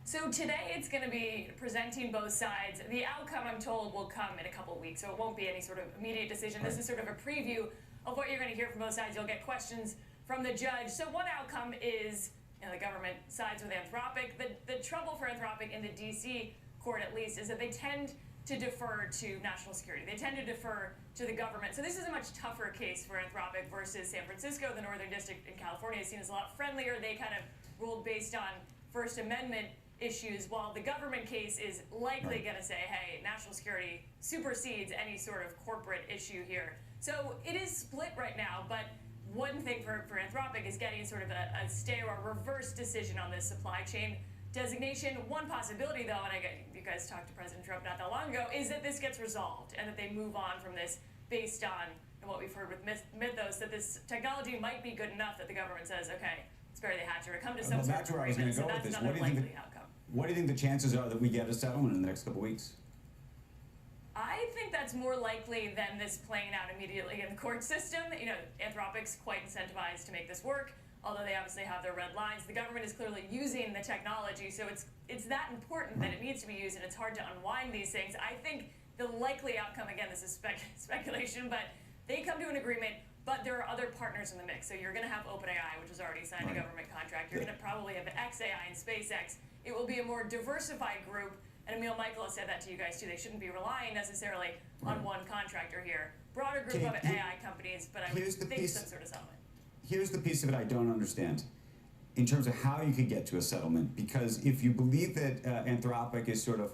So today it's going to be presenting both sides. The outcome, I'm told, will come in a couple of weeks, so it won't be any sort of immediate decision. This is sort of a preview of what you're going to hear from both sides. You'll get questions from the judge. So one outcome is, the government sides with Anthropic. The trouble for Anthropic in the D.C. court, at least, is that they tend to defer to national security. They tend to defer to the government. So this is a much tougher case for Anthropic versus San Francisco. The Northern District in California is seen as a lot friendlier. They kind of ruled based on First Amendment issues, while the government case is likely going to say, hey, national security supersedes any sort of corporate issue here. So it is split right now, but one thing for Anthropic is getting sort of a stay or a reverse decision on this supply chain designation. One possibility, though, and you guys talked to President Trump not that long ago, is that this gets resolved and that they move on from this based on what we've heard with Mythos, that this technology might be good enough that the government says, okay, let's bury the hatchet or come to some sort of agreement. So that's another likely outcome. What do you think the chances are that we get a settlement in the next couple of weeks? I think that's more likely than this playing out immediately in the court system. Anthropic's quite incentivized to make this work, although they obviously have their red lines. The government is clearly using the technology, so it's that important that it needs to be used, and it's hard to unwind these things. I think the likely outcome, again, this is speculation, but they come to an agreement, but there are other partners in the mix. So you're going to have OpenAI, which has already signed a government contract. You're going to probably have XAI and SpaceX. It will be a more diversified group, and Emil Michael has said that to you guys too. They shouldn't be relying necessarily on one contractor here. Broader group of AI companies, but I would think some sort of settlement. Here's the piece of it I don't understand in terms of how you could get to a settlement, because if you believe that Anthropic is sort of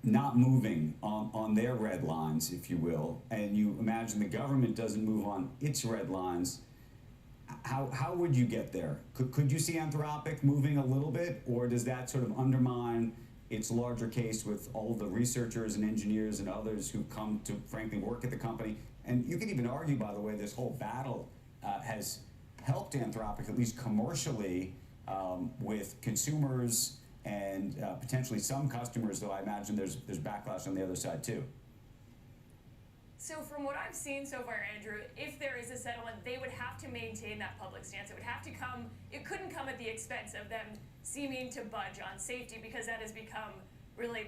not moving on their red lines, if you will, and you imagine the government doesn't move on its red lines, how would you get there? Could you see Anthropic moving a little bit, or does that sort of undermine its larger case with all the researchers and engineers and others who come to, frankly, work at the company? And you could even argue, by the way, this whole battle has helped Anthropic, at least commercially, with consumers and potentially some customers, though I imagine there's backlash on the other side, too. So from what I've seen so far, Andrew, if there is a settlement, they would have to maintain that public stance. It would have to come, it couldn't come at the expense of them seeming to budge on safety, because that has become really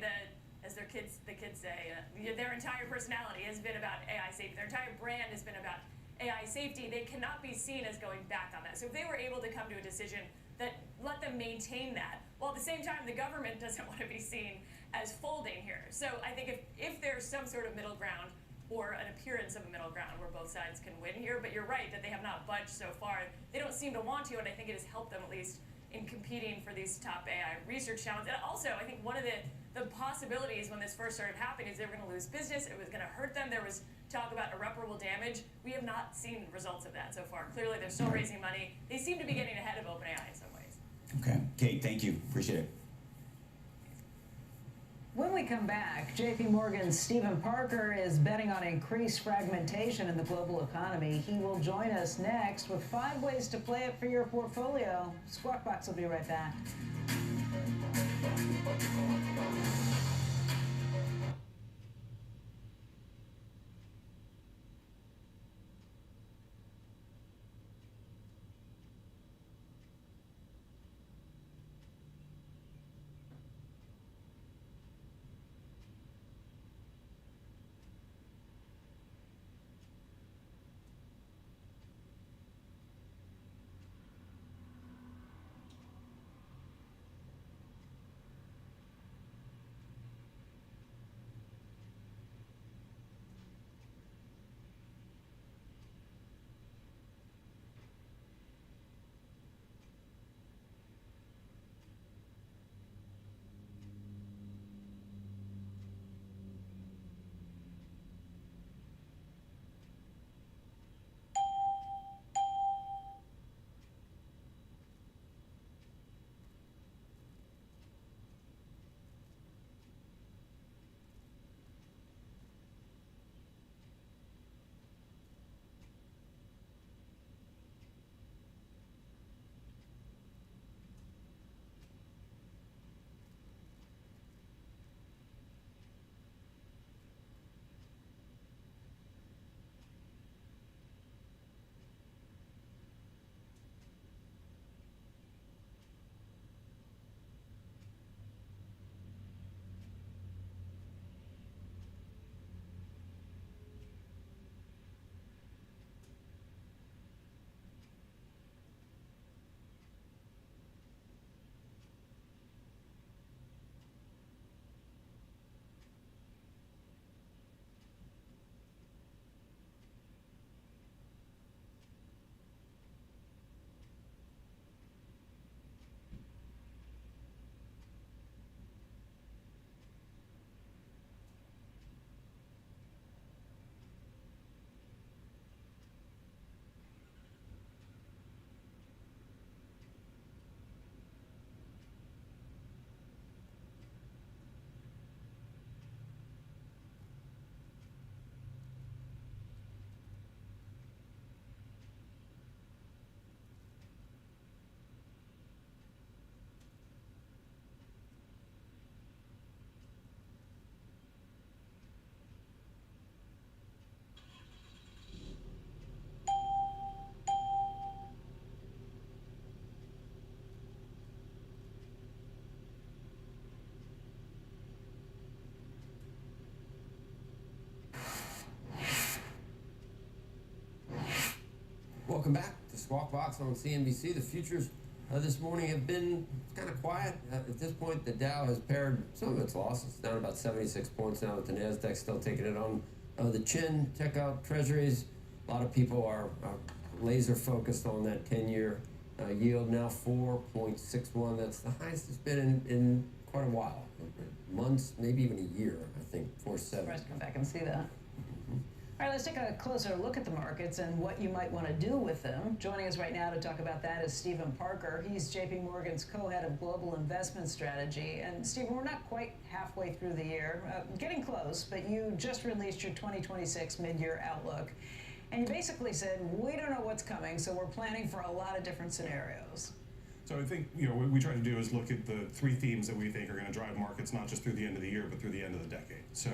as the kids say, their entire personality has been about AI safety. Their entire brand has been about AI safety, they cannot be seen as going back on that. So if they were able to come to a decision that let them maintain that, while at the same time the government doesn't want to be seen as folding here. So I think if there's some sort of middle ground, or an appearance of a middle ground where both sides can win here, but you're right that they have not budged so far. They don't seem to want to, and I think it has helped them at least in competing for these top AI research challenges. And also, I think one of the possibilities when this first started happening is they were going to lose business, it was going to hurt them. There was talk about irreparable damage. We have not seen results of that so far. Clearly, they're still raising money. They seem to be getting ahead of OpenAI in some ways. Okay, Kate, thank you. Appreciate it. When we come back, JP Morgan's Stephen Parker is betting on increased fragmentation in the global economy. He will join us next with 5 ways to play it for your portfolio. Squawk Box will be right back. Welcome back to Squawk Box on CNBC. The futures this morning have been kind of quiet. At this point, the Dow has pared some of its losses, down about 76 points now, with the NASDAQ still taking it on the chin. Check out Treasuries. A lot of people are laser focused on that 10-year yield, now 4.61. That's the highest it's been in quite a while. Months, maybe even a year, I think, 4.7. Let's come back and see that. All right, let's take a closer look at the markets and what you might want to do with them. Joining us right now to talk about that is Stephen Parker. He's JP Morgan's co-head of global investment strategy. And Stephen, we're not quite halfway through the year, getting close, but you just released your 2026 mid-year outlook. And you basically said, we don't know what's coming, so we're planning for a lot of different scenarios. So I think, what we try to do is look at the 3 themes that we think are going to drive markets, not just through the end of the year, but through the end of the decade. So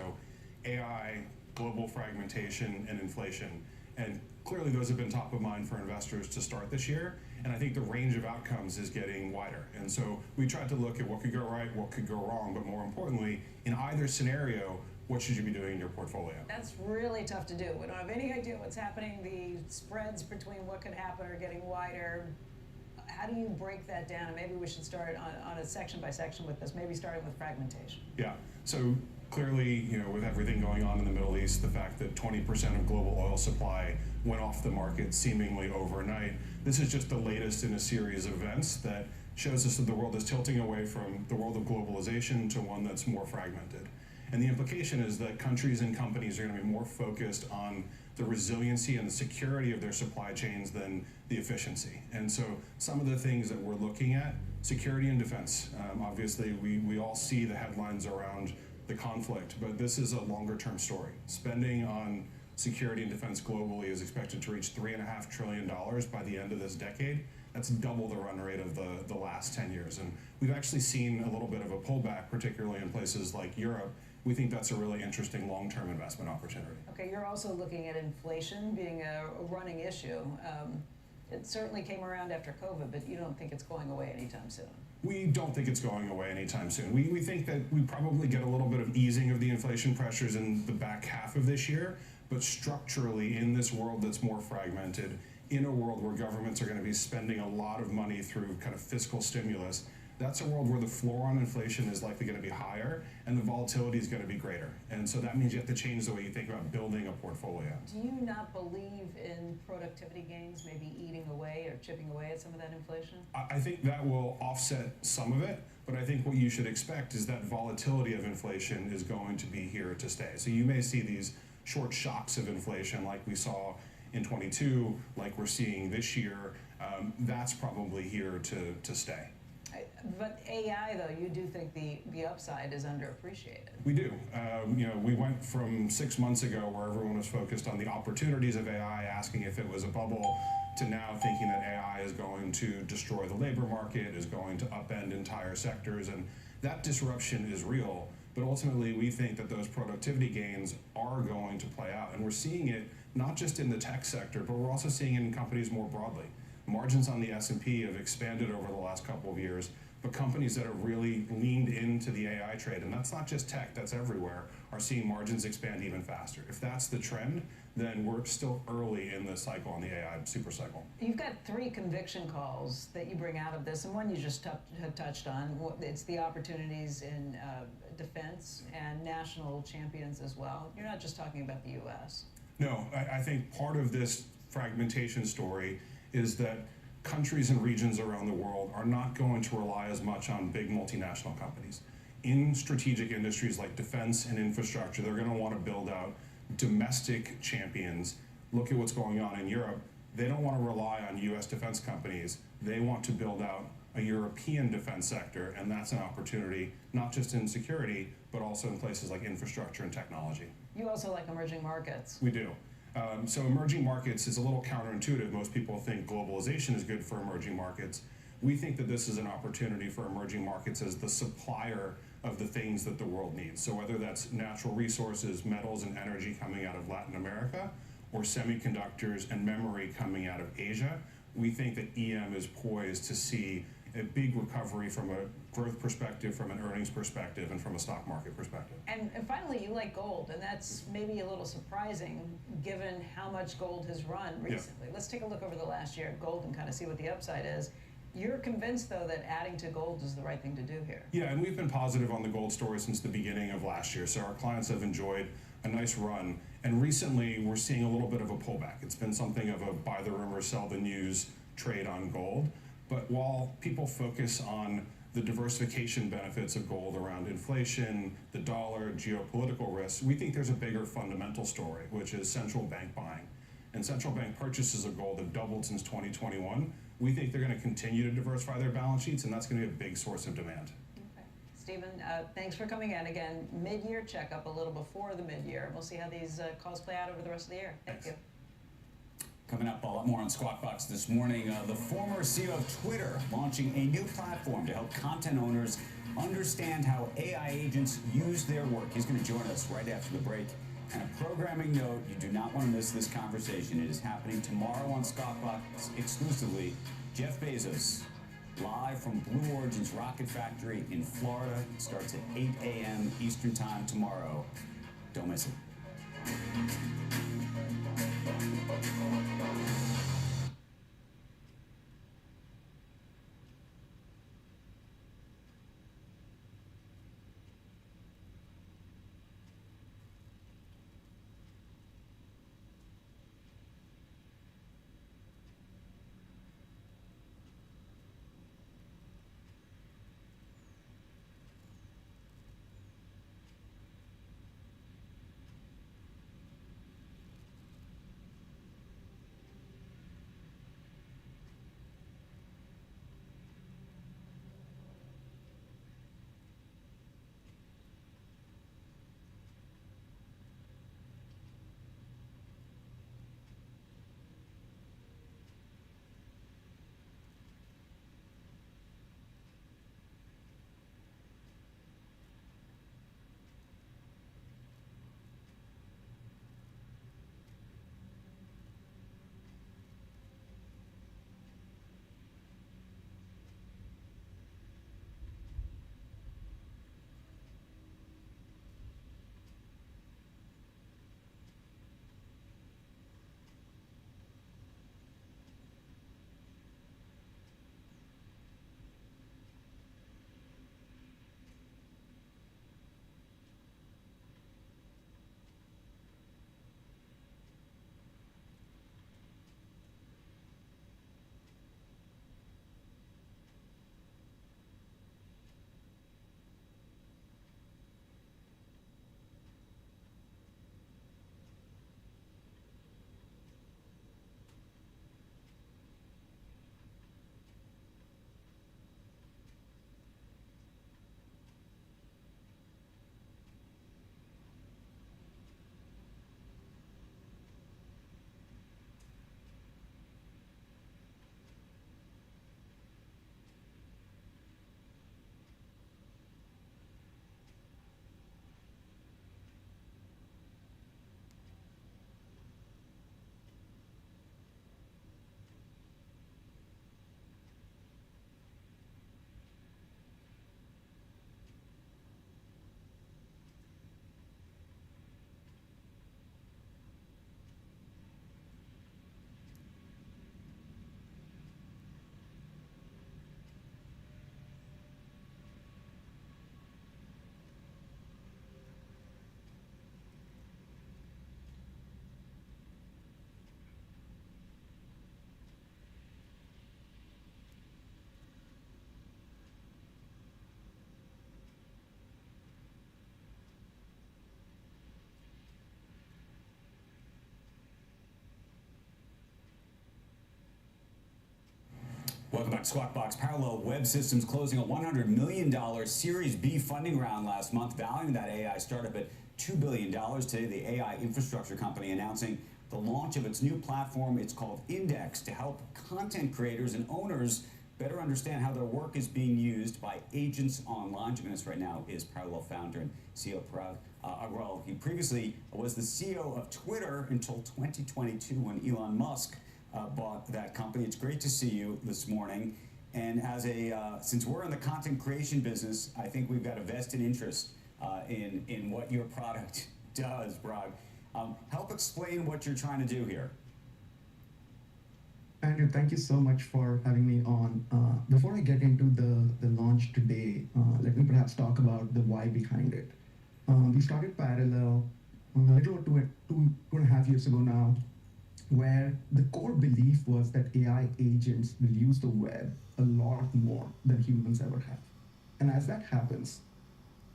AI, global fragmentation, and inflation. And clearly those have been top of mind for investors to start this year. And I think the range of outcomes is getting wider. And so we tried to look at what could go right, what could go wrong, but more importantly, in either scenario, what should you be doing in your portfolio? That's really tough to do. We don't have any idea what's happening. The spreads between what could happen are getting wider. How do you break that down? And maybe we should start on a section by section with this, maybe starting with fragmentation. Yeah, so clearly, with everything going on in the Middle East, the fact that 20% of global oil supply went off the market seemingly overnight, this is just the latest in a series of events that shows us that the world is tilting away from the world of globalization to one that's more fragmented. And the implication is that countries and companies are going to be more focused on the resiliency and the security of their supply chains than the efficiency. And so some of the things that we're looking at, security and defense. Obviously, we all see the headlines around the conflict, but this is a longer term story. Spending on security and defense globally is expected to reach $3.5 trillion by the end of this decade. That's double the run rate of the last 10 years. And we've actually seen a little bit of a pullback, particularly in places like Europe. We think that's a really interesting long-term investment opportunity. Okay, you're also looking at inflation being a running issue. It certainly came around after COVID, but you don't think it's going away anytime soon. We don't think it's going away anytime soon. We think that we probably get a little bit of easing of the inflation pressures in the back half of this year, but structurally in this world that's more fragmented, in a world where governments are going to be spending a lot of money through kind of fiscal stimulus, that's a world where the floor on inflation is likely going to be higher and the volatility is going to be greater. And so that means you have to change the way you think about building a portfolio. Do you not believe in productivity gains, maybe eating away or chipping away at some of that inflation? I think that will offset some of it, but I think what you should expect is that volatility of inflation is going to be here to stay. So you may see these short shocks of inflation like we saw in 22, like we're seeing this year. That's probably here to stay. But AI, though, you do think the upside is underappreciated. We do. We went from 6 months ago where everyone was focused on the opportunities of AI, asking if it was a bubble, to now thinking that AI is going to destroy the labor market, is going to upend entire sectors, and that disruption is real. But ultimately, we think that those productivity gains are going to play out, and we're seeing it not just in the tech sector, but we're also seeing it in companies more broadly. Margins on the S&P have expanded over the last couple of years, but companies that have really leaned into the AI trade, and that's not just tech, that's everywhere, are seeing margins expand even faster. If that's the trend, then we're still early in the cycle, on the AI super cycle. You've got 3 conviction calls that you bring out of this, and one you just have touched on. It's the opportunities in defense and national champions as well. You're not just talking about the U.S. No, I think part of this fragmentation story is that countries and regions around the world are not going to rely as much on big multinational companies. In strategic industries like defense and infrastructure, they're going to want to build out domestic champions. Look at what's going on in Europe. They don't want to rely on U.S. defense companies. They want to build out a European defense sector, and that's an opportunity, not just in security, but also in places like infrastructure and technology. You also like emerging markets. We do. So emerging markets is a little counterintuitive. Most people think globalization is good for emerging markets. We think that this is an opportunity for emerging markets as the supplier of the things that the world needs. So whether that's natural resources, metals and energy coming out of Latin America, or semiconductors and memory coming out of Asia, we think that EM is poised to see a big recovery from a growth perspective, from an earnings perspective, and from a stock market perspective. And finally, you like gold, and that's maybe a little surprising given how much gold has run recently. Yeah. Let's take a look over the last year at gold and kind of see what the upside is. You're convinced, though, that adding to gold is the right thing to do here. Yeah, and we've been positive on the gold story since the beginning of last year, so our clients have enjoyed a nice run. And recently, we're seeing a little bit of a pullback. It's been something of a buy the rumor, sell the news trade on gold. But while people focus on the diversification benefits of gold around inflation, the dollar, geopolitical risks, we think there's a bigger fundamental story, which is central bank buying. And central bank purchases of gold have doubled since 2021. We think they're going to continue to diversify their balance sheets, and that's going to be a big source of demand. Okay. Stephen, thanks for coming in. Again, mid-year checkup a little before the mid-year. We'll see how these calls play out over the rest of the year. Thank you. Coming up, a lot more on Squawk Box this morning. The former CEO of Twitter launching a new platform to help content owners understand how AI agents use their work. He's going to join us right after the break. And a programming note, you do not want to miss this conversation. It is happening tomorrow on Squawk Box exclusively. Jeff Bezos, live from Blue Origin's rocket factory in Florida. It starts at 8 a.m. Eastern Time tomorrow. Missy. Welcome back to Squawk Box. Parallel Web Systems closing a $100 million Series B funding round last month, valuing that AI startup at $2 billion. Today, the AI infrastructure company announcing the launch of its new platform. It's called Index, to help content creators and owners better understand how their work is being used by agents online. Joining us right now is Parallel founder and CEO Parag Agrawal. He previously was the CEO of Twitter until 2022 when Elon Musk bought that company. It's great to see you this morning. And as since we're in the content creation business, I think we've got a vested interest in what your product does, Parag. Help explain what you're trying to do here. Andrew, thank you so much for having me on. Before I get into the launch today, let me perhaps talk about the why behind it. We started Parallel a little over two and a half years ago now, where the core belief was that AI agents will use the web a lot more than humans ever have. And as that happens,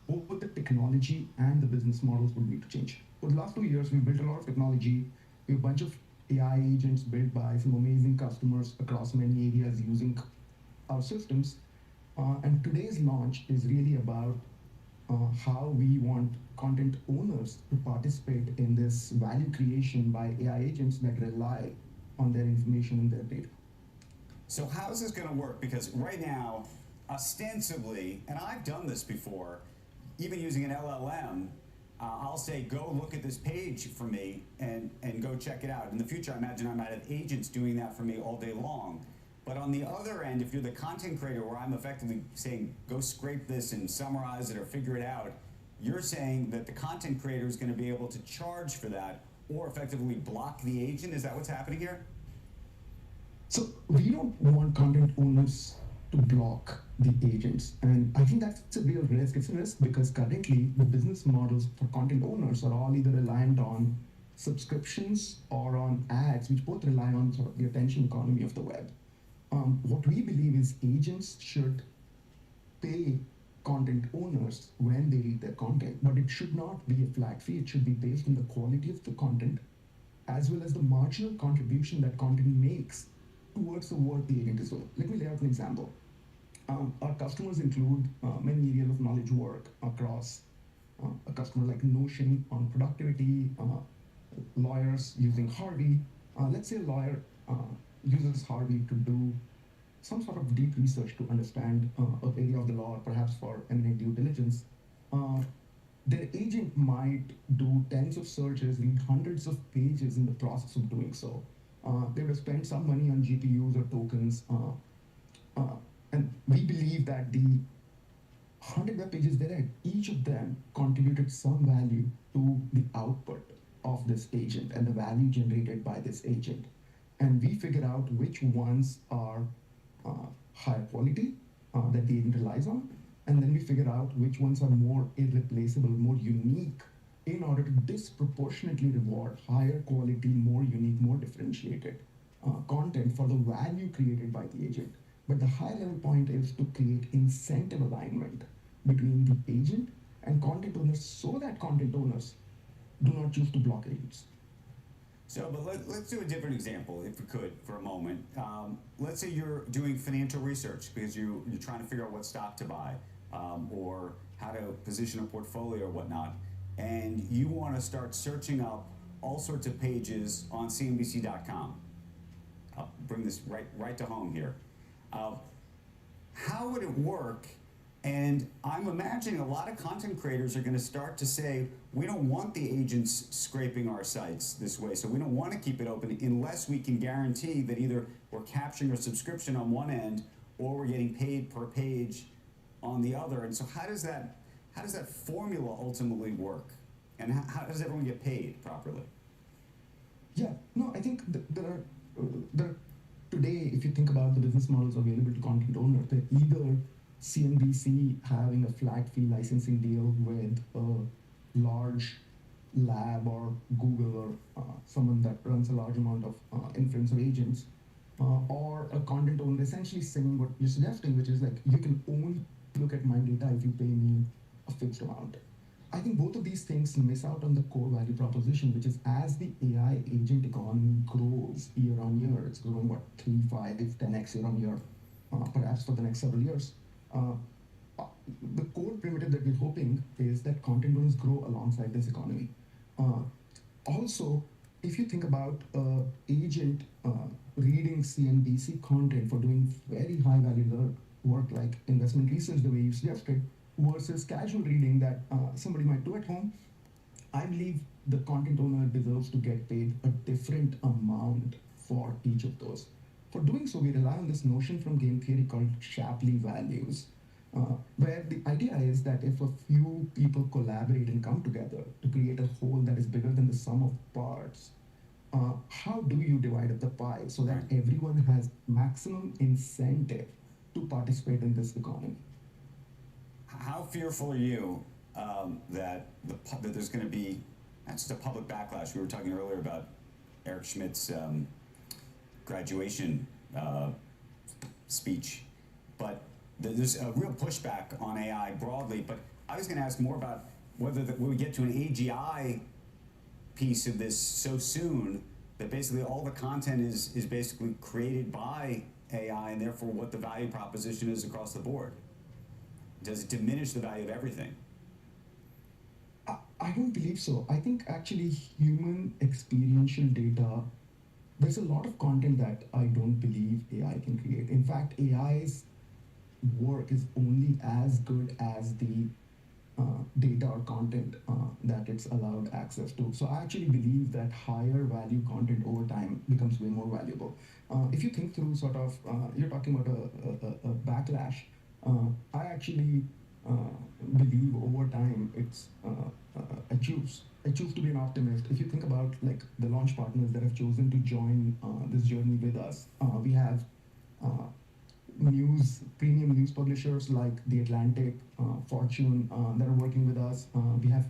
both the technology and the business models will need to change. For the last 2 years, we've built a lot of technology. We have a bunch of AI agents built by some amazing customers across many areas using our systems. And today's launch is really about how we want content owners to participate in this value creation by AI agents that rely on their information and their data. So how is this going to work? Because right now, ostensibly, and I've done this before, even using an LLM, I'll say, go look at this page for me and go check it out. In the future, I imagine I might have agents doing that for me all day long. But on the other end, if you're the content creator where I'm effectively saying, go scrape this and summarize it or figure it out, you're saying that the content creator is going to be able to charge for that or effectively block the agent. Is that what's happening here? So we don't want content owners to block the agents. And I think that's a real risk. It's a risk because currently the business models for content owners are all either reliant on subscriptions or on ads, which both rely on sort of the attention economy of the web. What we believe is agents should pay content owners when they read their content, but it should not be a flat fee. It should be based on the quality of the content as well as the marginal contribution that content makes towards the work the agent is doing. Let me lay out an example. Our customers include many areas of knowledge work across a customer like Notion on productivity, lawyers using Harvey. Let's say a lawyer uses Harvey to do some sort of deep research to understand an area of the law, perhaps for eminent due diligence. Their agent might do tens of searches, read hundreds of pages in the process of doing so. They will spend some money on GPUs or tokens. And we believe that the 100 web pages they read, each of them contributed some value to the output of this agent and the value generated by this agent. And we figure out which ones are higher quality that the agent relies on. And then we figure out which ones are more irreplaceable, more unique, in order to disproportionately reward higher quality, more unique, more differentiated content for the value created by the agent. But the high level point is to create incentive alignment between the agent and content owners so that content owners do not choose to block agents. So, but let's do a different example, if we could, for a moment. Let's say you're doing financial research because you're trying to figure out what stock to buy or how to position a portfolio or whatnot, and you want to start searching up all sorts of pages on CNBC.com. I'll bring this right to home here. How would it work? And I'm imagining a lot of content creators are going to start to say, we don't want the agents scraping our sites this way, so we don't want to keep it open unless we can guarantee that either we're capturing a subscription on one end or we're getting paid per page on the other. And so how does that formula ultimately work? And how does everyone get paid properly? Yeah, no, I think there are today, if you think about the business models available to content owners, they're either CNBC having a flat fee licensing deal with a large lab or Google or someone that runs a large amount of influencer agents, or a content owner essentially saying what you're suggesting, which is like, you can only look at my data if you pay me a fixed amount. I think both of these things miss out on the core value proposition, which is as the AI agent economy grows year on year, it's growing, 3, 5, 10x year on year, perhaps for the next several years. The core primitive that we're hoping is that content owners grow alongside this economy. Also, if you think about agent reading CNBC content for doing very high value work like investment research, the way you suggested, versus casual reading that somebody might do at home, I believe the content owner deserves to get paid a different amount for each of those. For doing so, we rely on this notion from game theory called Shapley values, where the idea is that if a few people collaborate and come together to create a whole that is bigger than the sum of parts, how do you divide up the pie so that everyone has maximum incentive to participate in this economy? How fearful are you that there's going to be not just a public backlash? We were talking earlier about Eric Schmidt's graduation speech, but there's a real pushback on AI broadly. But I was going to ask more about whether we get to an AGI piece of this so soon that basically all the content is basically created by AI, and therefore what the value proposition is across the board. Does it diminish the value of everything? I don't believe so. I think actually human experiential data, there's a lot of content that I don't believe AI can create. In fact, AI's work is only as good as the data or content that it's allowed access to. So I actually believe that higher value content over time becomes way more valuable. If you think through sort of, you're talking about a backlash. I actually believe over time it's I choose to be an optimist. If you think about like the launch partners that have chosen to join this journey with us, we have premium news publishers like The Atlantic, Fortune that are working with us. We have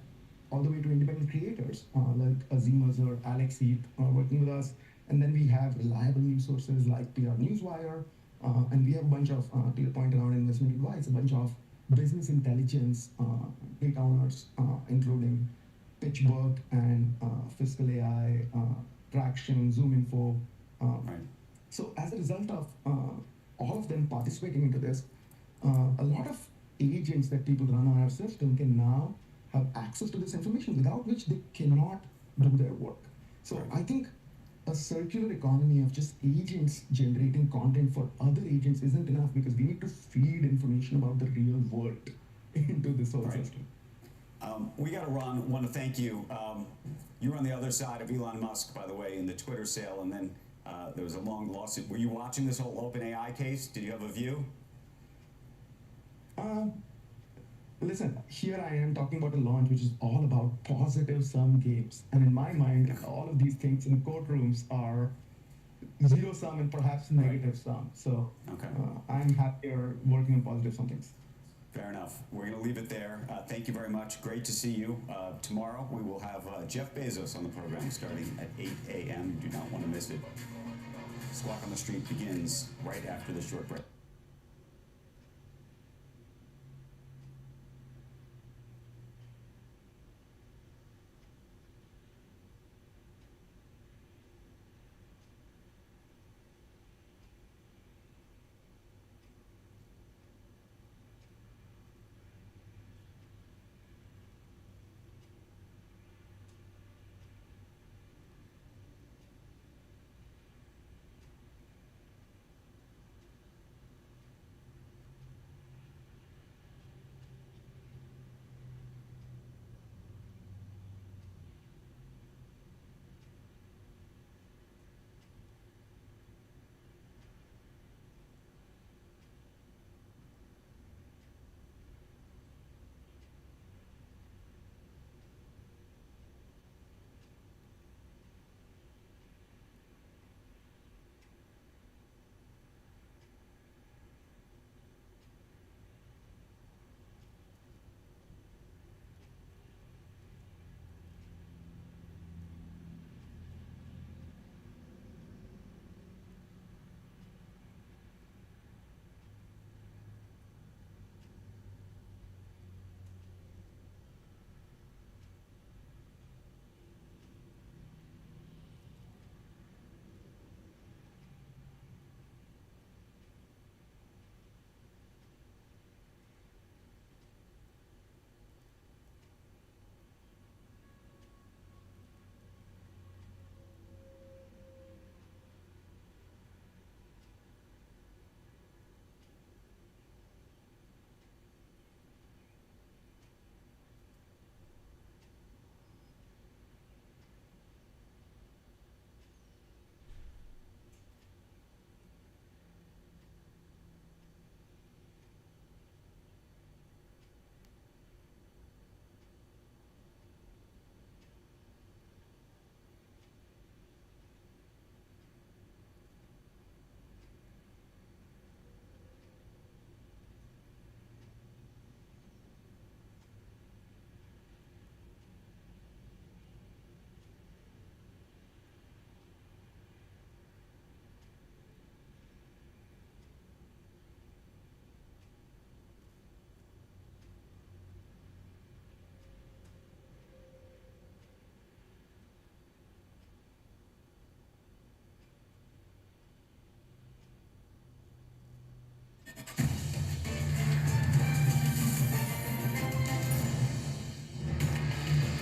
all the way to independent creators like Azimas or Alex Heath working with us. And then we have reliable news sources like PR Newswire. And we have a bunch of, to your point around investment advice, a bunch of business intelligence data owners, including PitchBook and Fiscal AI, Traction, ZoomInfo. So as a result of all of them participating into this, a lot of agents that people run on our system can now have access to this information without which they cannot do their work. So I think a circular economy of just agents generating content for other agents isn't enough, because we need to feed information about the real world into this whole system. We got to run. Want to thank you. You're on the other side of Elon Musk, by the way, in the Twitter sale, and then there was a long lawsuit. Were you watching this whole OpenAI case? Did you have a view? Listen, here I am talking about a launch which is all about positive sum games. And in my mind, all of these things in courtrooms are zero sum and perhaps negative sum. So I'm happier working on positive sum things. Fair enough. We're going to leave it there. Thank you very much. Great to see you. Tomorrow we will have Jeff Bezos on the program starting at 8 a.m. You do not want to miss it. Squawk on the Street begins right after this short break.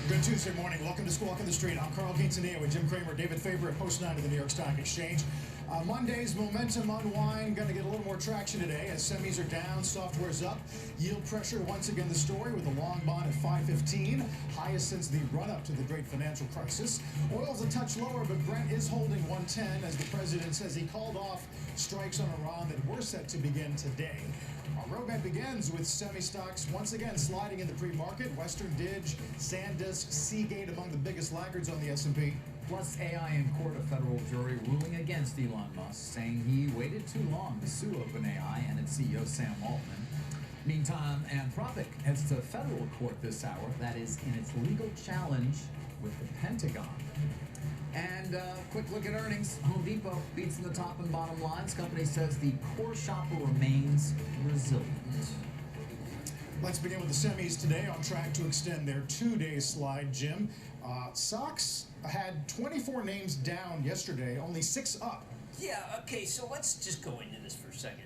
Good Tuesday morning. Welcome to Squawk on the Street. I'm Carl Quintanilla with Jim Cramer, David Faber at Post 9 of the New York Stock Exchange. Monday's momentum unwind going to get a little more traction today as semis are down, software's up. Yield pressure once again the story with a long bond at 515, highest since the run-up to the great financial crisis. Oil's a touch lower, but Brent is holding 110 as the president says he called off strikes on Iran that were set to begin today. Our roadmap begins with semi-stocks once again sliding in the pre-market. Western Dig, SanDisk, Seagate among the biggest laggards on the S&P. Plus, AI in court, a federal jury ruling against Elon Musk, saying he waited too long to sue OpenAI and its CEO Sam Altman. Meantime, Anthropic heads to federal court this hour, that is, in its legal challenge with the Pentagon. And quick look at earnings. Home Depot beats in the top and bottom lines. Company says the core shopper remains resilient. Let's begin with the semis today, on track to extend their two-day slide, Jim. Stocks had 24 names down yesterday, only 6 up. Yeah, okay, so let's just go into this for a second.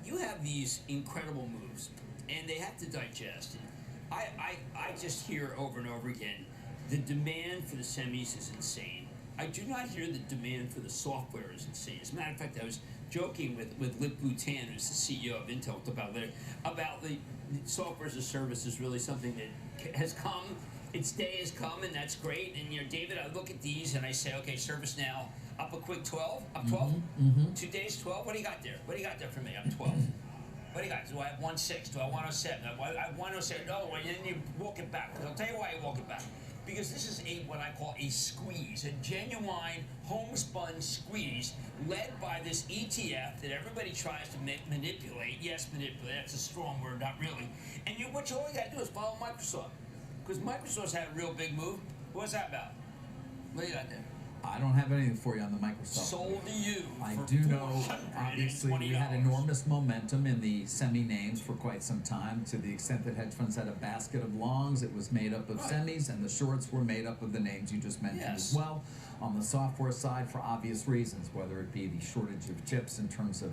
You have these incredible moves, and they have to digest. And I just hear over and over again, the demand for the semis is insane. I do not hear the demand for the software is insane. As a matter of fact, I was joking with Lip-Bu Tan, who's the CEO of Intel, about the software as a service is really something that has come. Its day has come, and that's great. And David, I look at these and I say, okay, ServiceNow up a quick 12, up 12. 2 days 12. What do you got there? What do you got there for me? Up 12. What do you got? Do I have 1.6? Do I 107? I have 107. No, and then you walk it back. I'll tell you why you walk it back. Because this is what I call a squeeze, a genuine homespun squeeze led by this ETF that everybody tries to manipulate. Yes, manipulate, that's a strong word, not really. And what you only got to do is follow Microsoft. Because Microsoft's had a real big move. What's that about? What do you got there? I don't have anything for you on the Microsoft. Sold to you. I do know, obviously, we had enormous momentum in the semi names for quite some time, to the extent that hedge funds had a basket of longs. It was made up of semis, and the shorts were made up of the names you just mentioned as well. On the software side, for obvious reasons, whether it be the shortage of chips in terms of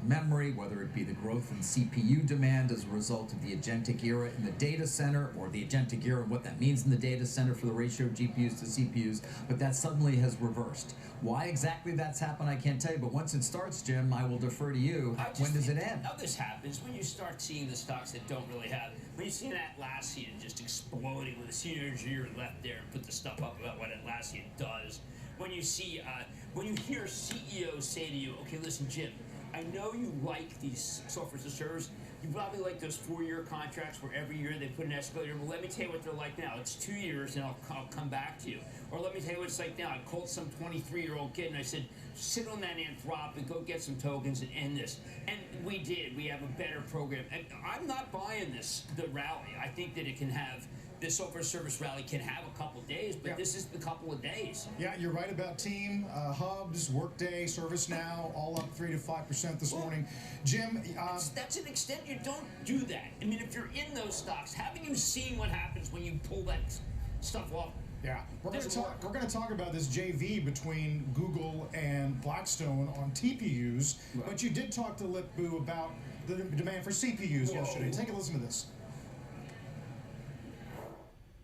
memory, whether it be the growth in CPU demand as a result of the agentic era in the data center, or the agentic era and what that means in the data center for the ratio of GPUs to CPUs, but that suddenly has reversed. Why exactly that's happened, I can't tell you, but once it starts, Jim, I will defer to you. When does it end? How this happens when you start seeing the stocks that don't really have, when you see that Atlassian just exploding with a senior engineer left there and put the stuff up about what Atlassian does. When you see, when you hear CEOs say to you, okay, listen, Jim, I know you like these software as a service. You probably like those 4-year contracts where every year they put an escalator. Well, let me tell you what they're like now. It's 2 years, and I'll come back to you. Or let me tell you what it's like now. I called some 23-year-old kid, and I said, sit on that Anthropic, go get some tokens, and end this. And we did. We have a better program. And I'm not buying the rally. I think that it can have, this software service rally can have a couple days, but this is the couple of days. Yeah, you're right about Team, Hubs, Workday, ServiceNow, all up 3 to 5% this morning. Jim, that's an extent you don't do that. I mean, if you're in those stocks, haven't you seen what happens when you pull that stuff off? Yeah, we're going to talk about this JV between Google and Blackstone on TPUs, but you did talk to Lip-Bu about the demand for CPUs yesterday. Take a listen to this.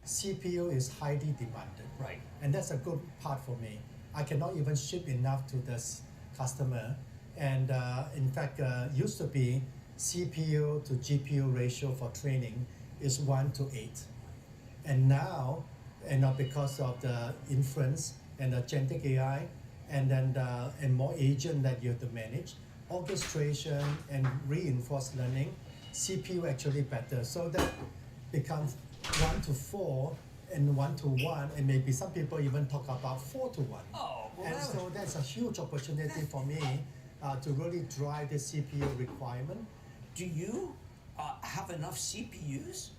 CPU is highly demanded. Right. And that's a good part for me. I cannot even ship enough to this customer. And in fact, used to be CPU to GPU ratio for training is 1 to 8. And now, because of the inference and agentic AI, and then and more agent that you have to manage, orchestration and reinforced learning, CPU actually better. So that becomes 1 to 4 and 1 to 1, and maybe some people even talk about 4 to 1. Oh, well, and so that's a huge opportunity for me to really drive the CPU requirement. Do you have enough CPUs?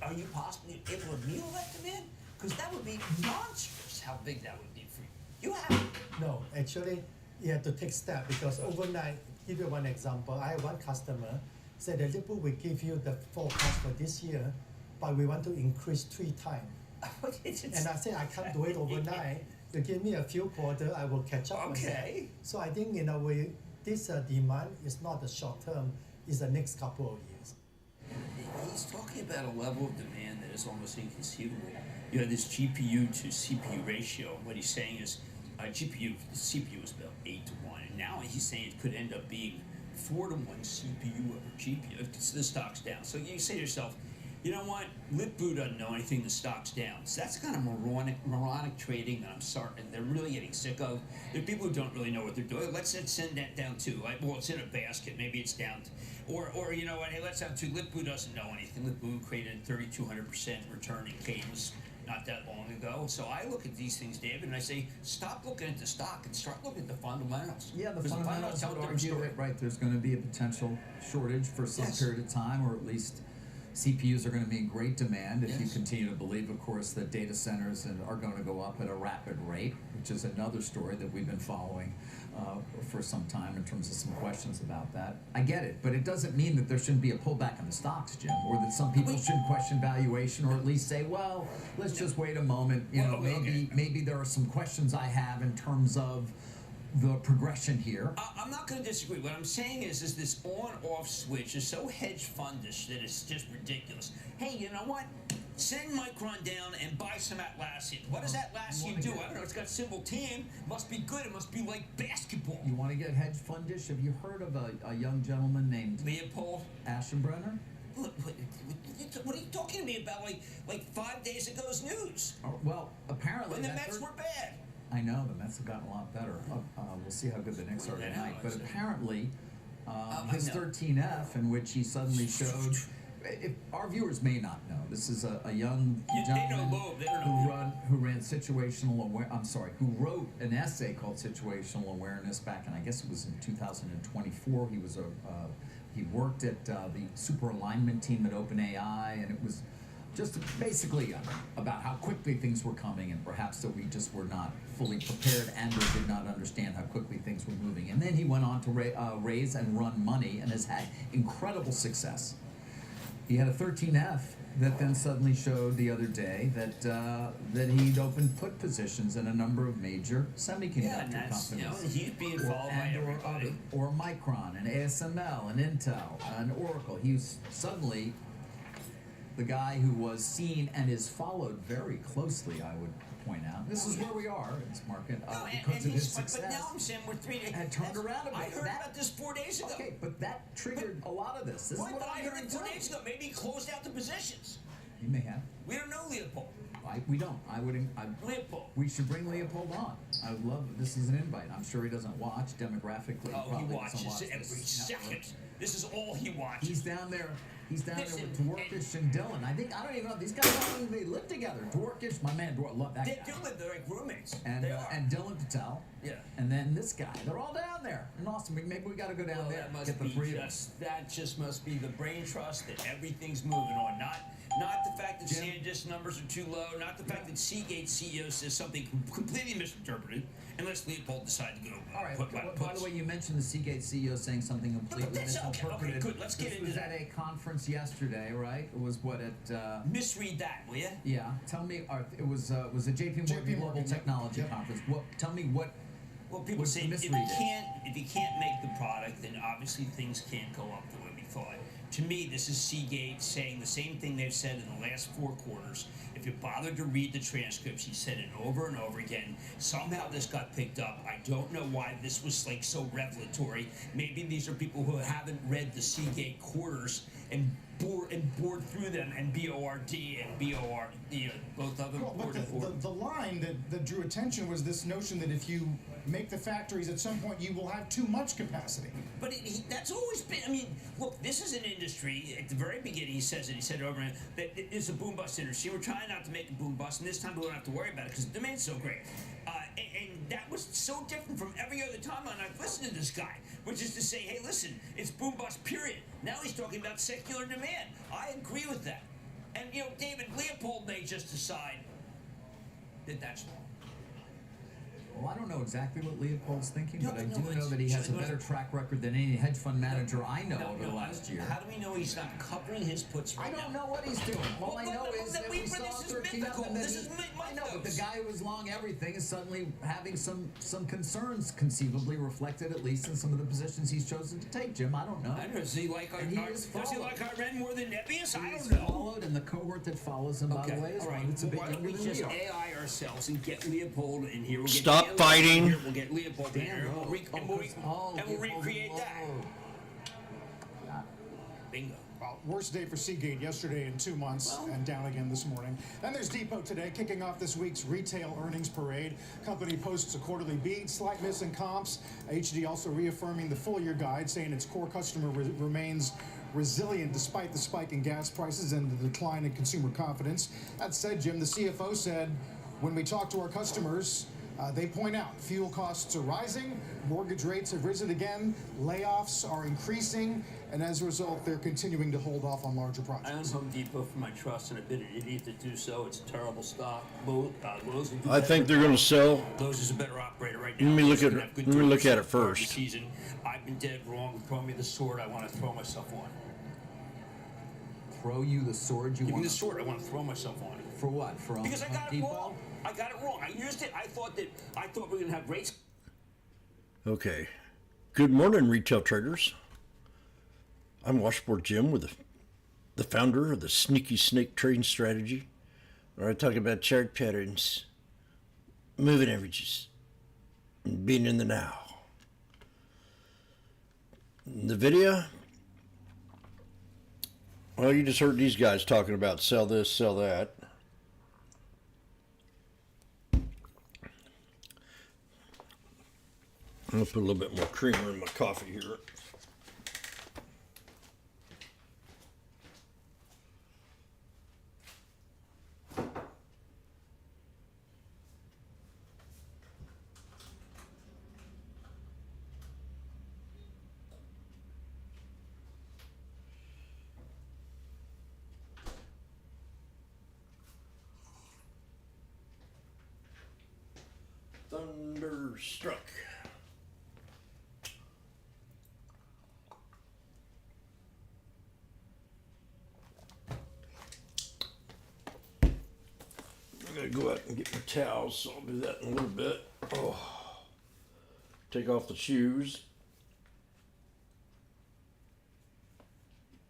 Are you possibly able to meet all that demand? Because that would be monstrous how big that would be for you. You have No, actually, you have to take steps because overnight, give you one example. I have one customer said that Lip-Bu will give you the forecast for this year, but we want to increase 3 times. And I said, I can't do it overnight. You give me a few quarters, I will catch up on that. So I think in a way, this demand is not the short term, it's the next couple of years. He's talking about a level of demand that is almost inconceivable. You have this GPU to CPU ratio. What he's saying is CPU is about 8 to 1, and now he's saying it could end up being 4 to 1 CPU over GPU. The stock's down. So you say to yourself, you know what? Litboo doesn't know anything. The stock's down. So that's kind of moronic trading that I'm sorry they're really getting sick of. There are people who don't really know what they're doing. Let's send that down too. Like, well, it's in a basket. Maybe it's down. Or you know what? Hey, let's have two. Litboo doesn't know anything. Litboo created a 3,200% return in games not that long ago. So I look at these things, David, and I say, stop looking at the stock and start looking at the fundamentals. Yeah, the 'Cause fundamentals tell a would different argue story. that, right, there's going to be a potential shortage for some Yes. period of time, or at least CPUs are going to be in great demand if you Yes. continue to believe, of course, that data centers are going to go up at a rapid rate, which is another story that we've been following for some time in terms of some questions about that. I get it, but it doesn't mean that there shouldn't be a pullback in the stocks, Jim, or that some people shouldn't question valuation, or at least say, well, let's just wait a moment. You know, maybe there are some questions I have in terms of the progression here. I'm not going to disagree. What I'm saying is this on-off switch is so hedge fundish that it's just ridiculous. Hey, you know what? Send Micron down and buy some Atlassian. What does Atlassian do? I don't know. It's got symbol team. Must be good. It must be like basketball. You want to get hedge fundish? Have you heard of a young gentleman named Leopold Aschenbrenner? What are you talking to me about? Like 5 days ago's news. Well, apparently When the that Mets were bad. I know, the Mets have gotten a lot better. We'll see how good the Knicks are tonight. But apparently, his 13F, in which he suddenly showed, if our viewers may not know, this is a young gentleman who ran situational aware. I'm sorry, who wrote an essay called Situational Awareness back in, I guess it was in 2024. He worked at the super alignment team at OpenAI, and it was just basically about how quickly things were coming, and perhaps that we just were not fully prepared and or did not understand how quickly things were moving. And then he went on to raise and run money and has had incredible success. He had a 13F that then suddenly showed the other day that he'd opened put positions in a number of major semiconductor companies. You know, he's being followed by everybody. Or Micron and ASML and Intel and Oracle. He was suddenly the guy who was seen and is followed very closely, I would point out. This is where we are in this market because of his success. But now I'm saying we're 3 days. Had turned around a bit. I heard about this 4 days ago. Okay, but that triggered a lot of this. This is what I heard it 4 days ago. Maybe he closed out the positions. You may have. We don't know Leopold. We don't. Leopold. We should bring Leopold on. I would love. This is an invite. I'm sure he doesn't watch demographically. Oh, he watches watch every second. This is all he watches. He's down there. He's down there with Dwarkish and Dylan. I don't even know. These guys don't even they live together. Dwarkish, my man, love that guy. They do live. They're like roommates. And Dylan Patel. Yeah. And then this guy. They're all down there in Austin. Maybe we got to go down there. That must Get the be three of us. that just must be the brain trust that everything's moving on. Not the fact that SanDisk numbers are too low. Not the fact that Seagate CEO says something completely misinterpreted. Unless Leopold decided to go. All right. By the way, you mentioned the Seagate CEO saying something completely misinterpreted. Okay, good. Let's get into that. This was that. at a conference yesterday, right? It was what at. Misread that, will you? Yeah. Tell me. It was a JP Morgan Global Technology Conference. Tell me what. Well, people say if you can't make the product, then obviously things can't go up the way we thought. To me, this is Seagate saying the same thing they've said in the last 4 quarters. If you bothered to read the transcripts, he said it over and over again. Somehow this got picked up. I don't know why this was like so revelatory. Maybe these are people who haven't read the Seagate quarters and bored through them, and BORD and BOR, both of them. The line that drew attention was this notion that if you make the factories at some point, you will have too much capacity. But that's always been. I mean, look, this is an industry. At the very beginning, he says it. He said it over and over, that it's a boom bust industry. We're trying not to make a boom bust, and this time we don't have to worry about it because the demand's so great. And that was so different from every other timeline I've listened to this guy, which is to say, hey, listen, it's boom bust, period. Now he's talking about secular demand. I agree with that. And, David Leopold may just decide that that's wrong. Well, I don't know exactly what Leopold's thinking, but I do know that he has a better track record than any hedge fund manager I know over the last year. How do we know he's not covering his puts right now? I don't know what he's doing. All I know is that we saw 13 up, and then I know, but the guy who was long everything is suddenly having some concerns, conceivably reflected at least in some of the positions he's chosen to take. Jim, I don't know. Does he like Iran more than Nebius? I don't know. Followed, and the cohort that follows him, by the way, is one that's a bit younger than we are. AI ourselves and get Leopold in here. We'll Stop get fighting. In here, we'll get Leopold in here, and we'll recreate that. Bingo. Well, worst day for Seagate yesterday in 2 months, and down again this morning. Then there's Depot today, kicking off this week's retail earnings parade. Company posts a quarterly beat, slight miss in comps. HD also reaffirming the full-year guide, saying its core customer remains resilient despite the spike in gas prices and the decline in consumer confidence. That said, Jim, the CFO said, when we talk to our customers, they point out fuel costs are rising, mortgage rates have risen again, layoffs are increasing, and as a result, they're continuing to hold off on larger projects. I own Home Depot for my trust, and I've been an idiot to do so. It's a terrible stock. Lowe's will do I think they're going to sell. Lowe's is a better operator right now. Let me look Lowe's at gonna have good let me look durability at it so far this first. Season. I've been dead wrong. Throw me the sword I want to throw myself on. Throw you the sword you Give me want? the sword I want to throw myself on. For what? For Because I Home got it Depot? wrong. I got it wrong. I used it. I thought we were going to have rates. Okay. Good morning, retail traders. I'm Washboardjim with the founder of the Sneaky Snake Trading Strategy, where I talk about chart patterns, moving averages, and being in the now. In the video, well, you just heard these guys talking about sell this, sell that. I'm going to put a little bit more creamer in my coffee here. Thunderstruck. I'm gonna go out and get my towels, so I'll do that in a little bit. Oh, take off the shoes.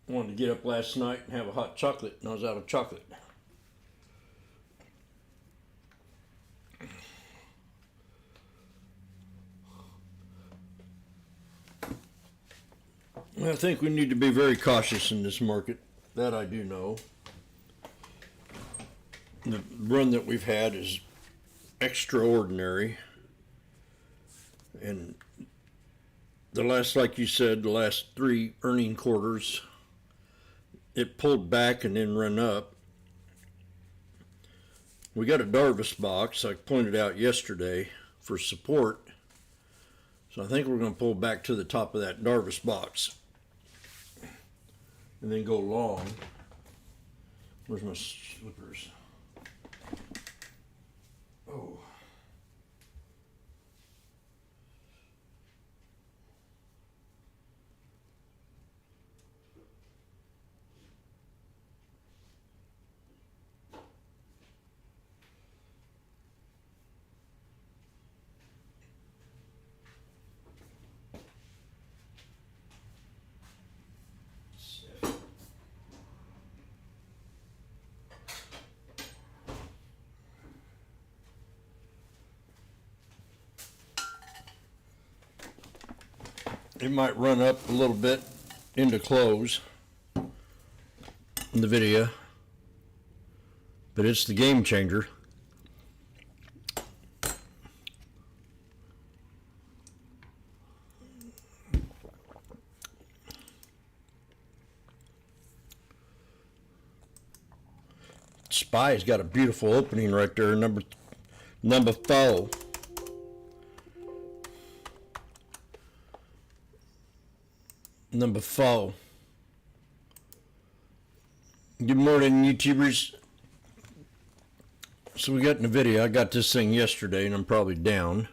Wanted to get up last night and have a hot chocolate, and I was out of chocolate. I think we need to be very cautious in this market. That I do know. The run that we've had is extraordinary. And the last, like you said, the last 3 earning quarters, it pulled back and then run up. We got a Darvis box, I pointed out yesterday, for support. So I think we're going to pull back to the top of that Darvis box and then go long. Where's my slippers? Oh. It might run up a little bit into close in the video, but it's the game changer. Spy's got a beautiful opening right there, number 4. Number 4. Good morning, YouTubers. So we got in the video, I got this thing yesterday and I'm probably down.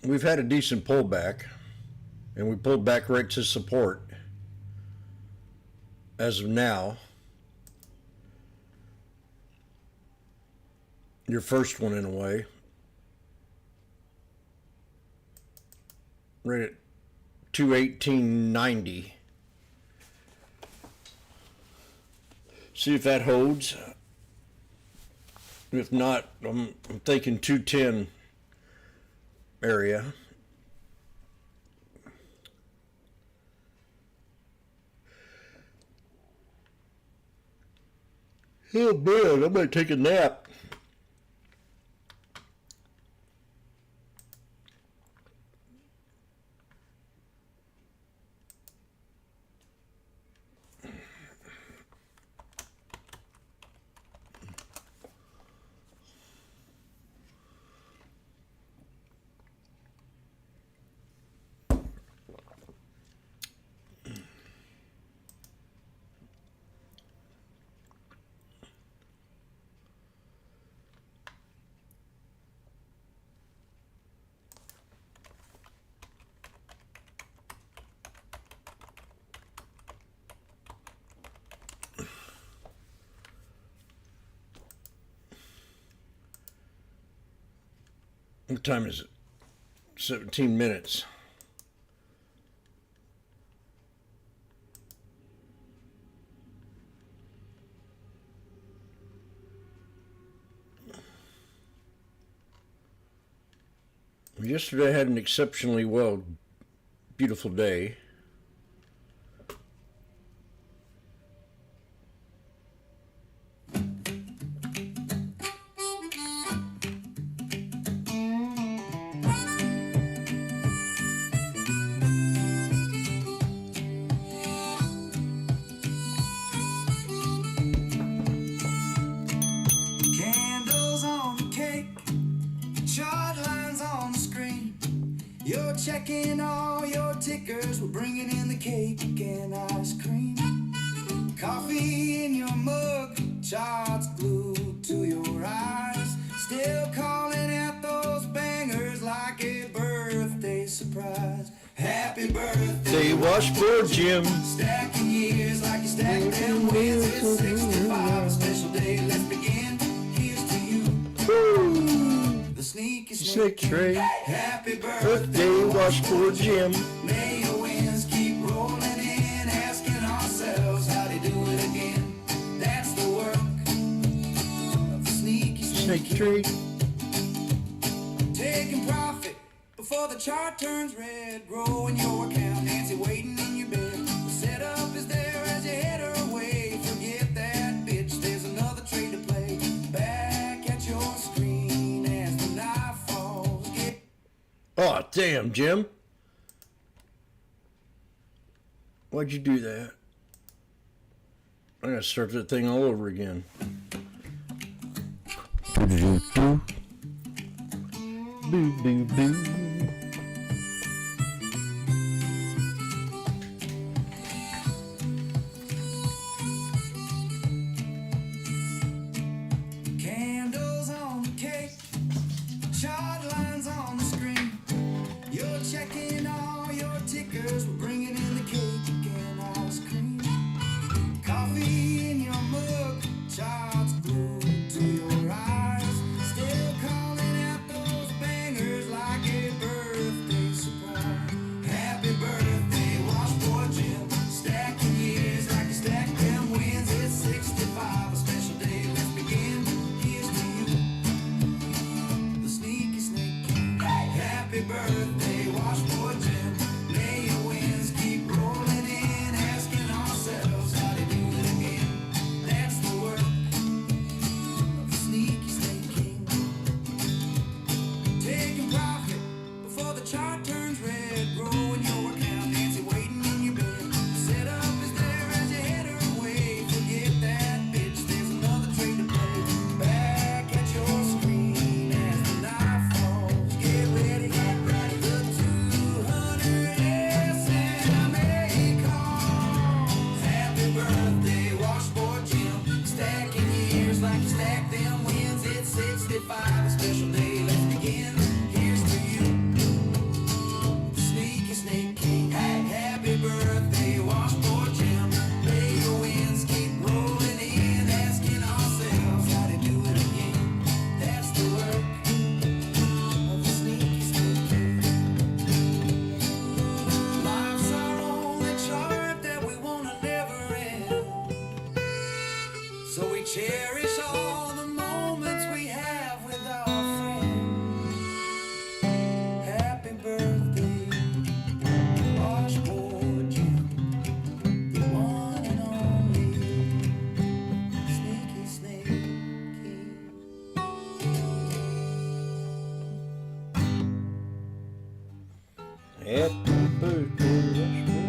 We've had a decent pullback, and we pulled back right to support as of now. your first one in a way. Right at 218.90. See if that holds. If not, I'm thinking 210 area. Oh man, I'm gonna take a nap. What time is it? 17 minutes. Yesterday I had an exceptionally beautiful day. Candles on the cake, chart lines on the screen. You're checking all your tickers, we're bringing in the cake and ice cream. Coffee in your mug, charts glued to your eyes. Still calling out those bangers like a birthday surprise. Happy birthday, Washboardjim. Stacking years like you stack them wins. It's 65, a special day, let's begin. Here's to you. The sneaky Snake trade. Happy birthday, Washboardjim. May your wins keep rolling in, asking ourselves how they do it again. That's the work of the sneaky Snake trade. Taking profit before the chart turns red. Growing your account, Nancy waiting in your bed. The setup is there as you head her away. Forget that bitch, there's another trade to play. Back at your screen as the night falls. Oh, damn, Jim. Why'd you do that? I gotta start that thing all over again. Boo, boo, boo. Candles on the cake, chart lines on the screen. You're checking all your tickers, we're bringing in the cake and ice cream. Coffee in your mug, charts glued to your eyes. Still calling out those bangers like a Happy birthday, Washboard.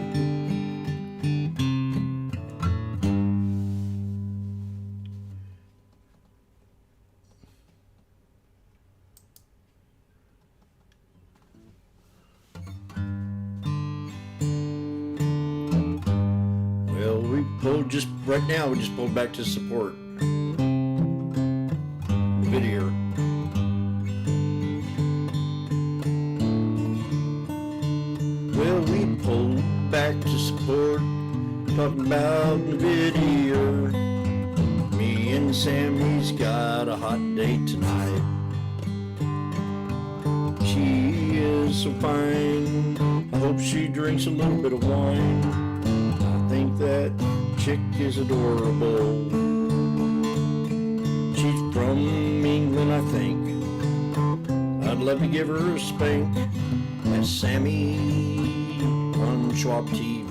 Well, we pulled just right now. We just pulled back to support video. Well, we pulled back to support, talking about the video. Me and Sammy's got a hot date tonight. She is so fine, I hope she drinks a little bit of wine. I think that chick is adorable. She's from England, I think. I'd love to give her a spank. That's Sammy on Schwab TV.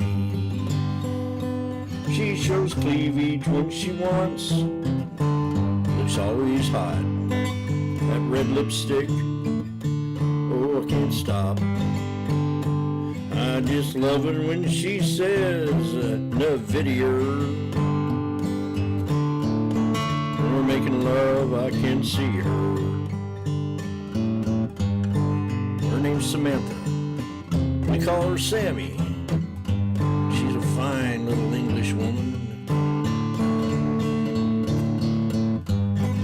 She shows cleavage when she wants. Looks always hot. That red lipstick, oh, I can't stop. I just love it when she says, no video. When we're making love, I can see her. Her name's Samantha. We call her Sammy. She's a fine little English woman.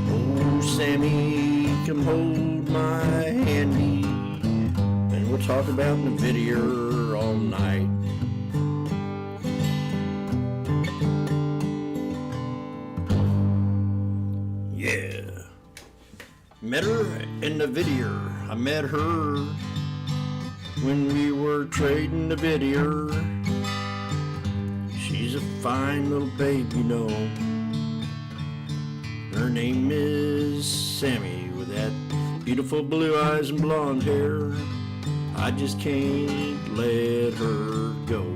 Oh, Sammy, come hold my handy, and we'll talk about the video all night. Yeah. Met her in the video. I met her when we were trading the video. She's a fine little babe, you know. Her name is Sammy, with that beautiful blue eyes and blonde hair. I just can't let her go.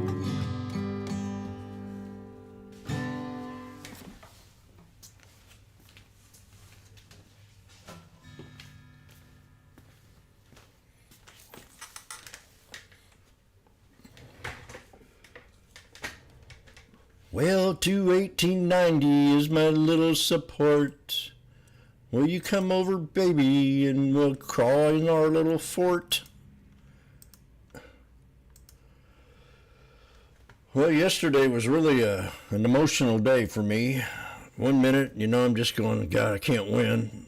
Well, to 1890 is my little support. Will you come over, baby, and we'll crawl in our little fort? Well, yesterday was really an emotional day for me. 1 minute, I'm just going, God, I can't win.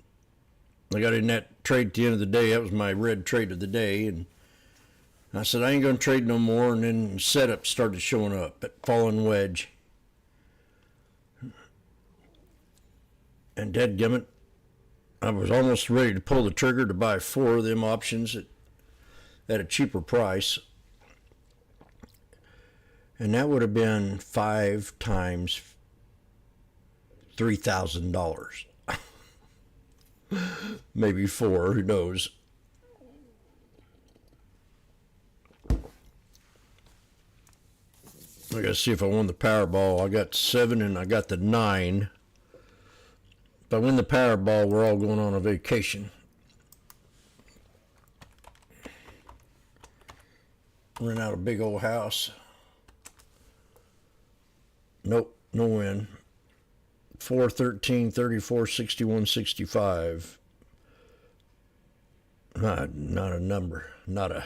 I got in that trade at the end of the day. That was my red trade of the day. And I said, I ain't going to trade no more. And then setup started showing up at fallen wedge. And dadgummit, I was almost ready to pull the trigger to buy 4 of them options at a cheaper price. And that would have been 5 times $3,000. Maybe 4, who knows. I gotta see if I won the Powerball. I got 7 and I got the 9. If I win the Powerball, we're all going on a vacation. Rent out a big old house. Nope, no win. 4, 13, 34, 61, 65. Not a number. Not a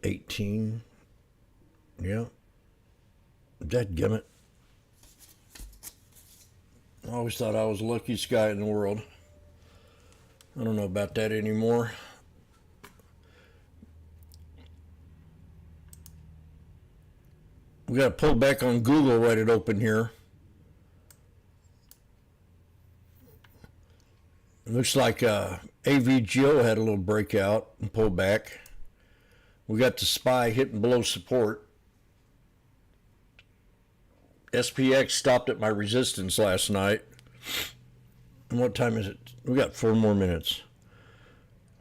18. Yeah. Dadgummit. I always thought I was the luckiest guy in the world. I don't know about that anymore. We got to pull back on Google right it open here. It looks like AVGO had a little breakout and pulled back. We got the SPY hitting below support. SPX stopped at my resistance last night. And what time is it? We got 4 more minutes.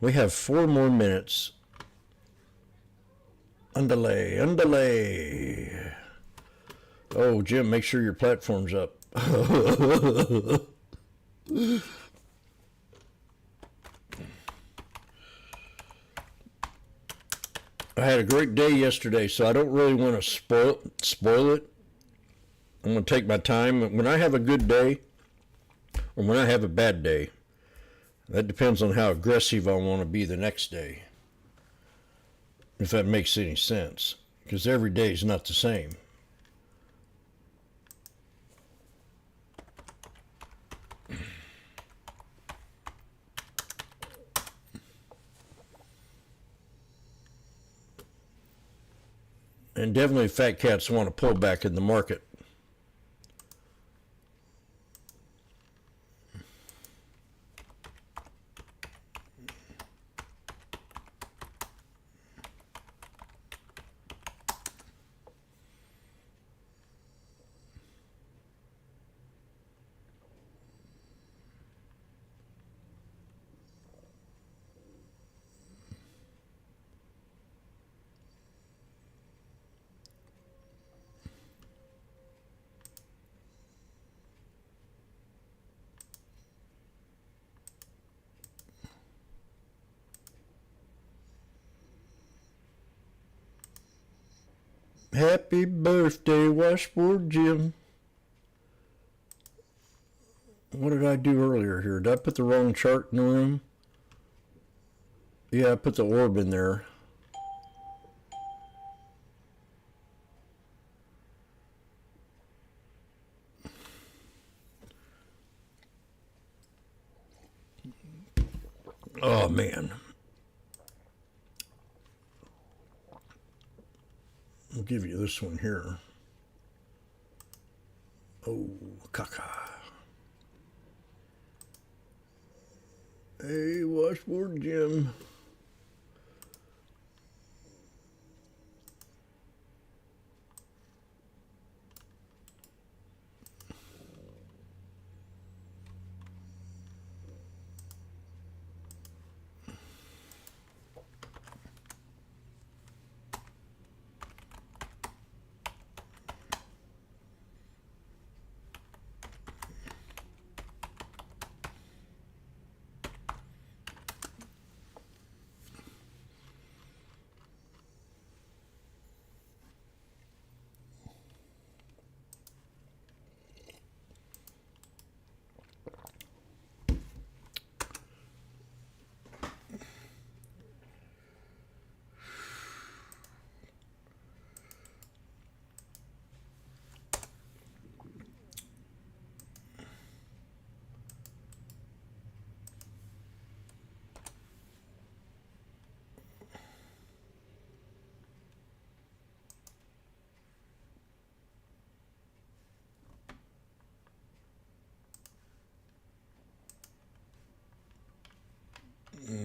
We have 4 more minutes. Underlay. Oh, Jim, make sure your platform's up. I had a great day yesterday, so I don't really want to spoil it. I'm going to take my time. When I have a good day or when I have a bad day, that depends on how aggressive I want to be the next day. If that makes any sense. Because every day is not the same. And definitely fat cats want to pull back in the market. Happy birthday, Washboardjim. What did I do earlier here? Did I put the wrong chart in the room? Yeah, I put the orb in there. Oh, man. I'll give you this one here. Oh, caca. Hey, Washboardjim.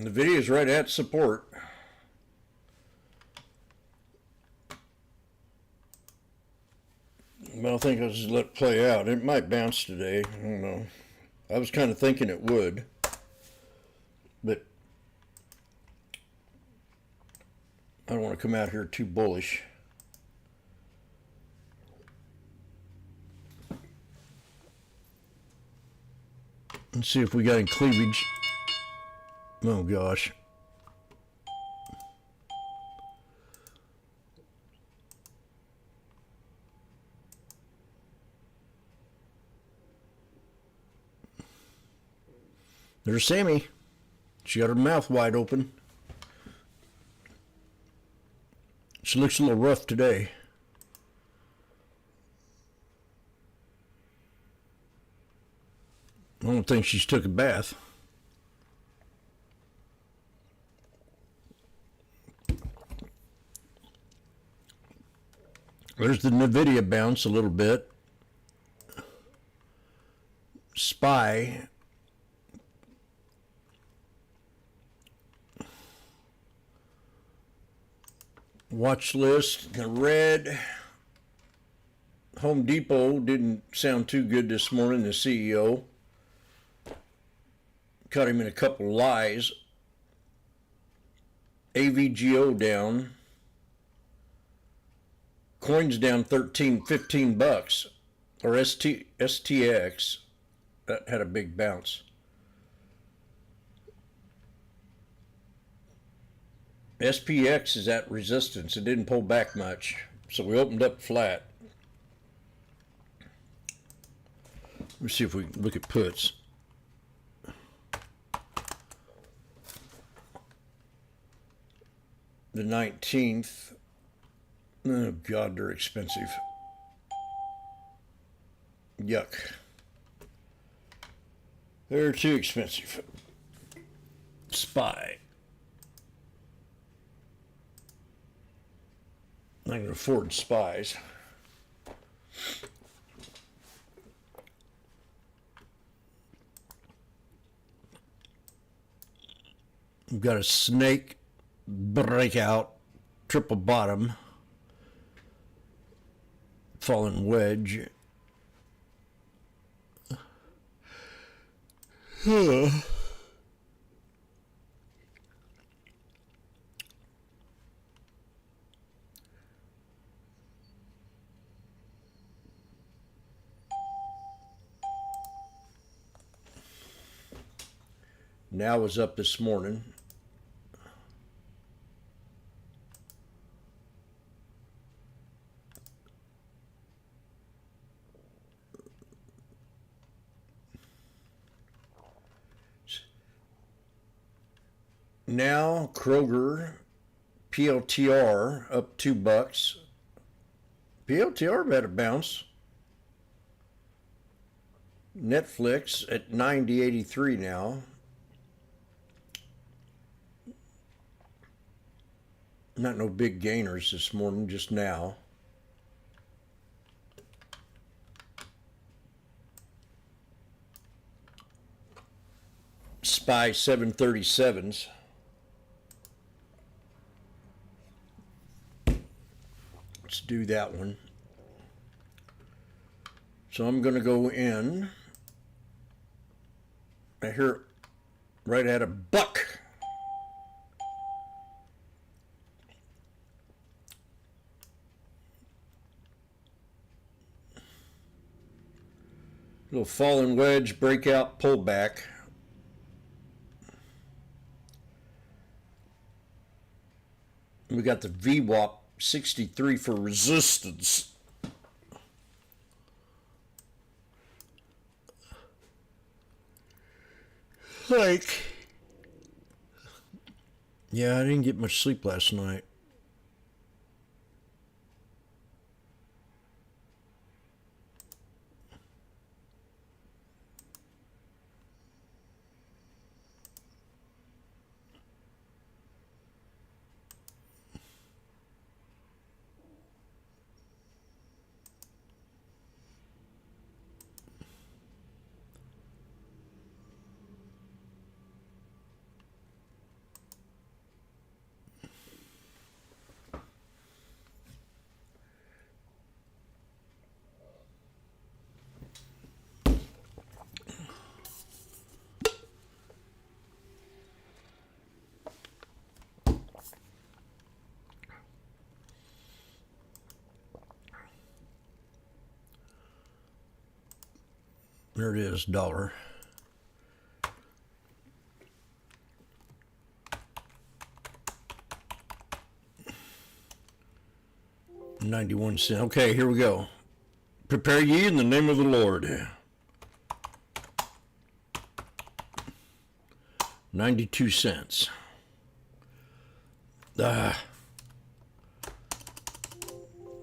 The video is right at support. But I think I'll just let it play out. It might bounce today. I don't know. I was kind of thinking it would. But I don't want to come out here too bullish. Let's see if we got any cleavage. Oh gosh. There's Sammy. She got her mouth wide open. She looks a little rough today. I don't think she's took a bath. There's the NVIDIA bounce a little bit. SPY. Watch list, the red. Home Depot didn't sound too good this morning, the CEO. Caught him in a couple lies. AVGO down. Coins down 15 bucks. Or STX. That had a big bounce. SPX is at resistance. It didn't pull back much, so we opened up flat. Let's see if we can look at puts. The 19th. Oh God, they're expensive. Yuck. They're too expensive. SPY. I can afford SPYs. We've got a snake breakout, triple bottom, fallen wedge. Now was up this morning. Now Kroger, PLTR up $2. PLTR had a bounce. Netflix at 90.83 now. Not no big gainers this morning, just now. SPY 737s. Let's do that one. So I'm going to go in. I hear right at $1. Little fallen wedge, breakout, pullback. We got the VWAP 63 for resistance. Yeah, I didn't get much sleep last night. There it is, dollar. $0.91. Okay, here we go. Prepare ye in the name of the Lord. 92 cents.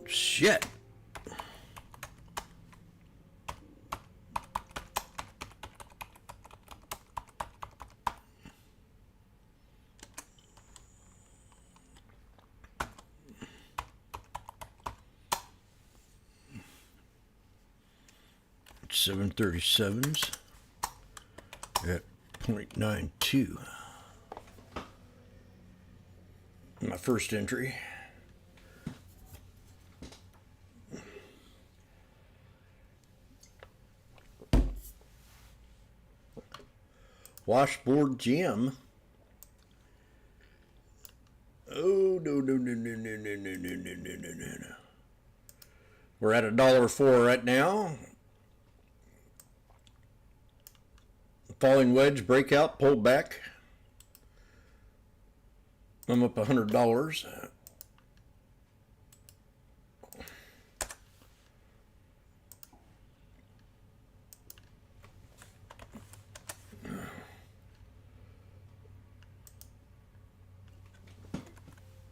Shit. $7.37s at 0.92. My first entry. Washboardjim. Oh, no. We're at $1.04 right now. Falling wedge, breakout, pull back. I'm up $100.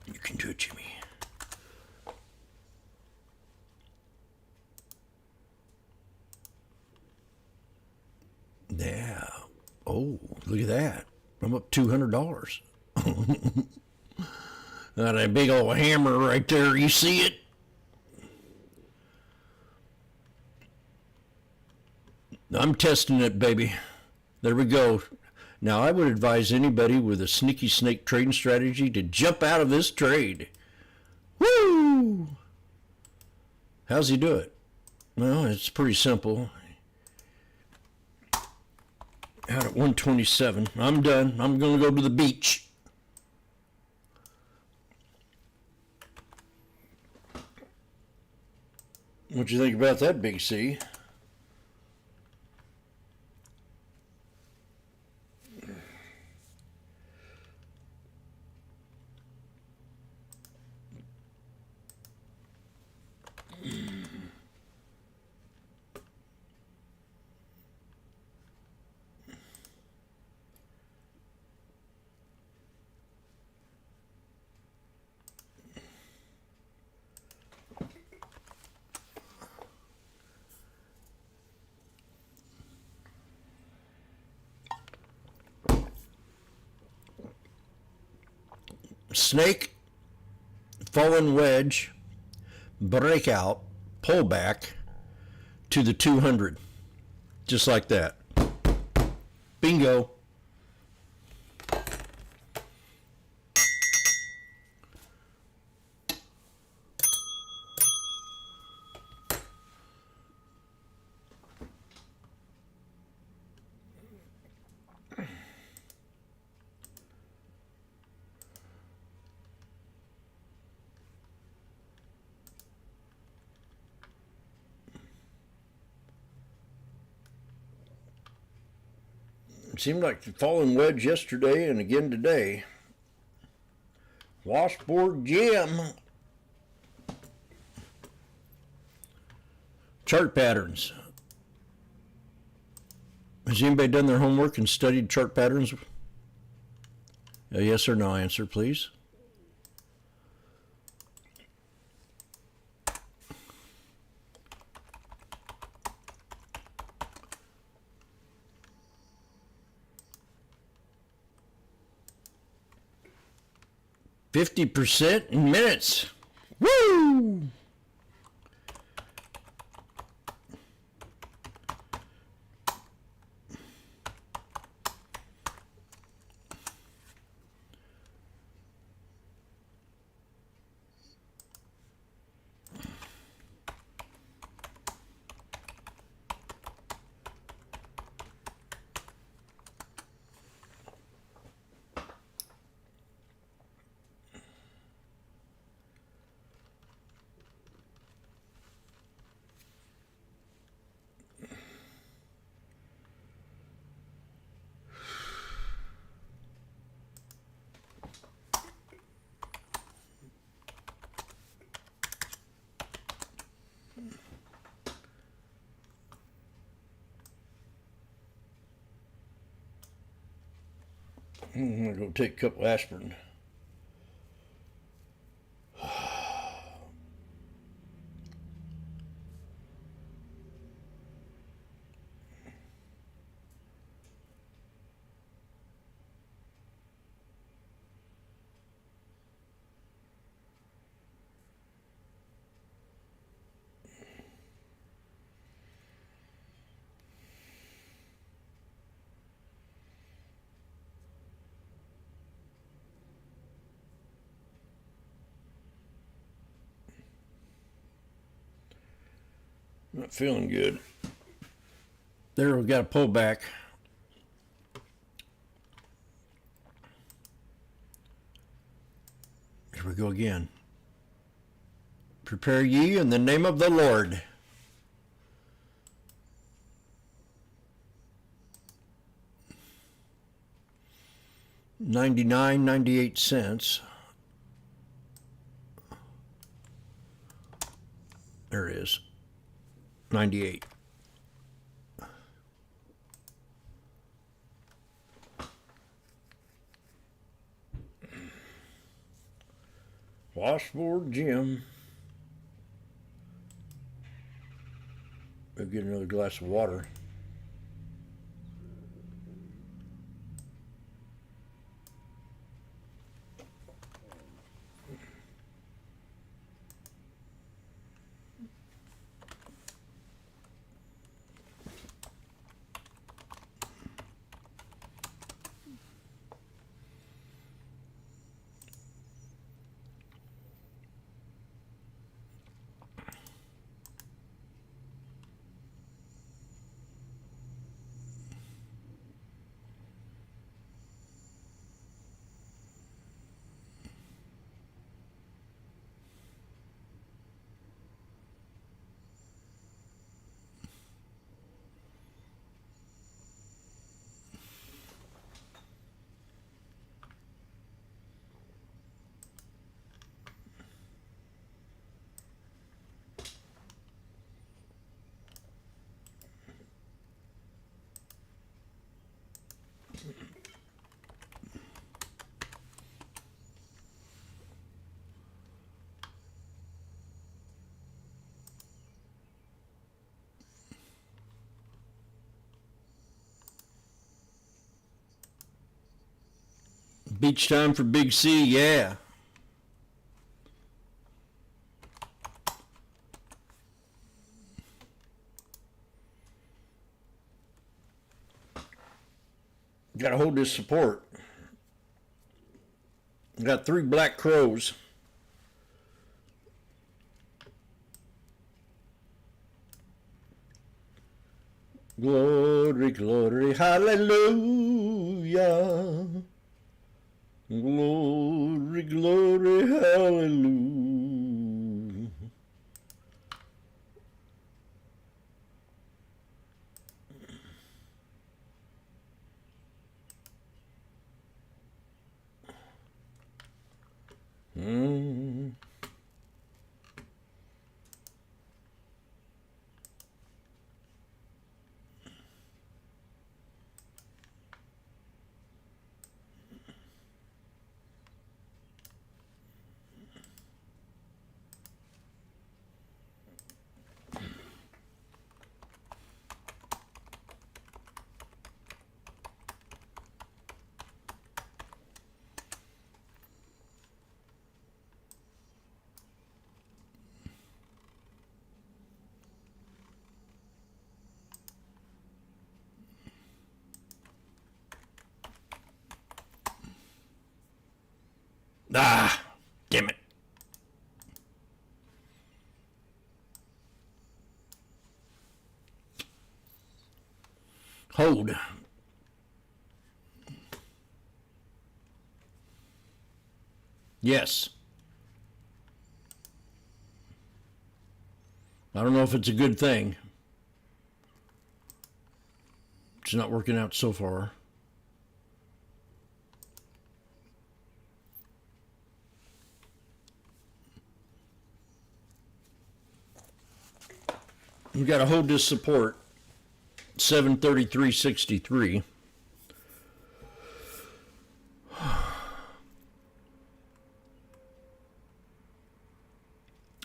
You can do it, Jimmy. Yeah. Oh, look at that. I'm up $200. Got a big old hammer right there. You see it? I'm testing it, baby. There we go. Now, I would advise anybody with a sneaky snake trading strategy to jump out of this trade. Woo! How's he do it? Well, it's pretty simple. Out at 127. I'm done. I'm going to go to the beach. What you think about that, Big C? Snake, fallen wedge, breakout, pullback to the 200. Just like that. Bingo. Seemed like the fallen wedge yesterday and again today. Washboardjim. Chart patterns. Has anybody done their homework and studied chart patterns? A yes or no answer, please. %50 in minutes. Woo! I'm going to go take a couple aspirin. Not feeling good. There, we got a pullback. Here we go again. Prepare ye in the name of the Lord. $99.98. There it is. 98. Washboardjim. I'll get another glass of water. Beach time for Big C, yeah. Got to hold this support. Got 3 black crows. Glory, glory, hallelujah. Glory, glory, hallelujah. Ah, damn it. Hold. Yes. I don't know if it's a good thing. It's not working out so far. We got to hold this support. 733.63.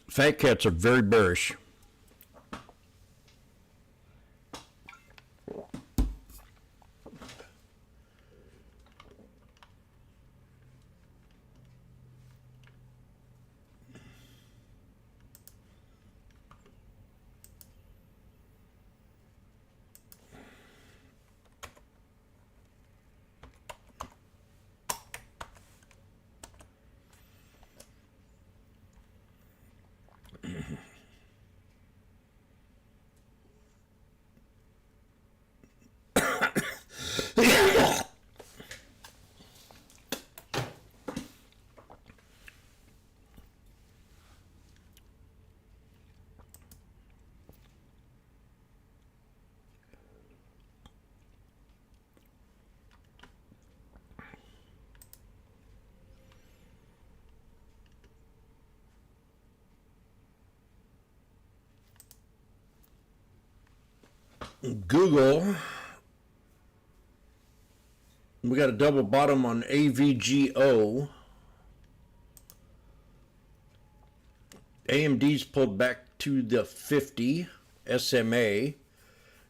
Fat cats are very bearish. Google, we got a double bottom on AVGO. AMD's pulled back to the 50 SMA.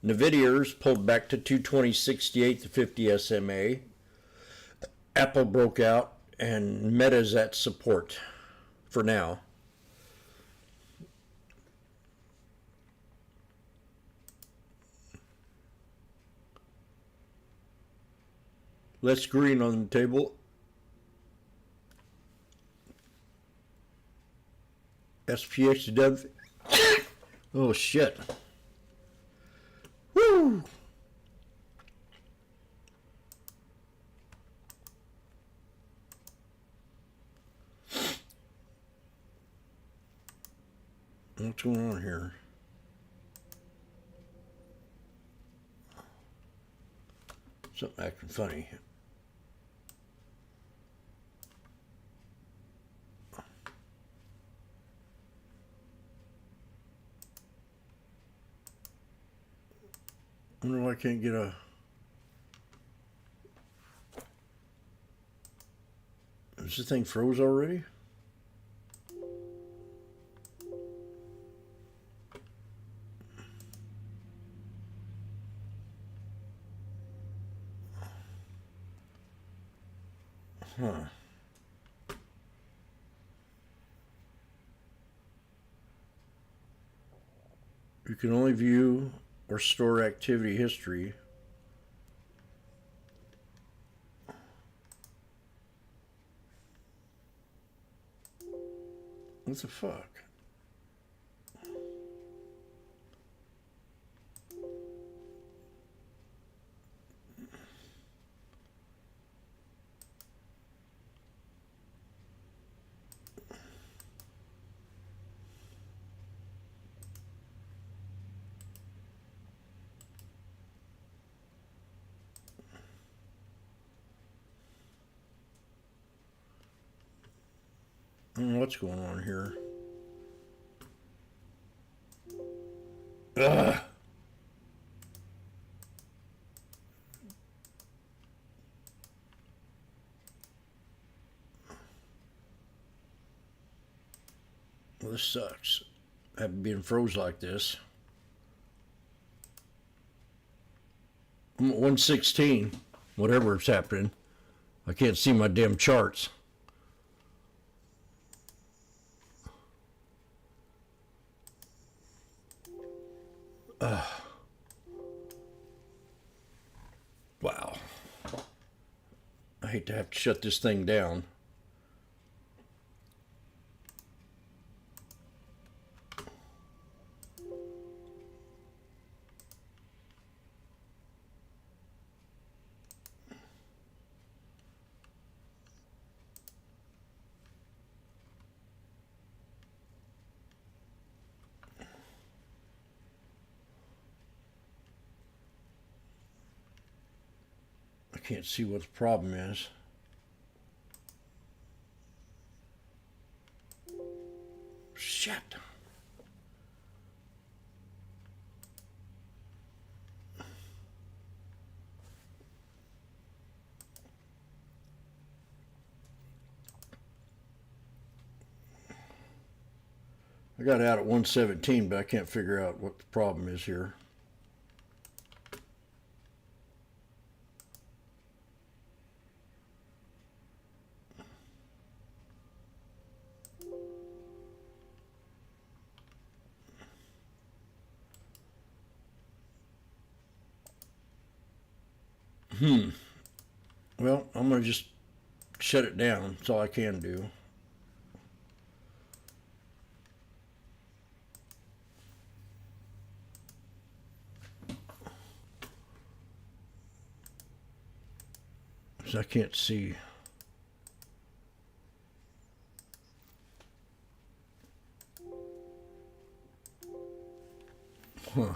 Nvidia's pulled back to 220.68, the 50 SMA. Apple broke out, and Meta's at support for now. Less green on the table. SPX done. Oh shit. Woo! What's going on here? Something acting funny. I wonder why I can't get a... Is this thing froze already? Huh. You can only view or store activity history. What the fuck? I don't know what's going on here. Ugh. Well, this sucks. Having being froze like this. I'm at 116, whatever's happening. I can't see my damn charts. Wow. I hate to have to shut this thing down. I can't see what the problem is. Shit. I got out at 117, but I can't figure out what the problem is here. Well, I'm going to just shut it down. That's all I can do. Because I can't see. Huh.